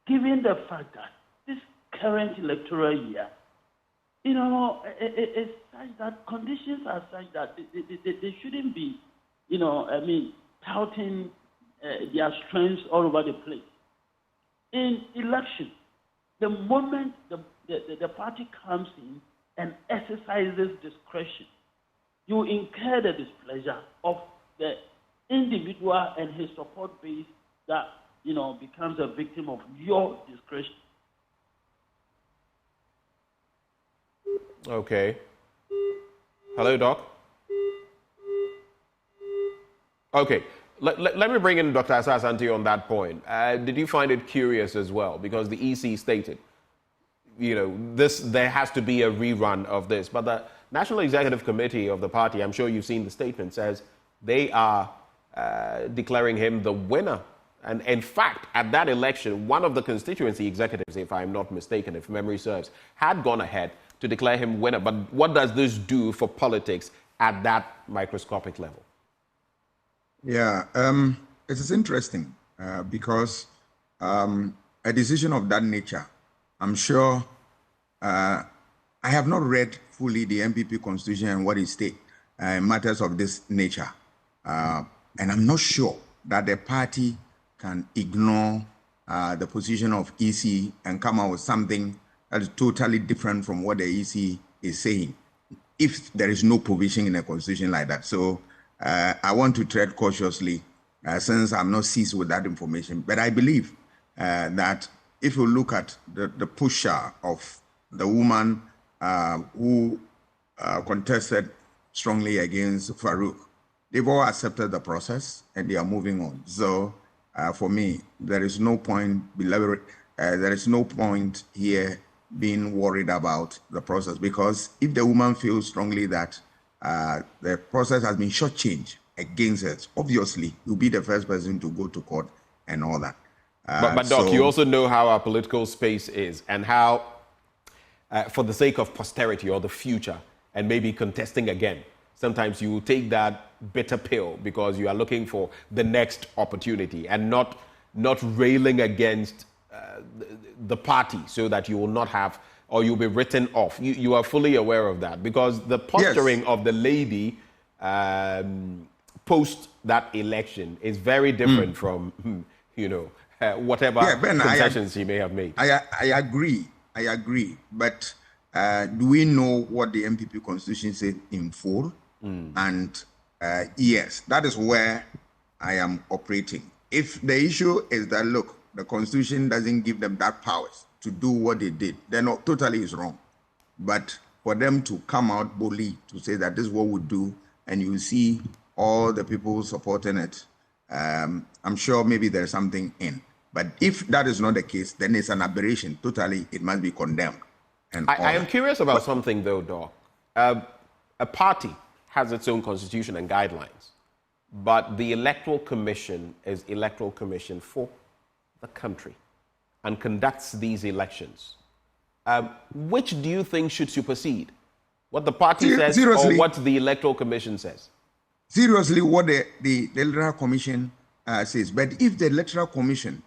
given the fact that this current electoral year, it's such that conditions are such that they shouldn't be, touting their strengths all over the place. In election, the moment the party comes in and exercises discretion, you incur the displeasure of the individual and his support base that, becomes a victim of your discretion. Okay. Hello, Doc. Okay. Let me bring in Dr. Asasanti on that point. Did you find it curious as well? Because the EC stated, there has to be a rerun of this. But the National Executive Committee of the party, I'm sure you've seen the statement, says they are declaring him the winner. And in fact, at that election, one of the constituency executives, if I'm not mistaken, if memory serves, had gone ahead to declare him winner. But what does this do for politics at that microscopic level? Yeah, it is interesting because a decision of that nature, I'm sure, I have not read fully the NPP constitution and what it states in matters of this nature. And I'm not sure that the party can ignore the position of EC and come out with something that is totally different from what the EC is saying, if there is no provision in a constitution like that. So I want to tread cautiously since I'm not seized with that information. But I believe that if you look at the pusher of the woman who contested strongly against Farouk, they've all accepted the process and they are moving on. So for me, there is no point, there is no point here being worried about the process, because if the woman feels strongly that the process has been shortchanged against it, obviously you'll be the first person to go to court and all that. But Doc, you also know how our political space is and how, for the sake of posterity or the future and maybe contesting again, sometimes you will take that bitter pill because you are looking for the next opportunity and not railing against the party so that you will not have, or you'll be written off. You are fully aware of that, because the posturing of the lady post that election is very different from, whatever concessions she may have made. I agree. But do we know what the NPP constitution said in full? And yes, that is where I am operating. If the issue is that, look, the constitution doesn't give them that powers to do what they did, then totally is wrong. But for them to come out boldly to say that this is what we do, and you see all the people supporting it, I'm sure maybe there's something in. But if that is not the case, then it's an aberration. Totally, it must be condemned. And I am curious about something, though, Doc. A party has its own constitution and guidelines, but the Electoral Commission is Electoral Commission for the country and conducts these elections. Which do you think should supersede? What the party says or what the Electoral Commission says? Seriously, what the Electoral Commission says. But if the Electoral Commission,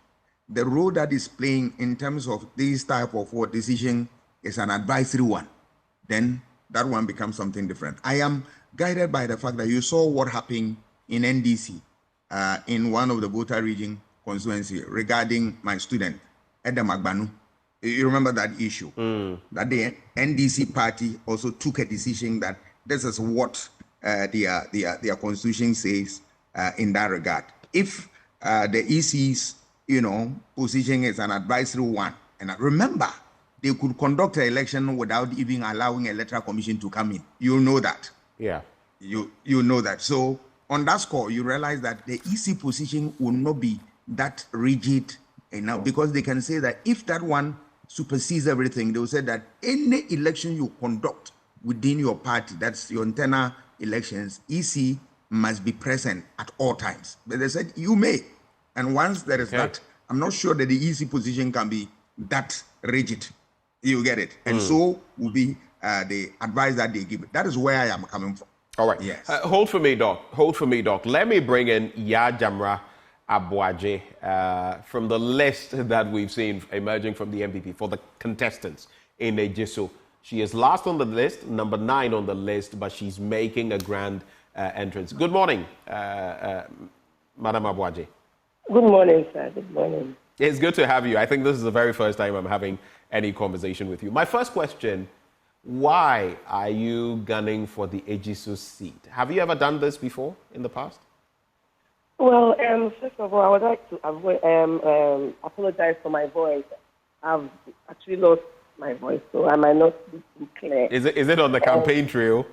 the role that is playing in terms of this type of decision is an advisory one, then that one becomes something different. I am guided by the fact that you saw what happened in NDC in one of the Bota region constituency regarding my student, Edem Agbanu. You remember that issue? That the NDC party also took a decision that this is what their constitution says in that regard. If the EC's position is an advisory one, and remember, they could conduct an election without even allowing Electoral Commission to come in. You know that. Yeah. You know that. So on that score, you realize that the EC position will not be that rigid enough, because they can say that if that one supersedes everything, they will say that any election you conduct within your party, that's your internal elections, EC must be present at all times. But they said you may. And once there is that, I'm not sure that the EC position can be that rigid. You get it? And so will be the advice that they give. That is where I am coming from. All right. Yes. Hold for me, Doc. Hold for me, Doc. Let me bring in Yajamra Abuaje from the list that we've seen emerging from the NPP for the contestants in Ejisu. She is last on the list, number 9 on the list, but she's making a grand entrance. Good morning, Madam Abuaje. Good morning, sir. Good morning. It's good to have you. I think this is the very first time I'm having any conversation with you. My first question, why are you gunning for the Ejisu seat? Have you ever done this before in the past? Well, first of all, I would like to apologize for my voice. I've actually lost my voice, so I might not be too clear. Is it on the campaign trail?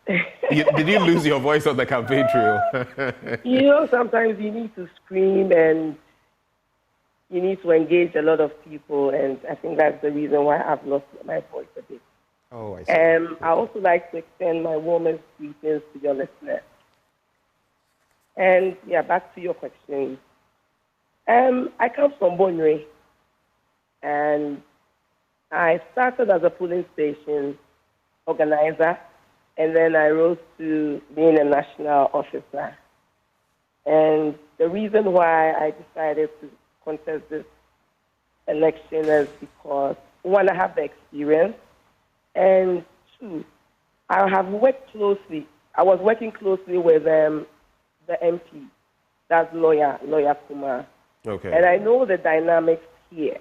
Did you lose your voice on the campaign trail? Sometimes you need to scream and you need to engage a lot of people, and I think that's the reason why I've lost my voice a bit. Oh, I see. I also like to extend my warmest greetings to your listeners. And back to your question. I come from Bonue, and I started as a polling station organizer, and then I rose to being a national officer. And the reason why I decided to contest this election is because, one, I have the experience, and two, I was working closely with the MP, that's lawyer Kumar. Okay. And I know the dynamics here.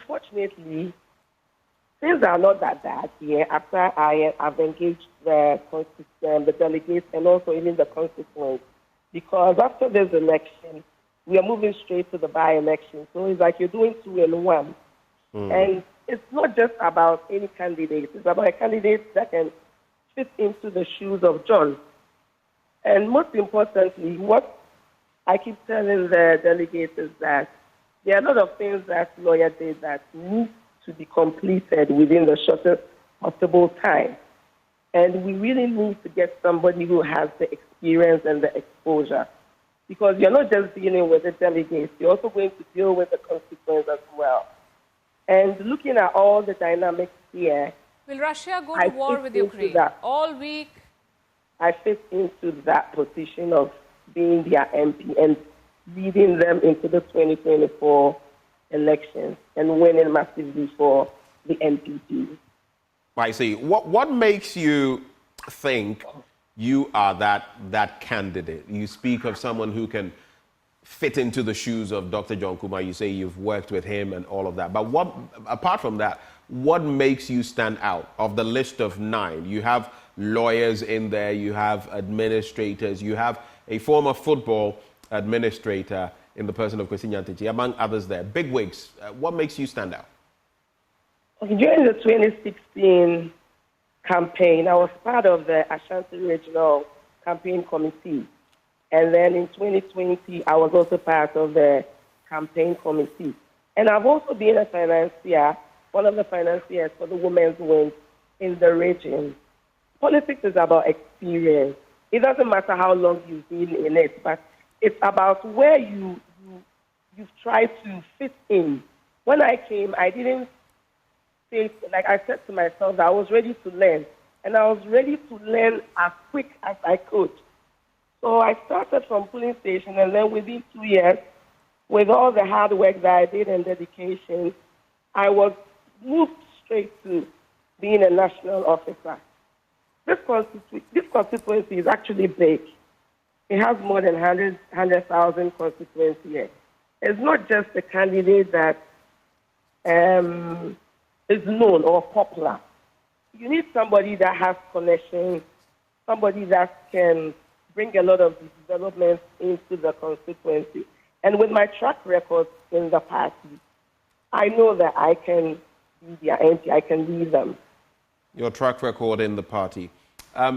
Fortunately, things are not that bad here after I've engaged the delegates and also even the constituents, because after this election, we are moving straight to the by-election. So it's like you're doing 2 in 1. And it's not just about any candidate. It's about a candidate that can fit into the shoes of John. And most importantly, what I keep telling the delegates is that there are a lot of things that lawyer did that need to be completed within the shortest possible time. And we really need to get somebody who has the experience and the exposure. Because you're not just dealing with the delegates, you're also going to deal with the constituents as well. And looking at all the dynamics here... Will Russia go to war with Ukraine all week? I fit into that position of being their MP and leading them into the 2024 elections and winning massively for the NPP. I see. What makes you think you are that candidate? You speak of someone who can fit into the shoes of Dr. John Kumar. You say you've worked with him and all of that. But apart from that, what makes you stand out? Of the list of 9, you have lawyers in there, you have administrators, you have a former football administrator in the person of Kwesi Nyantakyi, among others there. Big wigs. What makes you stand out? Okay, during the 2016 campaign, I was part of the Ashanti Regional Campaign Committee. And then in 2020, I was also part of the campaign committee. And I've also been a financier, one of the financiers for the Women's Wing in the region. Politics is about experience. It doesn't matter how long you've been in it, but it's about where you've tried to fit in. When I came, I didn't think, like I said to myself, that I was ready to learn. And I was ready to learn as quick as I could. So I started from polling station, and then within 2 years, with all the hard work that I did and dedication, I was moved straight to being a national officer. This constituency is actually big. It has more than 100,000 constituents here. it's not just the candidate that is known or popular. You need somebody that has connections, somebody that can bring a lot of developments into the constituency. And with my track record in the party, I know that I can be their MP, I can lead them. Your track record in the party.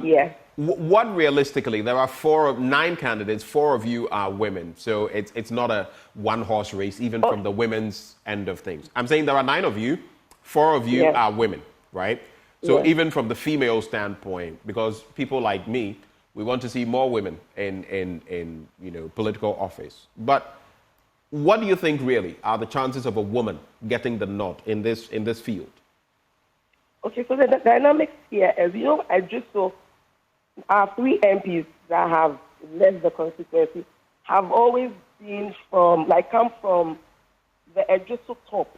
Yes. What realistically, there are 9 candidates, 4 of you are women. So it's not a one-horse race, even from the women's end of things. I'm saying there are 9 of you, 4 of you are women, right? So even from the female standpoint, because people like me, we want to see more women in political office. But what do you think really are the chances of a woman getting the nod in this field? Okay, so the dynamics here is, our 3 MPs that have left the constituency have always been come from the Ejisu top.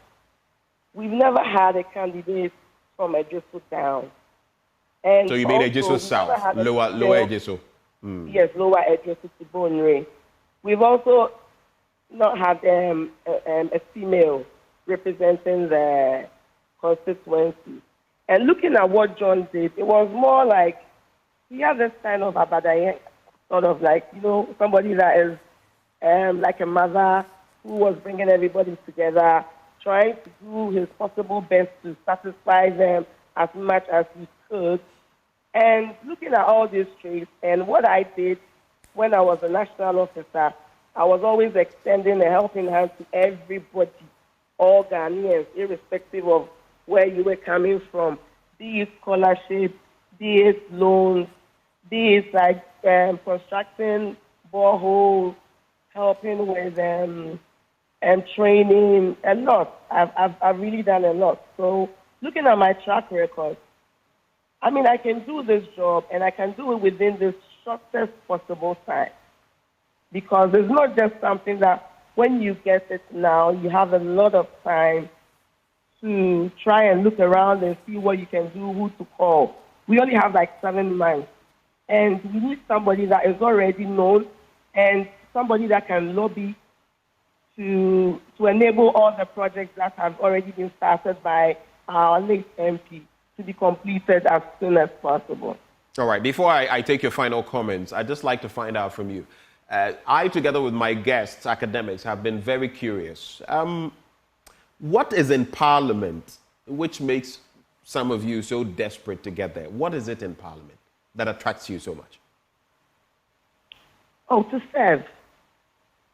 We've never had a candidate from Ejisu down. And so you mean Ejisu South, lower Ejisu? Yes, lower Ejisu to Bonre. We've also not had a female representing the constituency. And looking at what John did, it was more like he has this kind of abadaye, sort of like, somebody that is like a mother who was bringing everybody together, trying to do his possible best to satisfy them as much as he could. And looking at all these traits, and what I did when I was a national officer, I was always extending a helping hand to everybody, all Ghanaians, irrespective of where you were coming from, be it scholarship, be it loans, be it like constructing boreholes, helping with training, a lot. I've really done a lot. So looking at my track record, I mean, I can do this job and I can do it within the shortest possible time. Because it's not just something that when you get it now, you have a lot of time to try and look around and see what you can do, who to call. We only have like 7 months. And we need somebody that is already known and somebody that can lobby to enable all the projects that have already been started by our late MP to be completed as soon as possible. All right. Before I take your final comments, I'd just like to find out from you. I, together with my guests, academics, have been very curious. What is in Parliament which makes some of you so desperate to get there? What is it in Parliament that attracts you so much? Oh, to serve.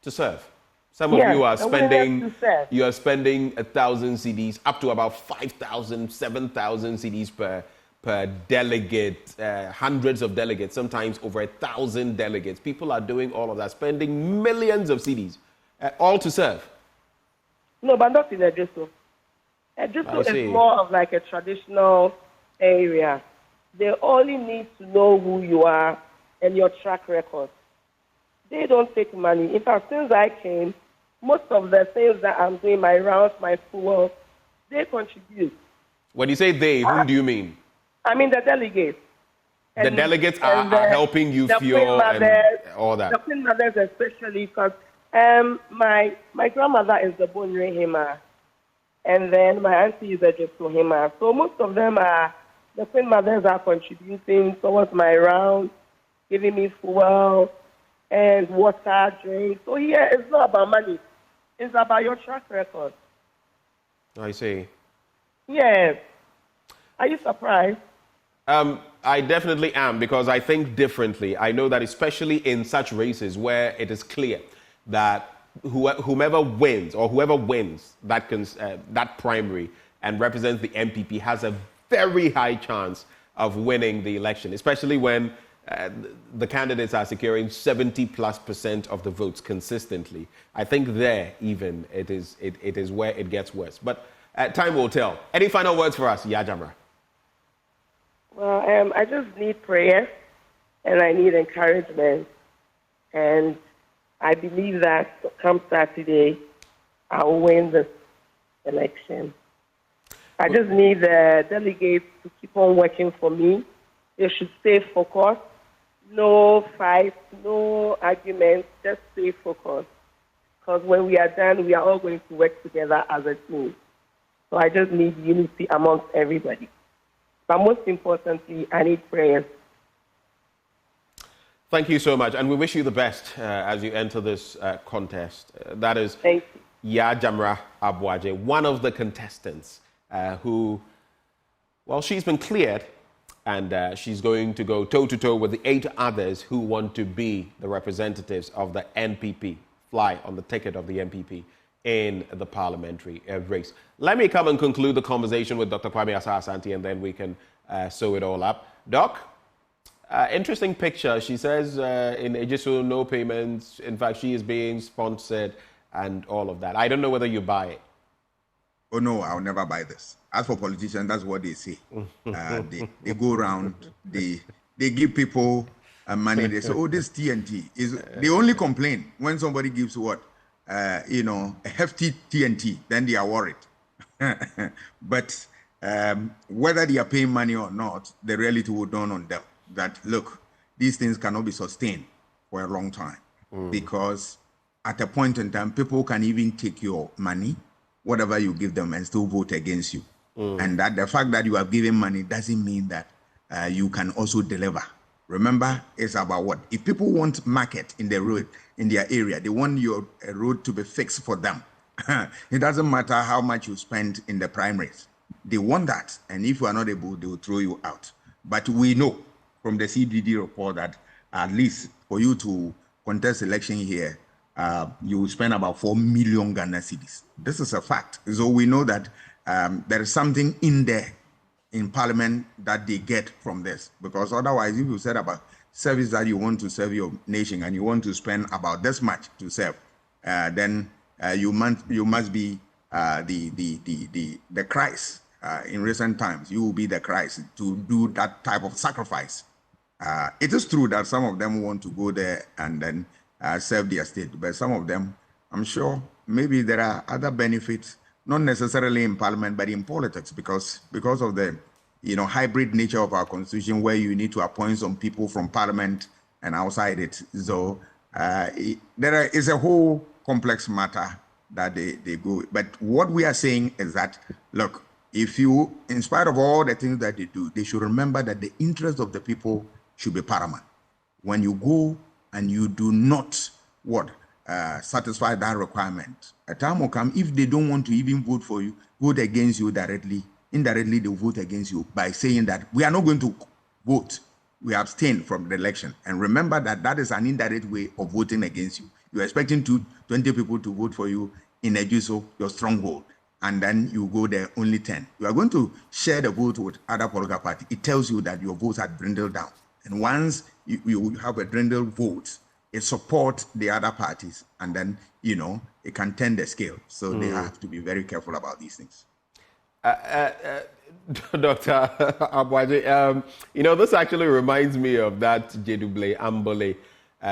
To serve. Some of you are spending 1,000 cedis, up to about 5,000, 7,000 cedis per delegate, hundreds of delegates, sometimes over 1,000 delegates. People are doing all of that, spending millions of cedis, all to serve. No, but not in Ejisu. Ejisu is more of like a traditional area. They only need to know who you are and your track record. They don't take money. In fact, since I came, most of the things that I'm doing, my rounds, my fuel, they contribute. When you say they, whom do you mean? I mean the delegates. The delegates are helping you fuel and all that. The Queen Mothers especially, because my grandmother is the Bonre Hema, and then my auntie is a Ejisu Hema. So most of them are, the Queen Mothers are contributing towards my round, giving me fuel and water, drink. So here, it's not about money. It's about your track record. I see. Yes. Are you surprised? I definitely am, because I think differently. I know that especially in such races where it is clear that whoever wins that primary and represents the NPP has a very high chance of winning the election, especially when the candidates are securing 70+% of the votes consistently. I think there even it is where it gets worse. But time will tell. Any final words for us, Yajamra? Well, I just need prayer and I need encouragement. And I believe that come Saturday, I will win this election. I just need the delegates to keep on working for me. They should stay focused. No fight, no arguments, just stay focused. because when we are done, we are all going to work together as a team. So I just need unity amongst everybody. But most importantly, I need prayers. Thank you so much, and we wish you the best as you enter this contest. That is Yajamra Abuaje, one of the contestants who, well, she's been cleared, and she's going to go toe-to-toe with the 8 others who want to be the representatives of the NPP, fly on the ticket of the NPP in the parliamentary race. Let me come and conclude the conversation with Dr. Kwame Asah-Asante, and then we can sew it all up. Doc, interesting picture. She says in Ejisu, no payments. In fact, she is being sponsored and all of that. I don't know whether you buy it. Oh, no, I'll never buy this. As for politicians, that's what they say. They go around, they give people money. They say, oh, this TNT. They only complain when somebody gives what? A hefty TNT, then they are worried. But whether they are paying money or not, the reality will dawn on them that, look, these things cannot be sustained for a long time. Because at a point in time, people can even take your money, whatever you give them, and still vote against you. And that the fact that you have given money doesn't mean that you can also deliver. Remember, it's about what? If people want market in the road, in their area, they want your road to be fixed for them. It doesn't matter how much you spend in the primaries. They want that. And if you are not able, they will throw you out. But we know from the CDD report that at least for you to contest election here, you will spend about 4 million Ghana cedis. This is a fact. So we know that there is something in there in Parliament that they get from this. Because otherwise, if you said about service that you want to serve your nation and you want to spend about this much to serve, then you must be the Christ. In recent times, you will be the Christ to do that type of sacrifice. It is true that some of them want to go there and then serve their state, but some of them, I'm sure, maybe there are other benefits, not necessarily in Parliament, but in politics, because of the hybrid nature of our constitution, where you need to appoint some people from Parliament and outside it. So there is a whole complex matter that they go. But what we are saying is that, look, if you, in spite of all the things that they do, they should remember that the interest of the people should be paramount. When you go and you do not satisfy that requirement, a time will come, if they don't want to even vote for you, vote against you directly, indirectly they will vote against you by saying that we are not going to vote, we abstain from the election. And remember that that is an indirect way of voting against you. You're expecting 20 people to vote for you in Ejisu, your stronghold, and then you go there only 10. You are going to share the vote with other political parties. It tells you that your votes are dwindled down. And once you have a dwindled vote, it supports the other parties, and then, it can turn the scale. So they have to be very careful about these things. Dr. Abuaje, this actually reminds me of that Jedouble Ambole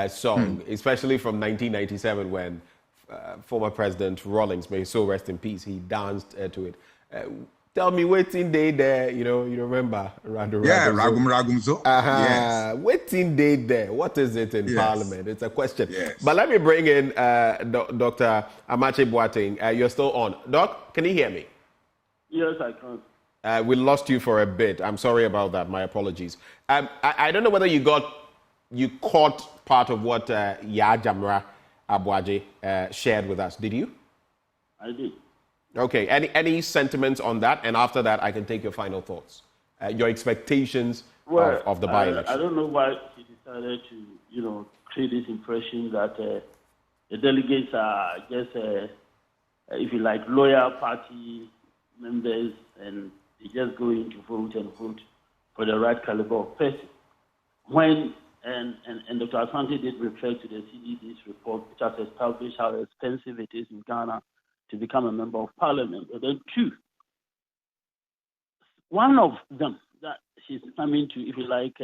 song, especially from 1997 when former President Rawlings, may so rest in peace, he danced to it. Tell me, waiting day there, you remember? Ragum So. Yes. Waiting day there. What is it in Parliament? It's a question. Yes. But let me bring in Dr. Amache Boateng. You're still on. Doc, can you hear me? Yes, I can. We lost you for a bit. I'm sorry about that. My apologies. I don't know whether you caught part of what Yajamra Abuaje shared with us. Did you? I did. Okay. Any sentiments on that? And after that, I can take your final thoughts. Your expectations of the by-election. I don't know why he decided to, create this impression that the delegates are just, if you like, loyal party members, and they just go in to vote and vote for the right caliber of person. When and Dr. Asante did refer to the CDD's report, which has established how expensive it is in Ghana to become a member of parliament. But then two, one of them that she's coming to, if you like,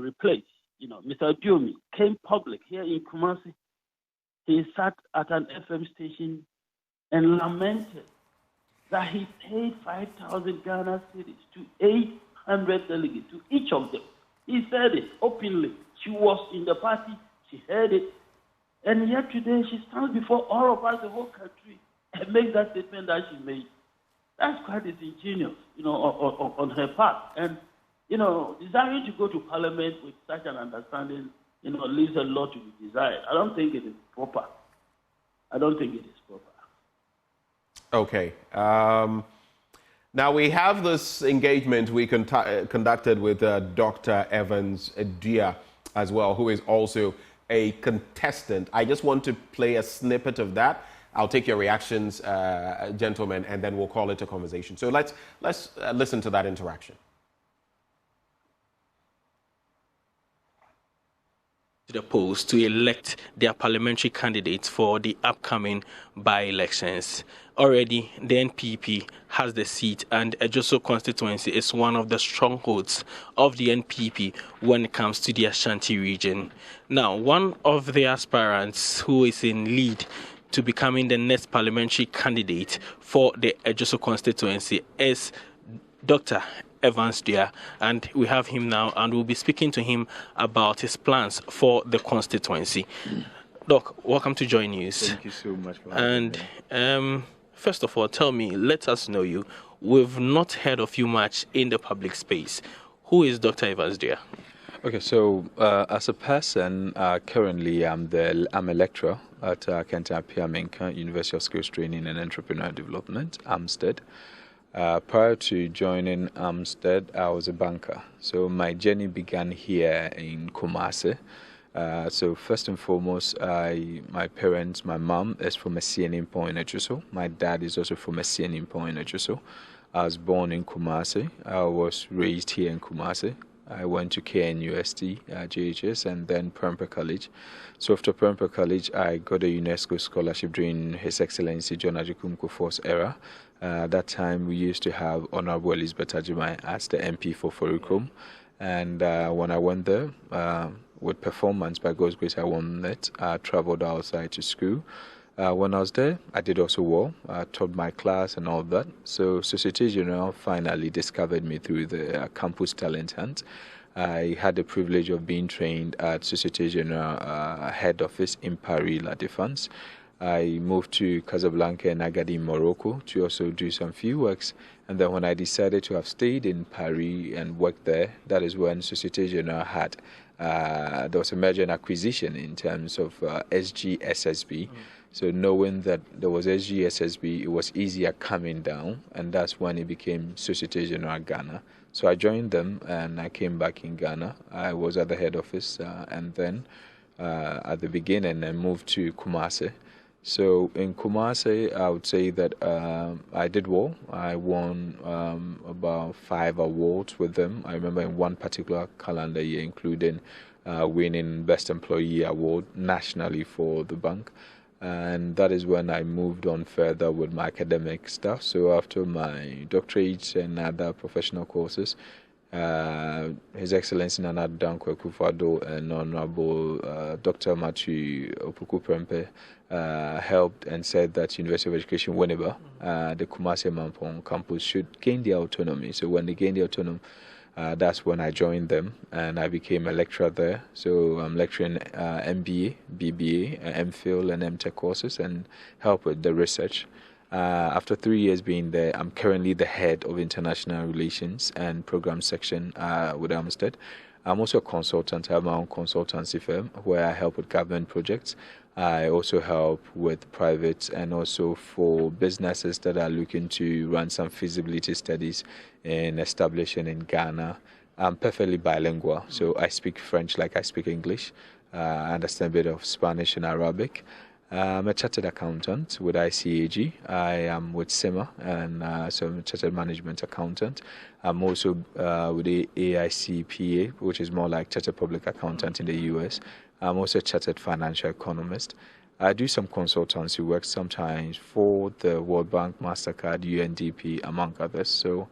replace, Mr. Diomi came public here in Kumasi. He sat at an FM station and lamented that he paid 5,000 Ghana cedis to 800 delegates, to each of them. He said it openly. She was in the party. She heard it. And yet today she stands before all of us, the whole country, and makes that statement that she made. That's quite disingenuous, on her part. And, desiring to go to Parliament with such an understanding, leaves a lot to be desired. I don't think it is proper. Okay. Now we have this engagement we conducted with Dr. Evans Dia as well, who is also a contestant. I just want to play a snippet of that. I'll take your reactions, gentlemen, and then we'll call it a conversation. So let's listen to that interaction. To the polls to elect their parliamentary candidates for the upcoming by-elections. Already, the NPP has the seat, and Ejisu constituency is one of the strongholds of the NPP when it comes to the Ashanti region. Now, one of the aspirants who is in lead to becoming the next parliamentary candidate for the Ejisu constituency is Dr. Evans Dia, and we have him now, and we'll be speaking to him about his plans for the constituency. Doc, welcome to Joy News. Thank you so much for having me. And first of all, tell me, let us know you. We've not heard of you much in the public space. Who is Dr. Evans Dia? Okay, so as a person, currently I'm a lecturer at Kent Apiamenka University of Skills Training and Entrepreneur Development, Amstead. Prior to joining Amstead, I was a banker. So my journey began here in Kumasi. So first and foremost, my parents, my mom is from a CNM point in Ejisu. My dad is also from a CNM point in Ejisu. I was born in Kumasi. I was raised here in Kumasi. I went to KNUST, JHS, and then Prempeh College. So after Prempeh College, I got a UNESCO scholarship during His Excellency John Ajikun Kufuor's era. At that time, we used to have Honorable Elizabeth Ajimai as the MP for Forukom. And when I went there, with performance, by God's grace, I won it. I traveled outside to school. When I was there, I did also well. I taught my class and all that. So Societe Generale finally discovered me through the campus talent hunt. I had the privilege of being trained at Societe Generale head office in Paris, La Défense. I moved to Casablanca and Agadir, Morocco, to also do some few works. And then when I decided to have stayed in Paris and worked there, that is when Societe Generale had, there was a merger and acquisition in terms of SGSSB. So knowing that there was SGSSB, it was easier coming down, and that's when it became Societe Generale Ghana. So I joined them, and I came back in Ghana. I was at the head office, and then at the beginning, I moved to Kumasi. So in Kumasi, I would say that I did well. I won about 5 awards with them. I remember in one particular calendar year, including winning Best Employee Award nationally for the bank. And that is when I moved on further with my academic stuff. So after my doctorate and other professional courses, His Excellency Nana Dankwa Akufo-Addo and Honorable Dr. Matthew Opoku Prempeh helped and said that University of Education Winneba, the Kumasi Mampong campus, should gain their autonomy. So when they gained the autonomy, that's when I joined them and I became a lecturer there. So I'm lecturing MBA, BBA, MPhil and MTech courses and help with the research. After 3 years being there, I'm currently the head of international relations and program section with Amstead. I'm also a consultant. I have my own consultancy firm where I help with government projects. I also help with private and also for businesses that are looking to run some feasibility studies in establishing in Ghana. I'm perfectly bilingual, so I speak French like I speak English. I understand a bit of Spanish and Arabic. I'm a chartered accountant with ICAG. I am with SEMA, and so I'm a chartered management accountant. I'm also with the AICPA, which is more like chartered public accountant in the US. I'm also a chartered financial economist. I do some consultancy work sometimes for the World Bank, MasterCard, UNDP, among others. So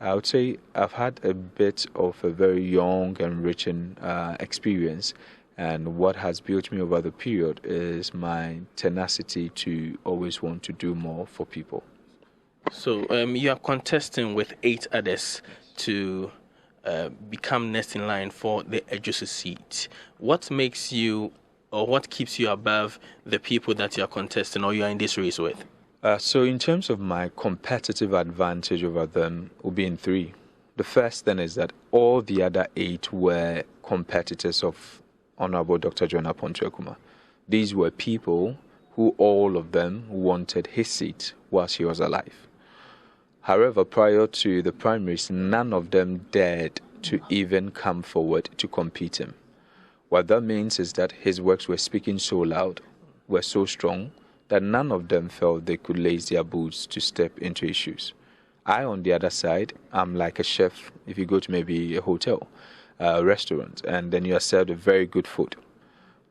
I would say I've had a bit of a very young and enriching experience. And what has built me over the period is my tenacity to always want to do more for people. So you are contesting with 8 others to become next in line for the Ejisu seat. What makes you or what keeps you above the people that you are contesting or you are in this race with? So in terms of my competitive advantage over them, will be in three. The first then is that all the other 8 were competitors of Honorable Dr. John Apontuekuma. These were people who all of them wanted his seat whilst he was alive. However, prior to the primaries, none of them dared to even come forward to compete him. What that means is that his works were speaking so loud, were so strong, that none of them felt they could lace their boots to step into his shoes. I, on the other side, am like a chef. If you go to maybe a hotel, a restaurant, and then you are served a very good food,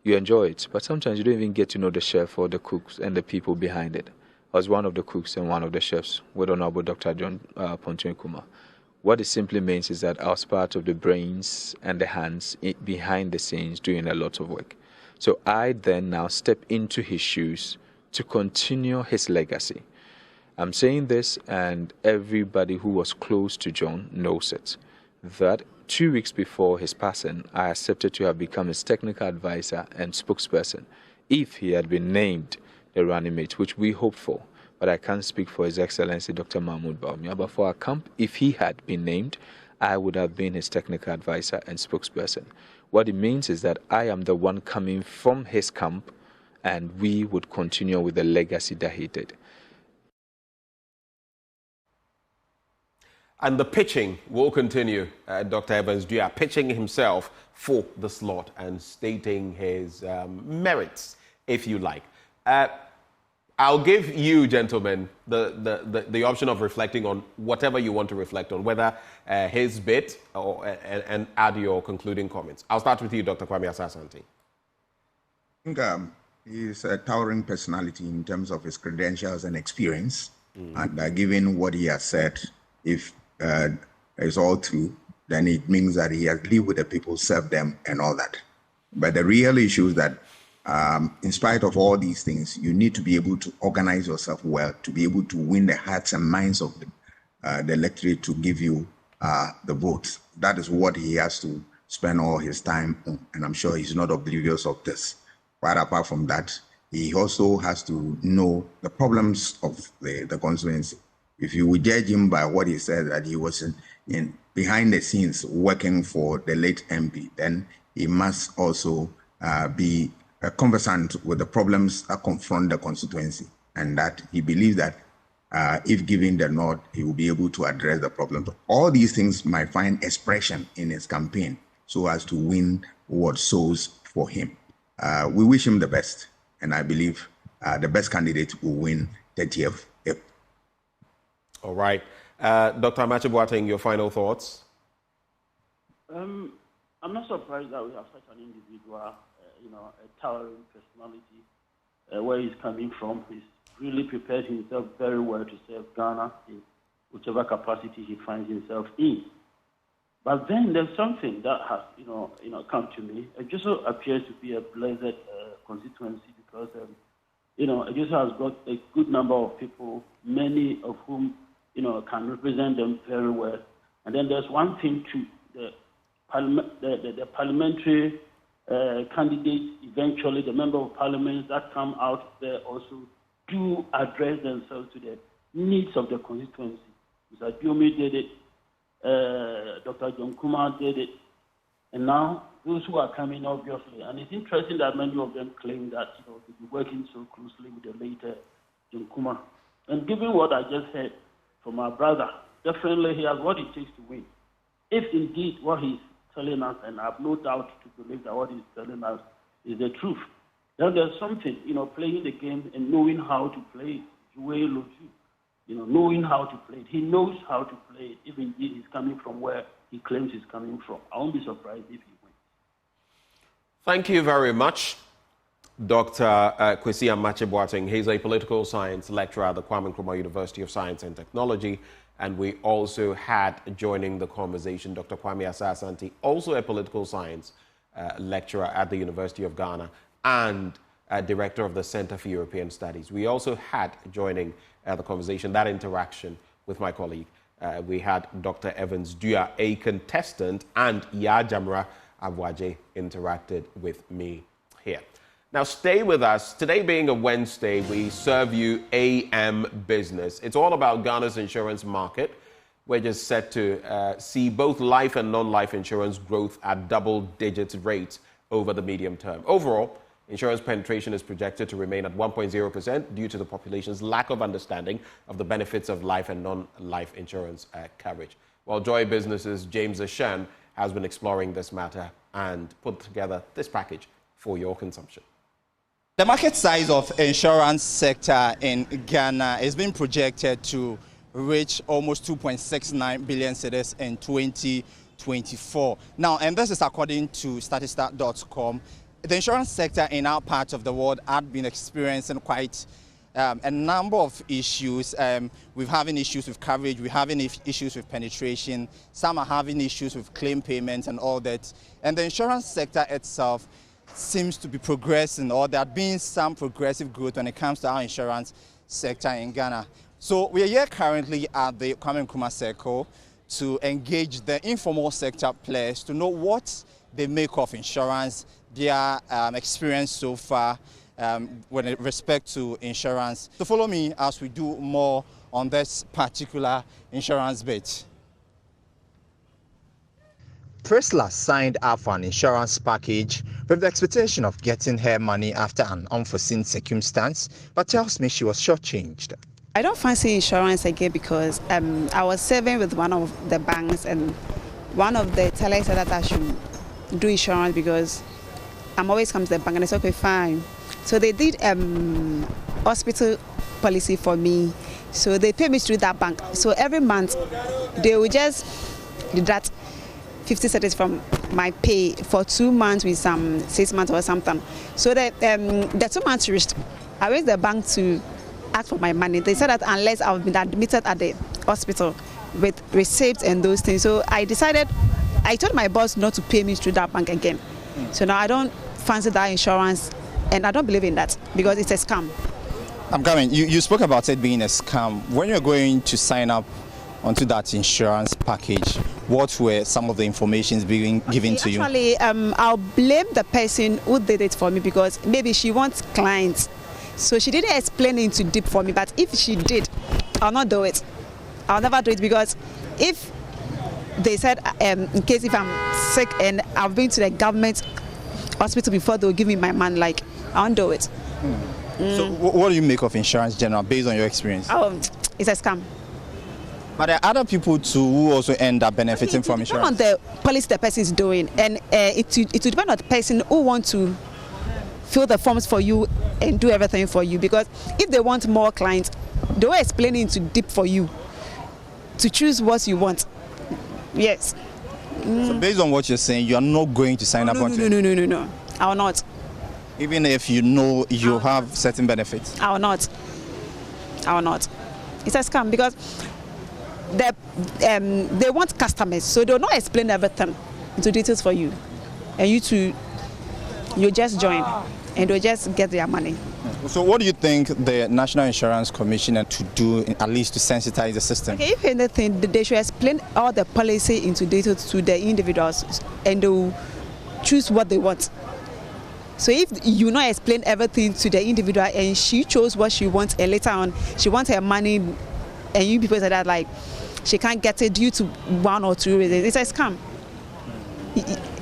you enjoy it, but sometimes you don't even get to know the chef or the cooks and the people behind it. I was one of the cooks and one of the chefs with Honorable Dr. John Apontuekuma. What it simply means is that I was part of the brains and the hands behind the scenes doing a lot of work. So I then now step into his shoes to continue his legacy. I'm saying this, and everybody who was close to John knows it, that 2 weeks before his passing, I accepted to have become his technical advisor and spokesperson if he had been named the running mate, which we hoped for. But I can't speak for His Excellency Dr. Mahmoud Bawumia. But for our camp, if he had been named, I would have been his technical advisor and spokesperson. What it means is that I am the one coming from his camp, and we would continue with the legacy that he did. And the pitching will continue. Dr. Evans Dua pitching himself for the slot and stating his merits, if you like. I'll give you, gentlemen, the option of reflecting on whatever you want to reflect on, whether his bit and add your concluding comments. I'll start with you, Dr. Kwame Asah-Asante. I think he's a towering personality in terms of his credentials and experience. And given what he has said, if it's all true, then it means that he has lived with the people, served them, and all that. But the real issue is that in spite of all these things, you need to be able to organize yourself well, to be able to win the hearts and minds of the electorate to give you the votes. That is what he has to spend all his time on, and I'm sure he's not oblivious of this. But apart from that, he also has to know the problems of the constituency. If you would judge him by what he said, that he was in behind the scenes working for the late MP, then he must also be conversant with the problems that confront the constituency, and that he believes that if given the nod, he will be able to address the problems. All these things might find expression in his campaign so as to win what sows for him. We wish him the best, and I believe the best candidate will win 30th. All right. Dr. Amache Boateng, your final thoughts? I'm not surprised that we have such an individual, a towering personality, where he's coming from. He's really prepared himself very well to serve Ghana in whichever capacity he finds himself in. But then there's something that has, come to me. Ejisu appears to be a blessed constituency because, Ejisu has got a good number of people, many of whom, can represent them very well. And then there's one thing too, the parliamentary candidates, eventually the member of parliament that come out there also do address themselves to the needs of the constituency. Mr. Biomi did it, Dr. John Kumar did it, and now those who are coming, obviously. And it's interesting that many of them claim that they'll be working so closely with the later John Kumar. And given what I just heard from our brother, definitely he has what it takes to win. If indeed what he's telling us, and I have no doubt to believe that what he's telling us is the truth, then there's something, playing the game and knowing how to play it. Knowing how to play it. He knows how to play it, if indeed he's coming from where he claims he's coming from. I won't be surprised if he wins. Thank you very much, Dr. Kwesi Amache Boateng. He's a political science lecturer at the Kwame Nkrumah University of Science and Technology. And we also had, joining the conversation, Dr. Kwame Asah-Asante, also a political science lecturer at the University of Ghana and director of the Center for European Studies. We also had, joining the conversation, that interaction with my colleague. We had Dr. Evans Dua, a contestant, and Ya Jamra Abwaje interacted with me here. Now, stay with us. Today being a Wednesday, we serve you AM Business. It's all about Ghana's insurance market. We're just set to see both life and non-life insurance growth at double-digit rates over the medium term. Overall, insurance penetration is projected to remain at 1.0% due to the population's lack of understanding of the benefits of life and non-life insurance coverage. Well, Joy Business's James Ashan has been exploring this matter and put together this package for your consumption. The market size of insurance sector in Ghana is being projected to reach almost 2.69 billion cedis in 2024. Now, and this is according to statista.com. The insurance sector in our part of the world had been experiencing quite a number of issues. We're having issues with coverage, we're having issues with penetration, some are having issues with claim payments and all that. And the insurance sector itself seems to be progressing, or there have been some progressive growth when it comes to our insurance sector in Ghana. So we are here currently at the Kwame Nkrumah Circle to engage the informal sector players to know what they make of insurance, their experience so far with respect to insurance. So follow me as we do more on this particular insurance bit. Priscilla signed up for an insurance package with the expectation of getting her money after an unforeseen circumstance, but tells me she was shortchanged. I don't fancy insurance again because I was serving with one of the banks, and one of the tellers said that I should do insurance because I'm always come to the bank, and it's okay, fine. So they did hospital policy for me. So they pay me through that bank. So every month they will just deduct 50 cedis from my pay for 2 months with some 6 months or something. So the 2 months reached, I went to the bank to ask for my money. They said that unless I've been admitted at the hospital with receipts and those things. So I told my boss not to pay me through that bank again. So now I don't fancy that insurance, and I don't believe in that because it's a scam. I'm coming. You spoke about it being a scam. When you're going to sign up onto that insurance package, what were some of the information being given to you? Actually, I'll blame the person who did it for me because maybe she wants clients. So she didn't explain it into deep for me, but if she did, I'll not do it. I'll never do it because if they said in case if I'm sick and I've been to the government hospital before, they'll give me my money, like, I won't do it. So what do you make of insurance general based on your experience? Oh, it's a scam. But there are other people too who also end up benefiting from insurance. It depends on the policy the person is doing, and it will depend on the person who wants to fill the forms for you and do everything for you. Because if they want more clients, they will explain it into deep for you to choose what you want. Yes. So based on what you're saying, you are not going to sign up on it? No. I will not. Even if you know you have certain benefits? I will not. It's a scam because they want customers, so they'll not explain everything into details for you, and you just join and they'll just get their money. So what do you think the National Insurance Commission to do at least to sensitize the system? Okay, if anything, they should explain all the policy into details to the individuals, and they'll choose what they want. So if you not explain everything to the individual and she chose what she wants, and later on she wants her money, and you people say that like she can't get it due to 1 or 2 reasons, it's a scam.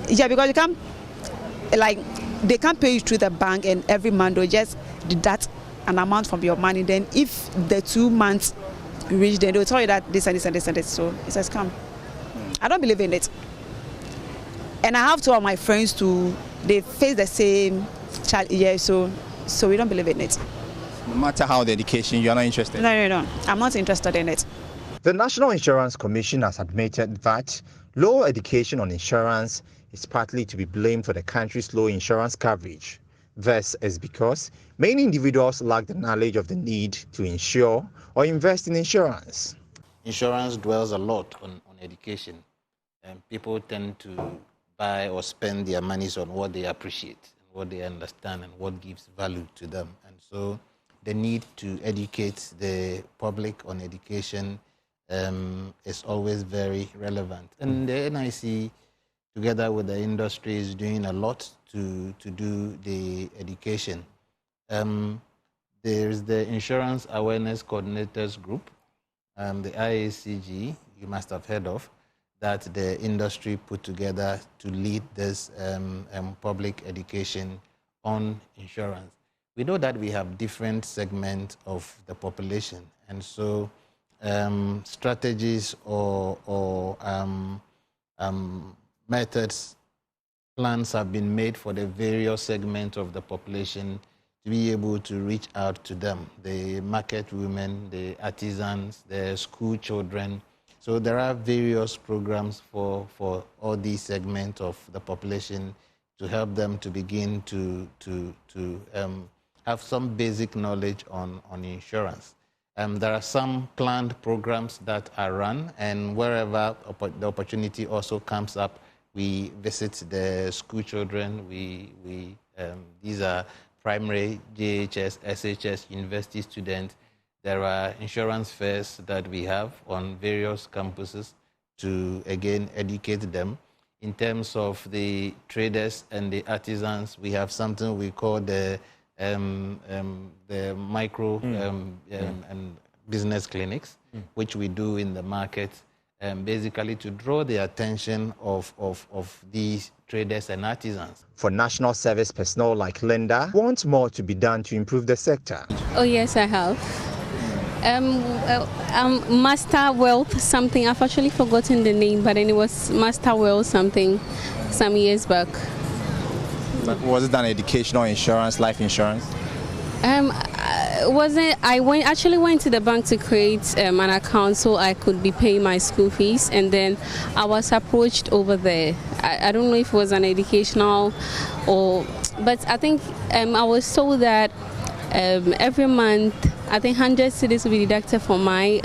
Yeah, because you can't, like, they can't pay you through the bank, and every month they'll just deduct an amount from your money. Then if the 2 months reach, then they'll tell you that this and this and this and this. So it's a scam. I don't believe in it. And I have 2 of my friends too, they face the same challenge. Yeah, so we don't believe in it. No matter how the education, you're not interested? No. I'm not interested in it. The National Insurance Commission has admitted that low education on insurance is partly to be blamed for the country's low insurance coverage. This is because many individuals lack the knowledge of the need to insure or invest in insurance. Insurance dwells a lot on education, and people tend to buy or spend their monies on what they appreciate, what they understand, and what gives value to them. And so the need to educate the public on education is always very relevant. And the NIC together with the industry, is doing a lot to do the education. There is the Insurance Awareness Coordinators Group, the IACG, you must have heard of, that the industry put together to lead this public education on insurance. We know that we have different segments of the population, and so strategies or methods, plans have been made for the various segments of the population to be able to reach out to them, the market women, the artisans, the school children. So there are various programs for all these segments of the population to help them to begin to have some basic knowledge on insurance. There are some planned programs that are run, and wherever the opportunity also comes up, we visit the school children. These are primary, JHS, SHS, university students. There are insurance fairs that we have on various campuses to, again, educate them. In terms of the traders and the artisans, we have something we call the micro and business clinics, which we do in the market, basically to draw the attention of these traders and artisans. For national service personnel like Linda, want more to be done to improve the sector. Oh yes, I have. Master Wealth something, I've actually forgotten the name, but then it was Master Wealth something some years back. But was it an educational insurance, life insurance? I actually went to the bank to create an account so I could be paying my school fees, and then I was approached over there. I don't know if it was an educational but I think I was told that every month I think 100 cedis will be deducted from my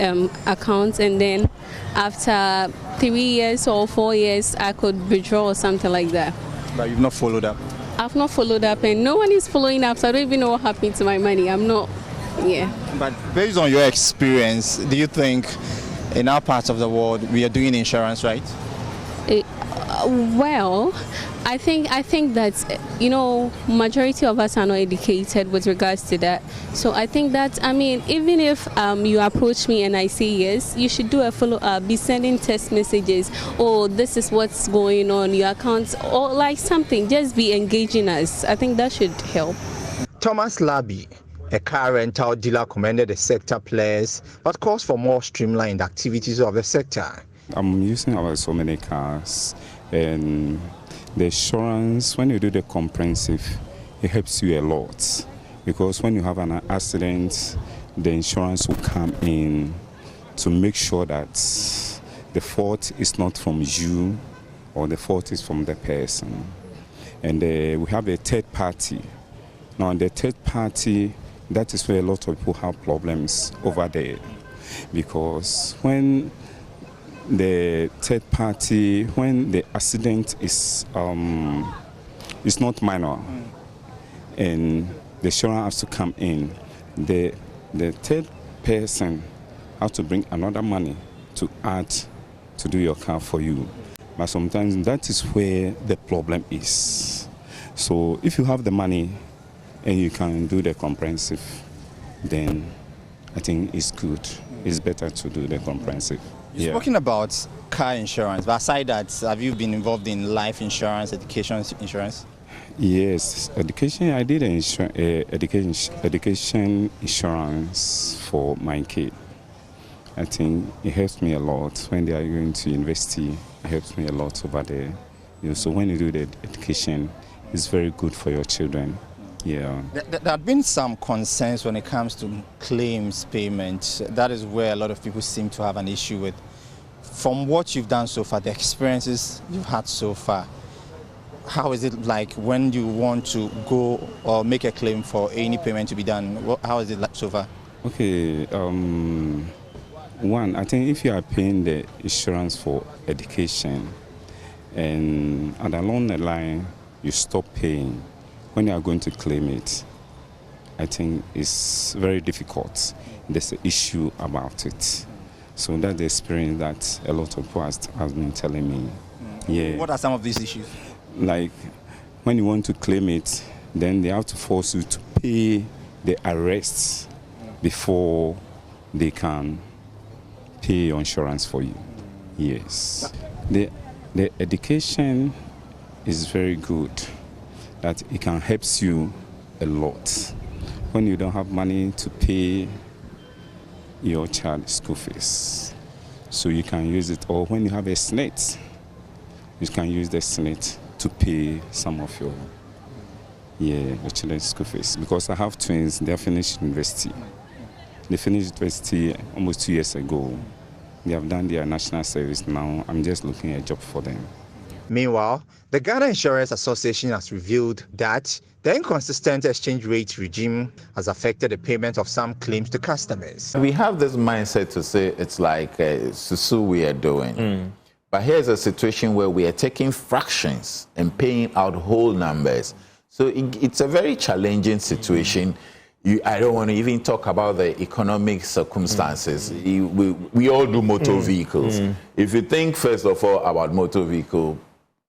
account, and then after 3 years or 4 years I could withdraw or something like that. But you've not followed up? I've not followed up, and no one is following up, so I don't even know what happened to my money. But based on your experience, do you think in our part of the world we are doing insurance right? Well, I think that, majority of us are not educated with regards to that. So I think that, even if you approach me and I say yes, you should do a follow-up, be sending text messages, or this is what's going on, your account, or like something, just be engaging us. I think that should help. Thomas Labi, a car rental dealer, commended the sector players, but calls for more streamlined activities of the sector. I'm using so many cars, and the insurance, when you do the comprehensive, it helps you a lot, because when you have an accident, the insurance will come in to make sure that the fault is not from you or the fault is from the person. And we have a third party. Now, in the third party, that is where a lot of people have problems over there, because when the third party, when the accident is not minor and the insurance has to come in, the third person has to bring another money to add to do your car for you. But sometimes that is where the problem is. So if you have the money and you can do the comprehensive, then I think it's good. It's better to do the comprehensive. You're talking about car insurance, but aside that, have you been involved in life insurance, education insurance? Yes, education. I did education insurance for my kid. I think it helps me a lot when they are going to university. It helps me a lot over there. So when you do the education, it's very good for your children. Yeah. There have been some concerns when it comes to claims payment. That is where a lot of people seem to have an issue with. From what you've done so far, the experiences you've had so far, how is it like when you want to go or make a claim for any payment to be done? How is it like so far? Okay. One, I think if you are paying the insurance for education and along the line you stop paying, when you are going to claim it, I think it's very difficult. There's an issue about it. So that's the experience that a lot of people has been telling me. Yeah. What are some of these issues? Like when you want to claim it, then they have to force you to pay the arrests before they can pay your insurance for you. Yes. The education is very good, that it can help you a lot when you don't have money to pay your child's school fees. So you can use it, or when you have a SNET, you can use the SNET to pay some of your children's school fees. Because I have twins, they have finished university. They finished university almost 2 years ago. They have done their national service now. I'm just looking at a job for them. Meanwhile, the Ghana Insurance Association has revealed that the inconsistent exchange rate regime has affected the payment of some claims to customers. We have this mindset to say it's like susu we are doing. But here's a situation where we are taking fractions and paying out whole numbers. So it's a very challenging situation. I don't want to even talk about the economic circumstances. We all do motor vehicles. If you think, first of all, about motor vehicle,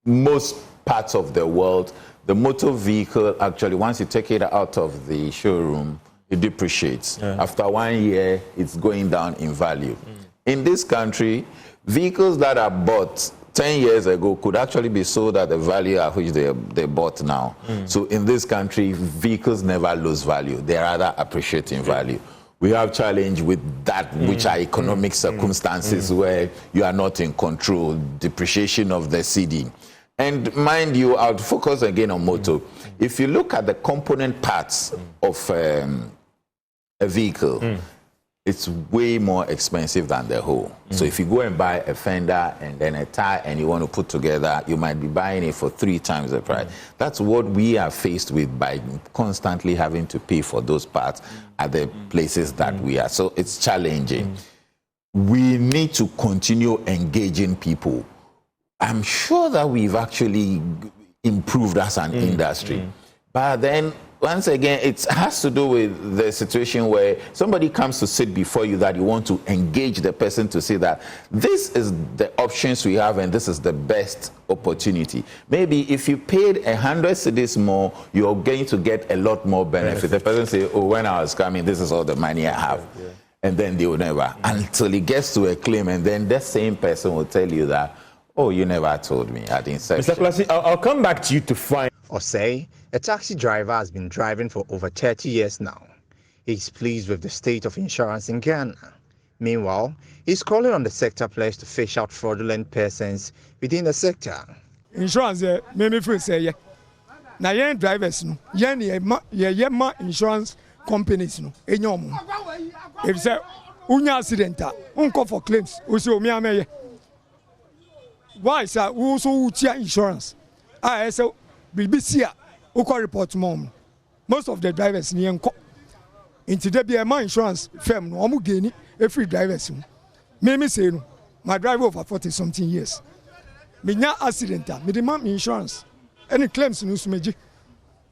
most parts of the world, the motor vehicle, actually, once you take it out of the showroom, it depreciates. After 1 year, it's going down in value. In this country, vehicles that are bought 10 years ago could actually be sold at the value at which they bought now. So in this country, vehicles never lose value. They rather appreciate in value. We have challenge with that, which are economic circumstances where you are not in control, depreciation of the cedi. And mind you, I'll focus again on motor. If you look at the component parts of a vehicle, it's way more expensive than the whole. So if you go and buy a fender and then a tire and you want to put together, you might be buying it for 3 times the price. That's what we are faced with by constantly having to pay for those parts at the places that we are. So it's challenging. We need to continue engaging people. I'm sure that we've actually improved as an industry. But then, once again, it has to do with the situation where somebody comes to sit before you that you want to engage the person to say that this is the options we have and this is the best opportunity. Maybe if you paid 100 cedis more, you're going to get a lot more benefit. The person say, oh, when I was coming, this is all the money I have. And then they will never, until it gets to a claim, and then that same person will tell you that, oh, you never told me at inception. Mr. Klasi, I'll come back to you to find. Osei, a taxi driver, has been driving for over 30 years now. He's pleased with the state of insurance in Ghana. Meanwhile, he's calling on the sector players to fish out fraudulent persons within the sector. Insurance, me feel say na yen drivers no, yen ye insurance companies no, enyom. If say unya accident, unko for claims, usi omi ameye. Why sir, who so utia insurance? I say BBC uko report mom. Most of the drivers ni enko. Into there be a insurance firm no omu geni every drivers. Me say no, my driver over 40 something years. Me nya accident, me demand insurance. Any claims no sumeji.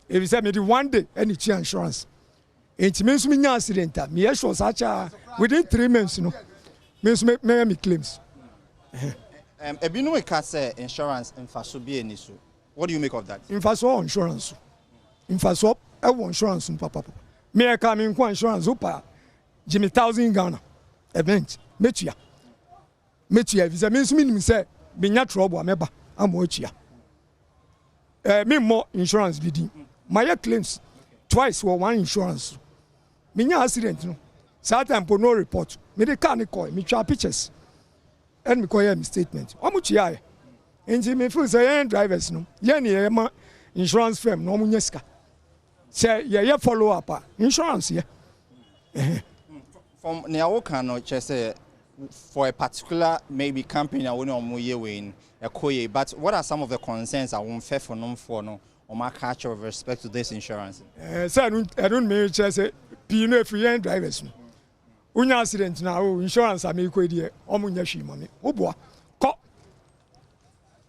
If you say me the one day any chia insurance. It means me nya accident, me sure such within 3 months no. Means me claims. Ebinu Ekase insurance infaso bi enisu. What do you make of that? Infaso insurance. Infaso insurance papa. Me e ka me nko insurance opa Jimmy 1,000 Ghana. Event metua. Visa means me say me nya trouble ameba amochia. Me more insurance bidi. My claims twice for one insurance. Me nya accident no. Certain no report. Me the car ni call me twa pictures. And me call me statement. How much ya? Nti me feel say drivers no. Ye ni ma insurance firm no munye sika. Say ye follow up insurance ye. From Niawoka no say for a particular maybe company I won't year win a koye, but what are some of the concerns I won't fair for no or my culture with respect to this insurance? Say I don't mean say pino free drivers no. Unya accident now insurance am equal there omunya hwi mame oboa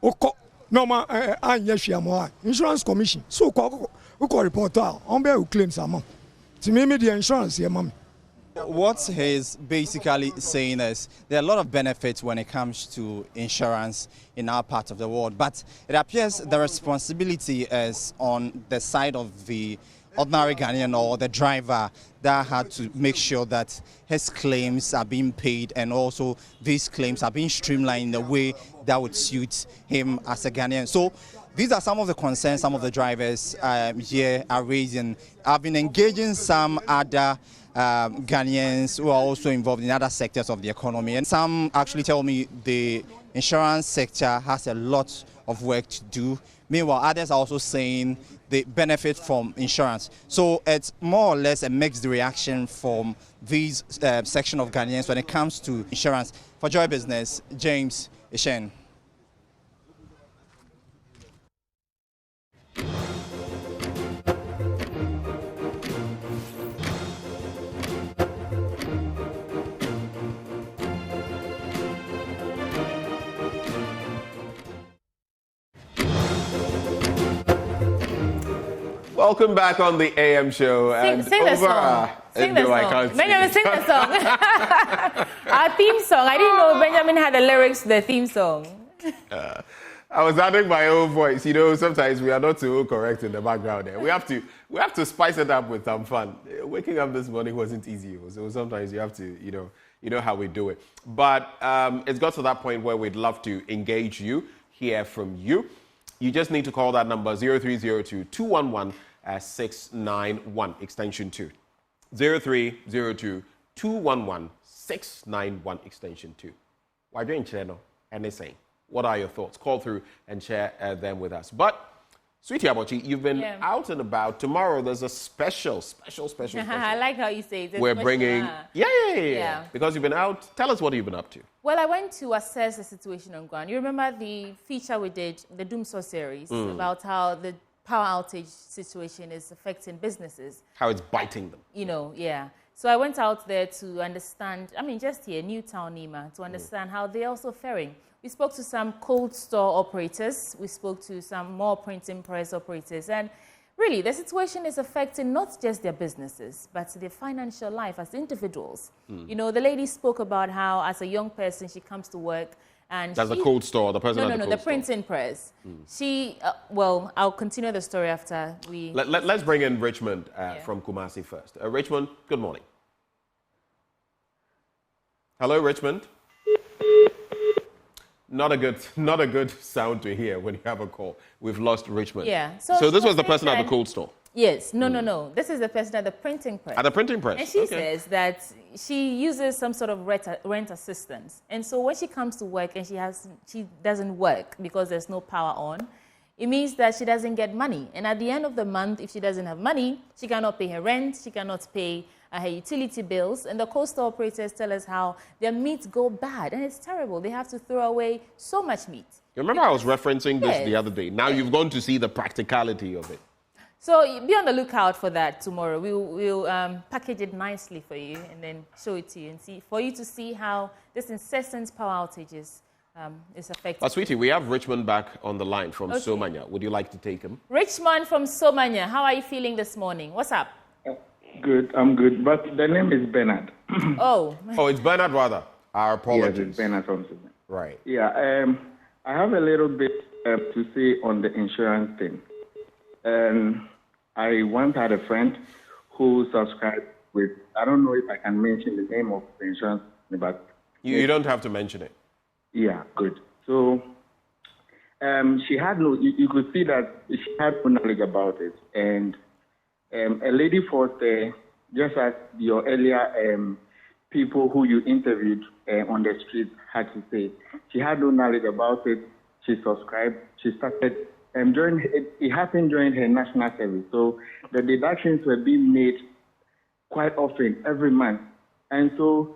ko no ma anya hwi am insurance commission so ko report on be claims am to me the insurance here mame What he's basically saying is there are a lot of benefits when it comes to insurance in our part of the world, but it appears the responsibility is on the side of the ordinary Ghanaian or the driver that had to make sure that his claims are being paid, and also these claims are being streamlined in a way that would suit him as a Ghanaian. So these are some of the concerns some of the drivers here are raising. I've been engaging some other Ghanaians who are also involved in other sectors of the economy, and some actually tell me the insurance sector has a lot of work to do. Meanwhile, others are also saying they benefit from insurance. So it's more or less a mixed reaction from these section of Ghanaians when it comes to insurance. For Joy Business, James Ishen. Welcome back on the AM show. Sing the song. Sing the song. Benjamin, sing the song. Our theme song. I didn't know Benjamin had the lyrics to the theme song. I was adding my own voice. You know, sometimes we are not too correct in the background there. We have to spice it up with some fun. Waking up this morning wasn't easy, so sometimes you have to, you know how we do it. But it's got to that point where we'd love to engage you, hear from you. You just need to call that number 0302-211-691, extension 2. 0302-211-691, extension 2. Why don't you know anything? What are your thoughts? Call through and share them with us. But, Sweetie Abochi, you've been out and about. Tomorrow there's a special. I like how you say it. We're bringing... Yeah. Because you've been out. Tell us what you've been up to. Well, I went to assess the situation on ground. You remember the feature we did, the Doomsaw series, about how the power outage situation is affecting businesses. How it's biting them. So I went out there to understand, just here, Newtown, Nima, to understand how they're also faring. We spoke to some cold store operators. We spoke to some more printing press operators. And really, the situation is affecting not just their businesses, but their financial life as individuals. The lady spoke about how, as a young person, she comes to work and that's the cold store, the person at the cold store. No, the printing press. She, I'll continue the story after we... Let's bring in Richmond from Kumasi first. Richmond, good morning. Hello, Richmond. Not a good sound to hear when you have a call. We've lost Richmond. Yeah. So this was the person at the cold store? Yes. No. This is the person at the printing press. At the printing press? And she says that she uses some sort of rent assistance. And so when she comes to work and she doesn't work because there's no power on, it means that she doesn't get money. And at the end of the month, if she doesn't have money, she cannot pay her rent, she cannot pay her utility bills. And the coastal operators tell us how their meat go bad. And it's terrible. They have to throw away so much meat. You remember I was referencing this the other day. Now you've gone to see the practicality of it. So be on the lookout for that tomorrow. We'll package it nicely for you and then show it to you and for you to see how this incessant power outages is affecting. Sweetie, we have Richmond back on the line from Somanya. Would you like to take him? Richmond from Somanya, how are you feeling this morning? What's up? Good, I'm good. But the name is Bernard. Oh, it's Bernard rather. Our apologies. Yes, it's Bernard from Somanya. Right. Yeah, I have a little bit to say on the insurance thing. I once had a friend who subscribed with, I don't know if I can mention the name of the insurance, but... You don't have to mention it. Yeah, good. So she had you could see that she had no knowledge about it. And a lady forced just as your earlier people who you interviewed on the street had to say, she had no knowledge about it. She subscribed. She started... it happened during her national service. So the deductions were being made quite often, every month. And so,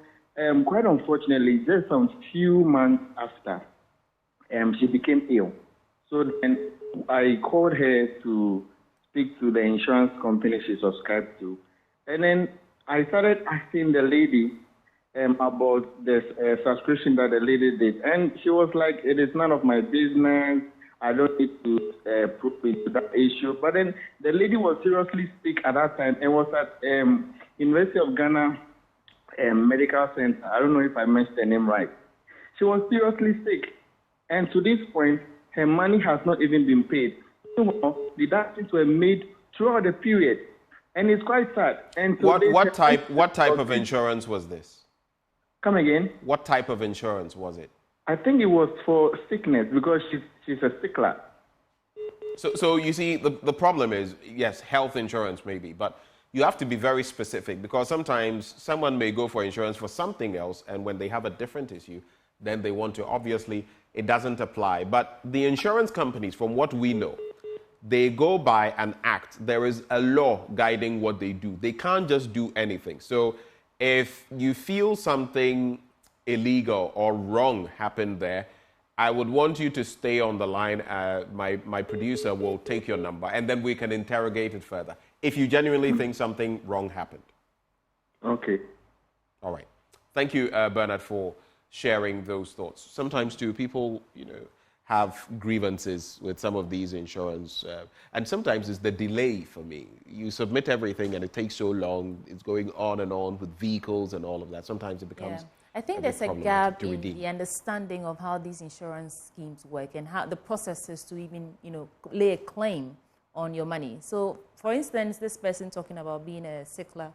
quite unfortunately, just some few months after, she became ill. So then I called her to speak to the insurance company she subscribed to. And then I started asking the lady about this subscription that the lady did. And she was like, it is none of my business. I don't need to prove it to that issue. But then the lady was seriously sick at that time and was at University of Ghana medical center. I don't know if I mentioned the name right. She was seriously sick. And to this point, her money has not even been paid. Deductions were made throughout the period. And it's quite sad. And so what type of insurance was this? Come again? What type of insurance was it? I think it was for sickness because she's a sickler. So you see, the problem is, yes, health insurance maybe, but you have to be very specific because sometimes someone may go for insurance for something else, and when they have a different issue, then they want to, obviously, it doesn't apply. But the insurance companies, from what we know, they go by an act. There is a law guiding what they do. They can't just do anything. So if you feel something illegal or wrong happened there, I would want you to stay on the line. My producer will take your number, and then we can interrogate it further if you genuinely think something wrong happened. Okay. All right. Thank you, Bernard, for sharing those thoughts. Sometimes, too, people, have grievances with some of these insurance, and sometimes it's the delay for me. You submit everything, and it takes so long. It's going on and on with vehicles and all of that. Sometimes it becomes... I think there's a gap in the understanding of how these insurance schemes work and how the processes to even, lay a claim on your money. So, for instance, this person talking about being a sickler,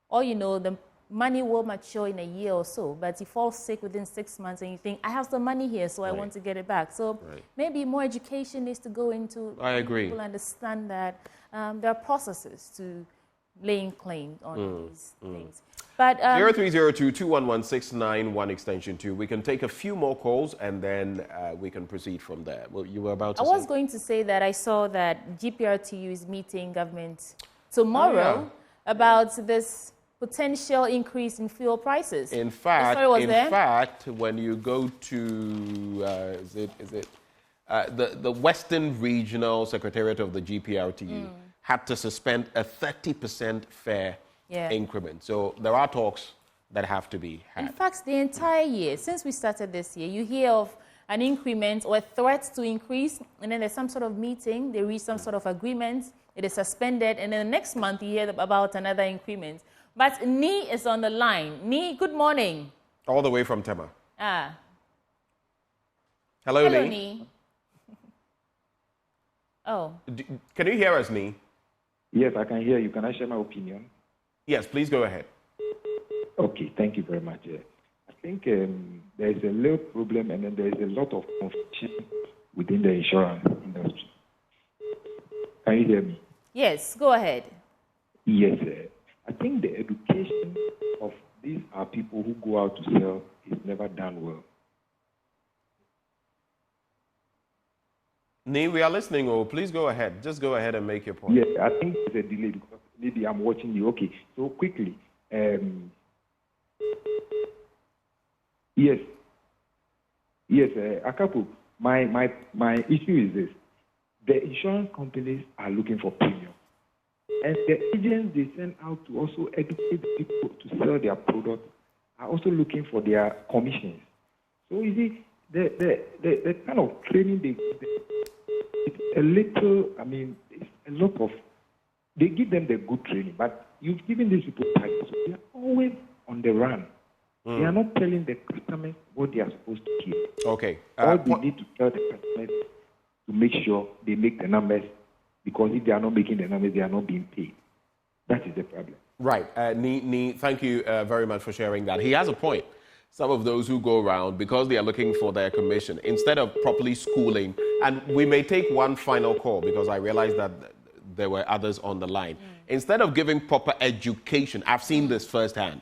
or the money will mature in a year or so, but you fall sick within 6 months and you think, I have some money here, so I want to get it back. So maybe more education needs to go into... I agree. People understand that there are processes to laying claim on these things. But 0302-211-691 extension 2. We can take a few more calls and then we can proceed from there. Well, you were about to say? I was going to say that I saw that GPRTU is meeting government tomorrow about this potential increase in fuel prices. In fact, when you go to the Western Regional Secretariat of the GPRTU had to suspend a 30% fare increment. So there are talks that have to be had. In fact, the entire year, since we started this year, you hear of an increment or a threat to increase, and then there's some sort of meeting, they reach some sort of agreement, it is suspended, and then the next month you hear about another increment. But Ni is on the line. Ni, good morning. All the way from Tema. Hello, Ni. Oh. Can you hear us, Ni? Yes, I can hear you. Can I share my opinion? Yes, please go ahead. Okay, thank you very much. I think there is a little problem and then there is a lot of confusion within the insurance industry. Can you hear me? Yes, go ahead. Yes, I think the education of these are people who go out to sell is never done well. Nee, we are listening. Please go ahead. Just go ahead and make your point. Yes, I think there's a delay because maybe I'm watching you. Okay, so quickly. Yes, Akapu, my issue is this. The insurance companies are looking for premium. And the agents they send out to also educate people to sell their products are also looking for their commissions. So you see, the kind of training they give, it's a little, it's a lot of, they give them the good training, but you've given these people time, so they are always on the run. They are not telling the customers what they are supposed to keep. Okay. All they need to tell the customers to make sure they make the numbers, because if they are not making the numbers, they are not being paid. That is the problem. Right. Ni, thank you very much for sharing that. He has a point. Some of those who go around, because they are looking for their commission, instead of properly schooling, and we may take one final call because I realize that there were others on the line. Instead of giving proper education, I've seen this firsthand,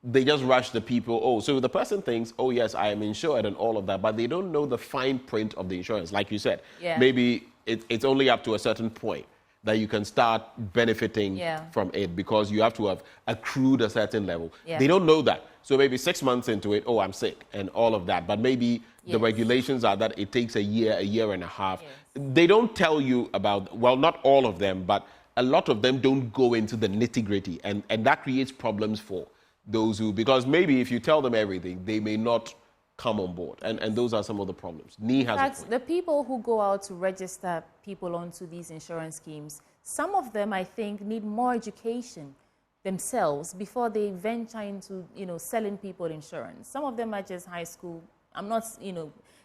they just rush the people. So the person thinks, yes, I am insured and all of that, but they don't know the fine print of the insurance. Like you said, maybe it's only up to a certain point that you can start benefiting from it because you have to have accrued a certain level. They don't know that. So maybe 6 months into it, I'm sick and all of that. But maybe the regulations are that it takes a year and a half. They don't tell you about, well, not all of them, but a lot of them don't go into the nitty-gritty. And that creates problems for those who, because maybe if you tell them everything, they may not come on board. And those are some of the problems. Ni has a point. The people who go out to register people onto these insurance schemes, some of them, I think, need more education themselves before they venture into, selling people insurance. Some of them are just high school. I'm not,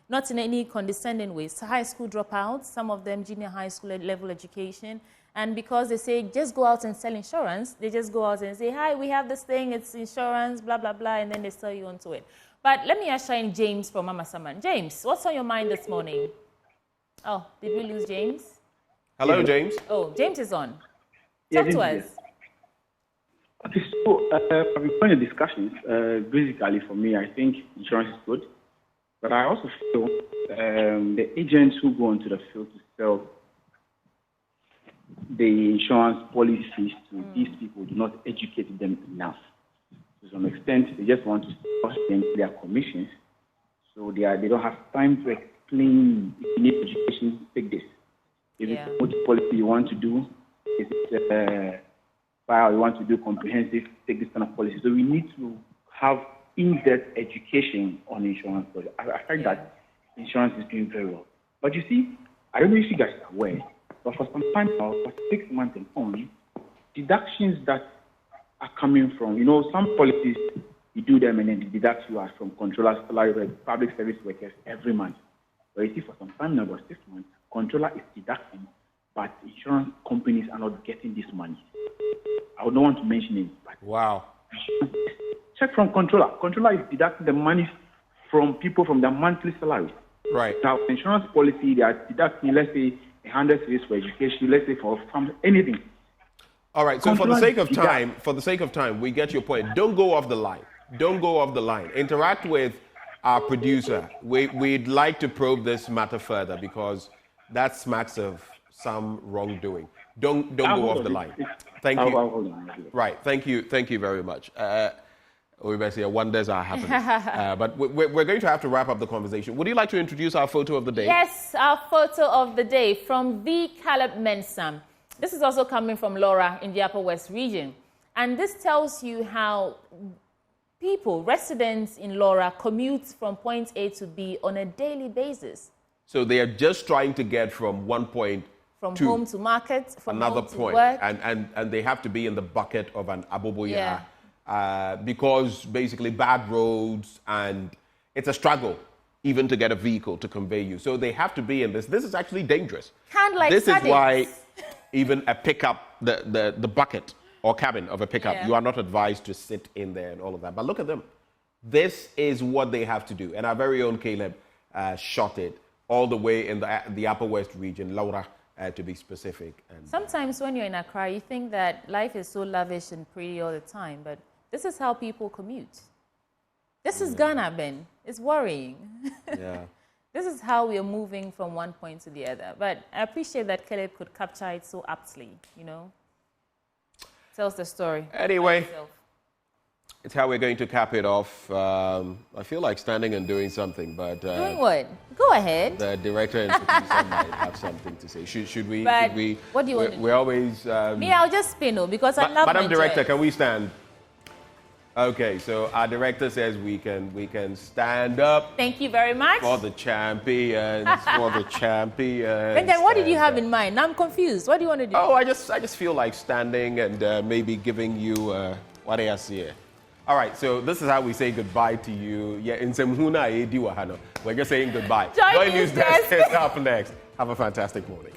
not in any condescending way. So high school dropouts, some of them junior high school level education. And because they say, just go out and sell insurance, they just go out and say, hi, we have this thing, it's insurance, blah, blah, blah, and then they sell you onto it. But let me usher in James from Mama Saman. James, what's on your mind this morning? Oh, did we lose James? Hello, James. Oh, James is on. Talk to us. Okay, so I've been the discussions. Basically, for me, I think insurance is good. But I also feel the agents who go into the field to sell the insurance policies to these people do not educate them enough. To some extent, they just want to sell their commissions, so they don't have time to explain. If you need education, take this. If it's a policy you want to do, if it's file you want to do comprehensive, take this kind of policy. So we need to have in-depth education on insurance. I find that insurance is doing very well. But you see, I don't know if you guys are aware, but for some time now, for 6 months and on, deductions that are coming from, some policies, you do them and then they deduct you as from controllers, salary, public service workers every month. But you see, for some time now, about 6 months, controller is deducting, but insurance companies are not getting this money. I would not want to mention it. But wow. Check from controller. Controller is deducting the money from people from their monthly salaries. Right. Now, insurance policy, they are deducting, let's say, 100 series for education, let's say for anything. All right. So for the sake of time, we get your point. Don't go off the line. Don't go off the line. Interact with our producer. We'd like to probe this matter further because that smacks of some wrongdoing. Don't go off the line. Thank you. Right. Thank you very much. Wonders are happening. But we're going to have to wrap up the conversation. Would you like to introduce our photo of the day? Yes, our photo of the day from V. Caleb Mensam. This is also coming from Laura in the Upper West region. And this tells you how people, residents in Laura, commute from point A to B on a daily basis. So they are just trying to get from one point from home to market, from another home to point. work. And they have to be in the bucket of an aboboya because basically bad roads, and it's a struggle even to get a vehicle to convey you. So they have to be in this. This is actually dangerous. This is why even a pickup, the bucket or cabin of a pickup, you are not advised to sit in there and all of that. But look at them. This is what they have to do. And our very own Caleb shot it all the way in the Upper West region, Laura, to be specific. And sometimes when you're in Accra, you think that life is so lavish and pretty all the time, but this is how people commute. This is Ghana, Ben. It's worrying. Yeah. This is how we are moving from one point to the other. But I appreciate that Caleb could capture it so aptly, Tells the story. Anyway, it's how we're going to cap it off. I feel like standing and doing something, but... doing what? Go ahead. The director and producer might have something to say. Should we? But what do you want to do? We're always... Me, I'll just spin, because I love Madam my Director, chairs. can we stand? Okay, so our director says we can stand up. Thank you very much. For the champions, for the champions. And then what did you have in mind? Now I'm confused. What do you want to do? Oh, I just feel like standing and maybe giving you what I see. All right, so this is how we say goodbye to you. Yeah, in Semhuna Edi Wahano. We're just saying goodbye. Joy News Desk is up next. Have a fantastic morning.